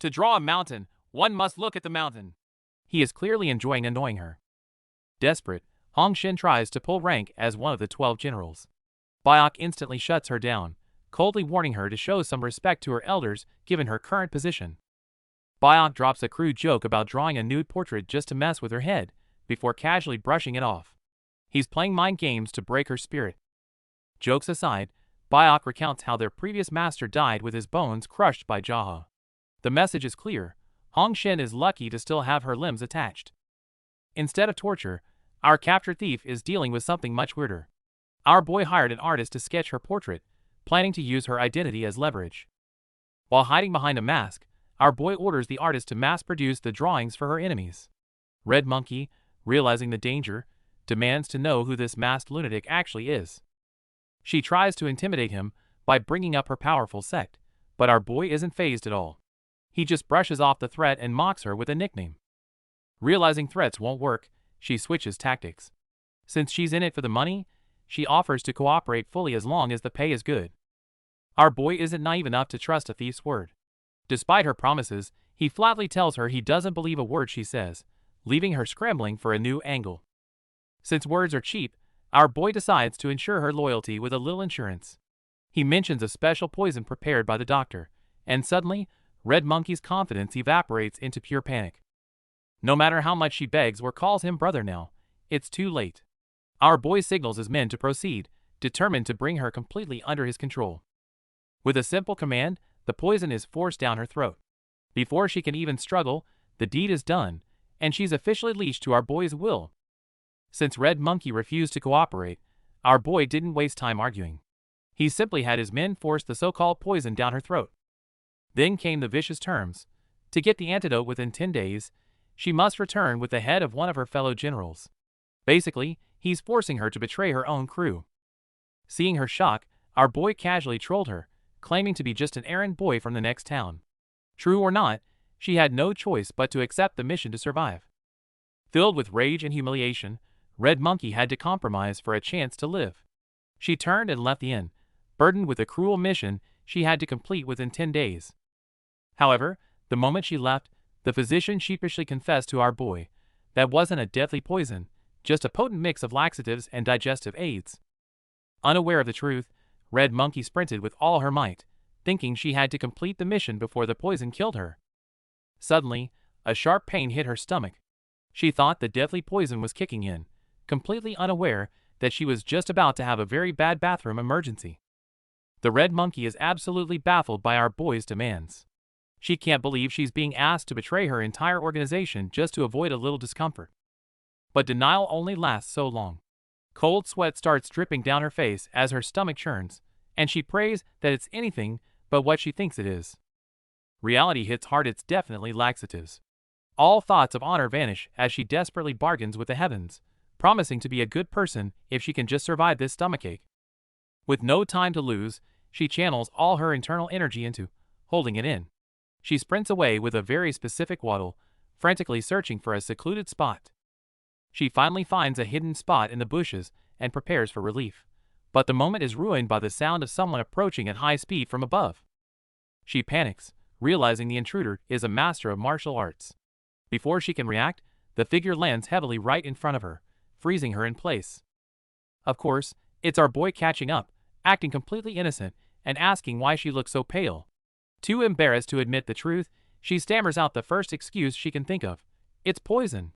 To draw a mountain, one must look at the mountain. He is clearly enjoying annoying her. Desperate, Hong Shin tries to pull rank as one of the 12 generals. Byok instantly shuts her down, coldly warning her to show some respect to her elders given her current position. Byok drops a crude joke about drawing a nude portrait just to mess with her head, before casually brushing it off. He's playing mind games to break her spirit. Jokes aside, Byok recounts how their previous master died with his bones crushed by Jaha. The message is clear: Hong Shin is lucky to still have her limbs attached. Instead of torture, our captured thief is dealing with something much weirder. Our boy hired an artist to sketch her portrait, planning to use her identity as leverage. While hiding behind a mask, our boy orders the artist to mass-produce the drawings for her enemies. Red Monkey, realizing the danger, demands to know who this masked lunatic actually is. She tries to intimidate him by bringing up her powerful sect, but our boy isn't fazed at all. He just brushes off the threat and mocks her with a nickname. Realizing threats won't work, she switches tactics. Since she's in it for the money, she offers to cooperate fully as long as the pay is good. Our boy isn't naive enough to trust a thief's word. Despite her promises, he flatly tells her he doesn't believe a word she says, leaving her scrambling for a new angle. Since words are cheap, our boy decides to ensure her loyalty with a little insurance. He mentions a special poison prepared by the doctor, and suddenly, Red Monkey's confidence evaporates into pure panic. No matter how much she begs or calls him brother now, it's too late. Our boy signals his men to proceed, determined to bring her completely under his control. With a simple command, the poison is forced down her throat. Before she can even struggle, the deed is done, and she's officially leashed to our boy's will. Since Red Monkey refused to cooperate, our boy didn't waste time arguing. He simply had his men force the so-called poison down her throat. Then came the vicious terms. To get the antidote within 10 days, she must return with the head of one of her fellow generals. Basically, he's forcing her to betray her own crew. Seeing her shock, our boy casually trolled her, claiming to be just an errand boy from the next town. True or not, she had no choice but to accept the mission to survive. Filled with rage and humiliation, Red Monkey had to compromise for a chance to live. She turned and left the inn, burdened with a cruel mission she had to complete within 10 days. However, the moment she left, the physician sheepishly confessed to our boy that wasn't a deadly poison, just a potent mix of laxatives and digestive aids. Unaware of the truth, Red Monkey sprinted with all her might, thinking she had to complete the mission before the poison killed her. Suddenly, a sharp pain hit her stomach. She thought the deadly poison was kicking in, completely unaware that she was just about to have a very bad bathroom emergency. The Red Monkey is absolutely baffled by our boy's demands. She can't believe she's being asked to betray her entire organization just to avoid a little discomfort. But denial only lasts so long. Cold sweat starts dripping down her face as her stomach churns, and she prays that it's anything but what she thinks it is. Reality hits hard. It's definitely laxatives. All thoughts of honor vanish as she desperately bargains with the heavens, promising to be a good person if she can just survive this stomachache. With no time to lose, she channels all her internal energy into holding it in. She sprints away with a very specific waddle, frantically searching for a secluded spot. She finally finds a hidden spot in the bushes and prepares for relief, but the moment is ruined by the sound of someone approaching at high speed from above. She panics, realizing the intruder is a master of martial arts. Before she can react, the figure lands heavily right in front of her, freezing her in place. Of course, it's our boy catching up, acting completely innocent, and asking why she looks so pale. Too embarrassed to admit the truth, she stammers out the first excuse she can think of: it's poison.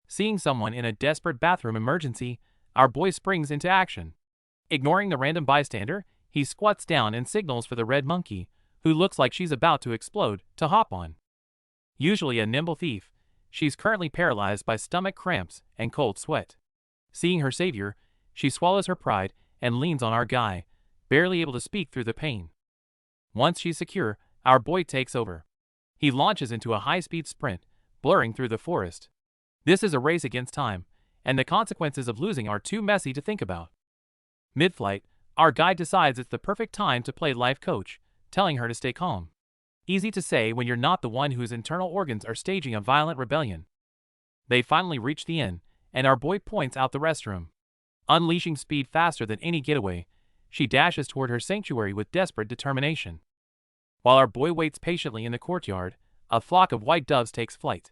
Seeing someone in a desperate bathroom emergency, our boy springs into action. Ignoring the random bystander, he squats down and signals for the Red Monkey, who looks like she's about to explode, to hop on. Usually a nimble thief, she's currently paralyzed by stomach cramps and cold sweat. Seeing her savior, she swallows her pride and leans on our guy, barely able to speak through the pain. Once she's secure, our boy takes over. He launches into a high-speed sprint, blurring through the forest. This is a race against time, and the consequences of losing are too messy to think about. Mid-flight, our guide decides it's the perfect time to play life coach, telling her to stay calm. Easy to say when you're not the one whose internal organs are staging a violent rebellion. They finally reach the inn, and our boy points out the restroom. Unleashing speed faster than any getaway, she dashes toward her sanctuary with desperate determination. While our boy waits patiently in the courtyard, a flock of white doves takes flight.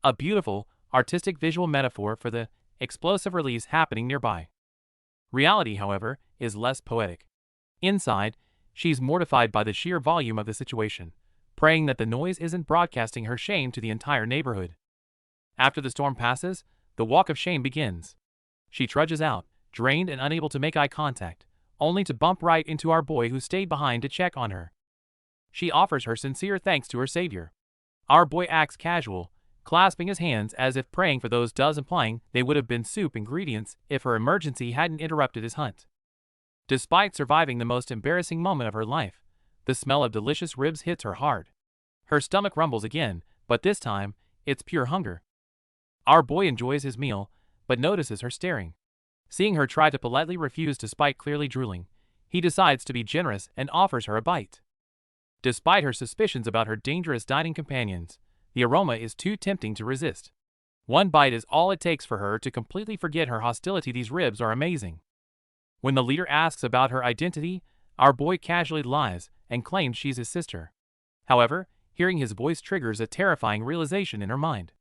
A beautiful, artistic visual metaphor for the explosive release happening nearby. Reality, however, is less poetic. Inside, she's mortified by the sheer volume of the situation, praying that the noise isn't broadcasting her shame to the entire neighborhood. After the storm passes, the walk of shame begins. She trudges out, drained and unable to make eye contact, only to bump right into our boy who stayed behind to check on her. She offers her sincere thanks to her savior. Our boy acts casual, clasping his hands as if praying for those doves, implying they would have been soup ingredients if her emergency hadn't interrupted his hunt. Despite surviving the most embarrassing moment of her life, the smell of delicious ribs hits her hard. Her stomach rumbles again, but this time, it's pure hunger. Our boy enjoys his meal, but notices her staring. Seeing her try to politely refuse despite clearly drooling, he decides to be generous and offers her a bite. Despite her suspicions about her dangerous dining companions, the aroma is too tempting to resist. One bite is all it takes for her to completely forget her hostility. These ribs are amazing. When the leader asks about her identity, our boy casually lies and claims she's his sister. However, hearing his voice triggers a terrifying realization in her mind.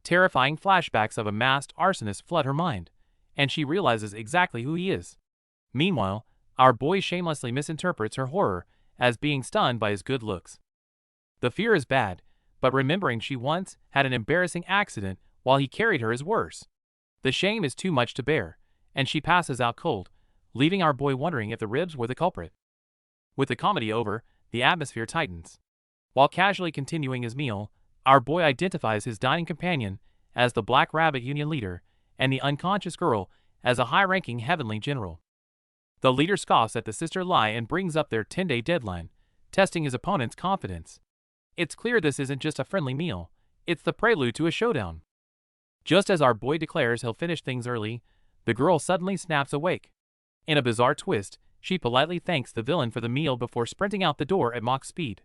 Terrifying flashbacks of a masked arsonist flood her mind, and she realizes exactly who he is. Meanwhile, our boy shamelessly misinterprets her horror as being stunned by his good looks. The fear is bad, but remembering she once had an embarrassing accident while he carried her is worse. The shame is too much to bear, and she passes out cold, leaving our boy wondering if the ribs were the culprit. With the comedy over, the atmosphere tightens. While casually continuing his meal, our boy identifies his dining companion as the Black Rabbit Union leader and the unconscious girl as a high-ranking heavenly general. The leader scoffs at the sister lie and brings up their 10-day deadline, testing his opponent's confidence. It's clear this isn't just a friendly meal, it's the prelude to a showdown. Just as our boy declares he'll finish things early, the girl suddenly snaps awake. In a bizarre twist, she politely thanks the villain for the meal before sprinting out the door at Mach speed.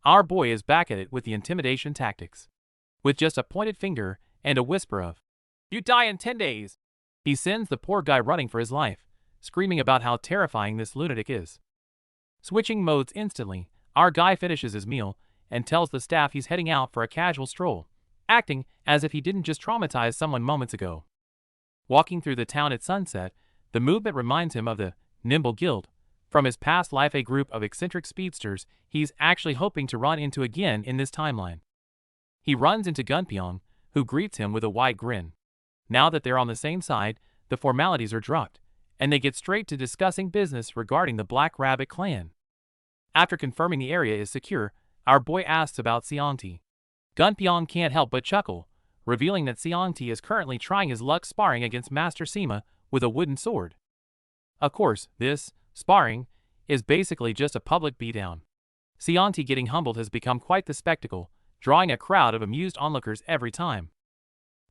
Our boy is back at it with the intimidation tactics. With just a pointed finger and a whisper of, "You die in 10 days," he sends the poor guy running for his life, screaming about how terrifying this lunatic is. Switching modes instantly, our guy finishes his meal and tells the staff he's heading out for a casual stroll, acting as if he didn't just traumatize someone moments ago. Walking through the town at sunset, the movement reminds him of the Nimble Guild, from his past life, a group of eccentric speedsters he's actually hoping to run into again in this timeline. He runs into Gunpyeong, who greets him with a wide grin. Now that they're on the same side, the formalities are dropped, and they get straight to discussing business regarding the Black Rabbit clan. After confirming the area is secure, our boy asks about Seongti. Gunpyeong can't help but chuckle, revealing that Seongti is currently trying his luck sparring against Master Sima with a wooden sword. Of course, this sparring is basically just a public beatdown. Seongti getting humbled has become quite the spectacle, drawing a crowd of amused onlookers every time.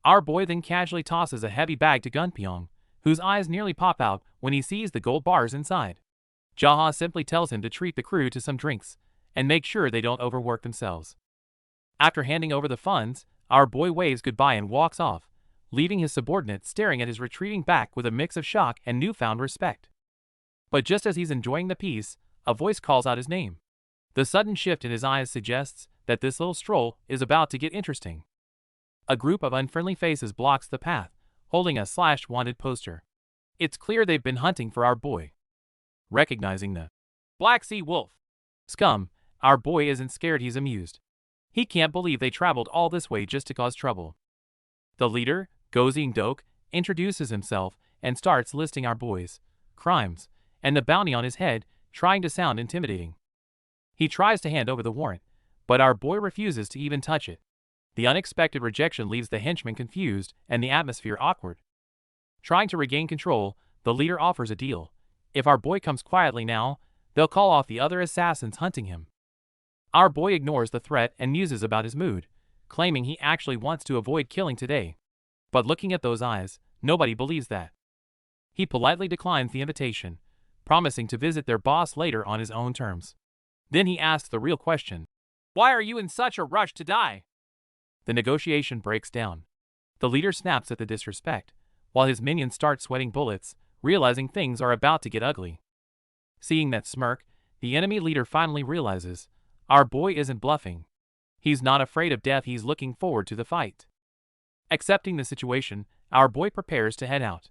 Our boy then casually tosses a heavy bag to Gunpyeong, whose eyes nearly pop out when he sees the gold bars inside. Jaha simply tells him to treat the crew to some drinks and make sure they don't overwork themselves. After handing over the funds, our boy waves goodbye and walks off, leaving his subordinate staring at his retreating back with a mix of shock and newfound respect. But just as he's enjoying the peace, a voice calls out his name. The sudden shift in his eyes suggests that this little stroll is about to get interesting. A group of unfriendly faces blocks the path, holding a /wanted poster. It's clear they've been hunting for our boy. Recognizing the Black Sea Wolf scum, our boy isn't scared, he's amused. He can't believe they traveled all this way just to cause trouble. The leader, Gozing Dok, introduces himself and starts listing our boy's crimes and the bounty on his head, trying to sound intimidating. He tries to hand over the warrant, but our boy refuses to even touch it. The unexpected rejection leaves the henchman confused and the atmosphere awkward. Trying to regain control, the leader offers a deal. If our boy comes quietly now, they'll call off the other assassins hunting him. Our boy ignores the threat and muses about his mood, claiming he actually wants to avoid killing today. But looking at those eyes, nobody believes that. He politely declines the invitation, promising to visit their boss later on his own terms. Then he asks the real question. Why are you in such a rush to die? The negotiation breaks down. The leader snaps at the disrespect, while his minions start sweating bullets, realizing things are about to get ugly. Seeing that smirk, the enemy leader finally realizes, our boy isn't bluffing. He's not afraid of death, he's looking forward to the fight. Accepting the situation, our boy prepares to head out.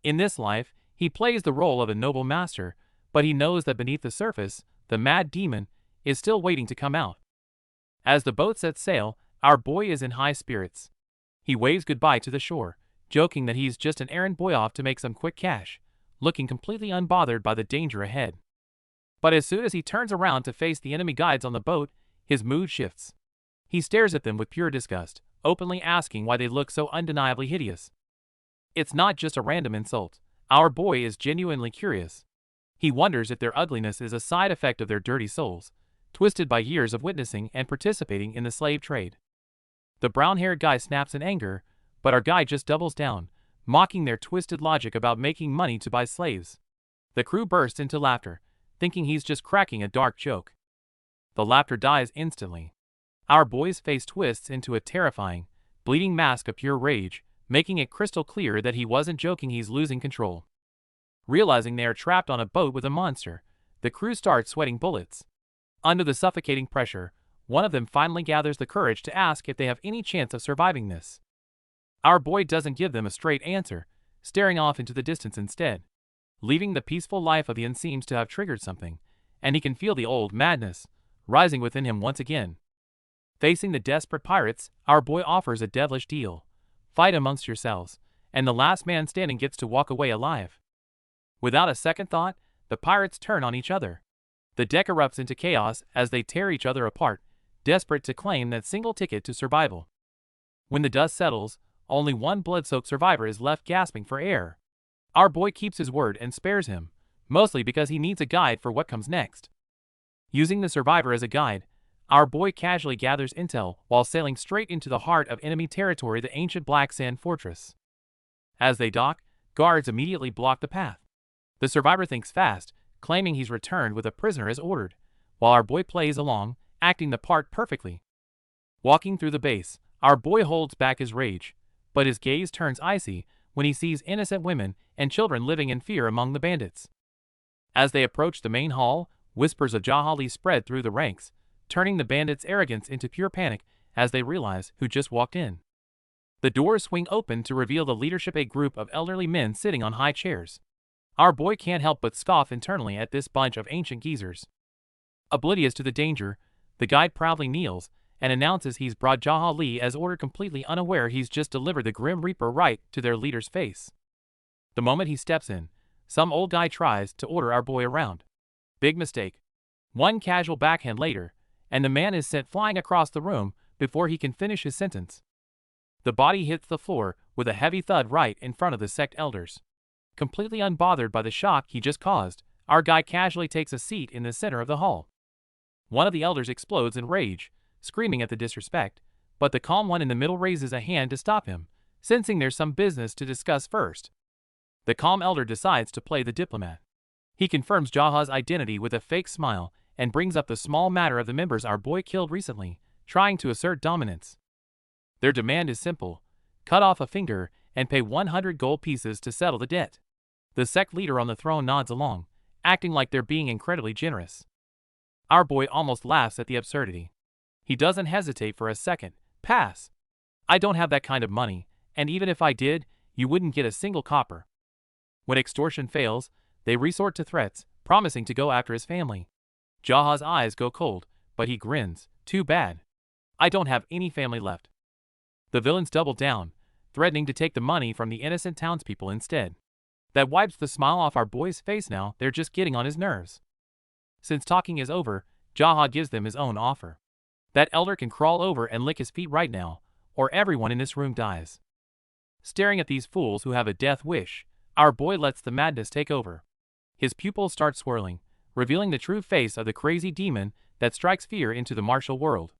In this life, he plays the role of a noble master, but he knows that beneath the surface, the mad demon is still waiting to come out. As the boat sets sail, our boy is in high spirits. He waves goodbye to the shore, joking that he's just an errand boy off to make some quick cash, looking completely unbothered by the danger ahead. But as soon as he turns around to face the enemy guides on the boat, his mood shifts. He stares at them with pure disgust, openly asking why they look so undeniably hideous. It's not just a random insult. Our boy is genuinely curious. He wonders if their ugliness is a side effect of their dirty souls, twisted by years of witnessing and participating in the slave trade. The brown-haired guy snaps in anger, but our guy just doubles down, mocking their twisted logic about making money to buy slaves. The crew bursts into laughter, thinking he's just cracking a dark joke. The laughter dies instantly. Our boy's face twists into a terrifying, bleeding mask of pure rage, making it crystal clear that he wasn't joking, he's losing control. Realizing they are trapped on a boat with a monster, the crew starts sweating bullets. Under the suffocating pressure, one of them finally gathers the courage to ask if they have any chance of surviving this. Our boy doesn't give them a straight answer, staring off into the distance instead. Leaving the peaceful life of the inn seems to have triggered something, and he can feel the old madness rising within him once again. Facing the desperate pirates, our boy offers a devilish deal. Fight amongst yourselves, and the last man standing gets to walk away alive. Without a second thought, the pirates turn on each other. The deck erupts into chaos as they tear each other apart, desperate to claim that single ticket to survival. When the dust settles, only one blood-soaked survivor is left gasping for air. Our boy keeps his word and spares him, mostly because he needs a guide for what comes next. Using the survivor as a guide, our boy casually gathers intel while sailing straight into the heart of enemy territory, the ancient Black Sand Fortress. As they dock, guards immediately block the path. The survivor thinks fast, claiming he's returned with a prisoner as ordered, while our boy plays along, acting the part perfectly. Walking through the base, our boy holds back his rage, but his gaze turns icy when he sees innocent women and children living in fear among the bandits. As they approach the main hall, whispers of Yahello spread through the ranks, turning the bandits' arrogance into pure panic as they realize who just walked in. The doors swing open to reveal the leadership, a group of elderly men sitting on high chairs. Our boy can't help but scoff internally at this bunch of ancient geezers. Oblivious to the danger, the guide proudly kneels and announces he's brought Yahello as ordered, completely unaware he's just delivered the Grim Reaper right to their leader's face. The moment he steps in, some old guy tries to order our boy around. Big mistake. One casual backhand later, and the man is sent flying across the room before he can finish his sentence. The body hits the floor with a heavy thud right in front of the sect elders. Completely unbothered by the shock he just caused, our guy casually takes a seat in the center of the hall. One of the elders explodes in rage, screaming at the disrespect, but the calm one in the middle raises a hand to stop him, sensing there's some business to discuss first. The calm elder decides to play the diplomat. He confirms Jaha's identity with a fake smile and brings up the small matter of the members our boy killed recently, trying to assert dominance. Their demand is simple: cut off a finger and pay 100 gold pieces to settle the debt. The sect leader on the throne nods along, acting like they're being incredibly generous. Our boy almost laughs at the absurdity. He doesn't hesitate for a second. Pass. I don't have that kind of money, and even if I did, you wouldn't get a single copper. When extortion fails, they resort to threats, promising to go after his family. Jaha's eyes go cold, but he grins. Too bad. I don't have any family left. The villains double down, threatening to take the money from the innocent townspeople instead. That wipes the smile off our boy's face. Now they're just getting on his nerves. Since talking is over, Jaha gives them his own offer. That elder can crawl over and lick his feet right now, or everyone in this room dies. Staring at these fools who have a death wish, our boy lets the madness take over. His pupils start swirling, revealing the true face of the crazy demon that strikes fear into the martial world.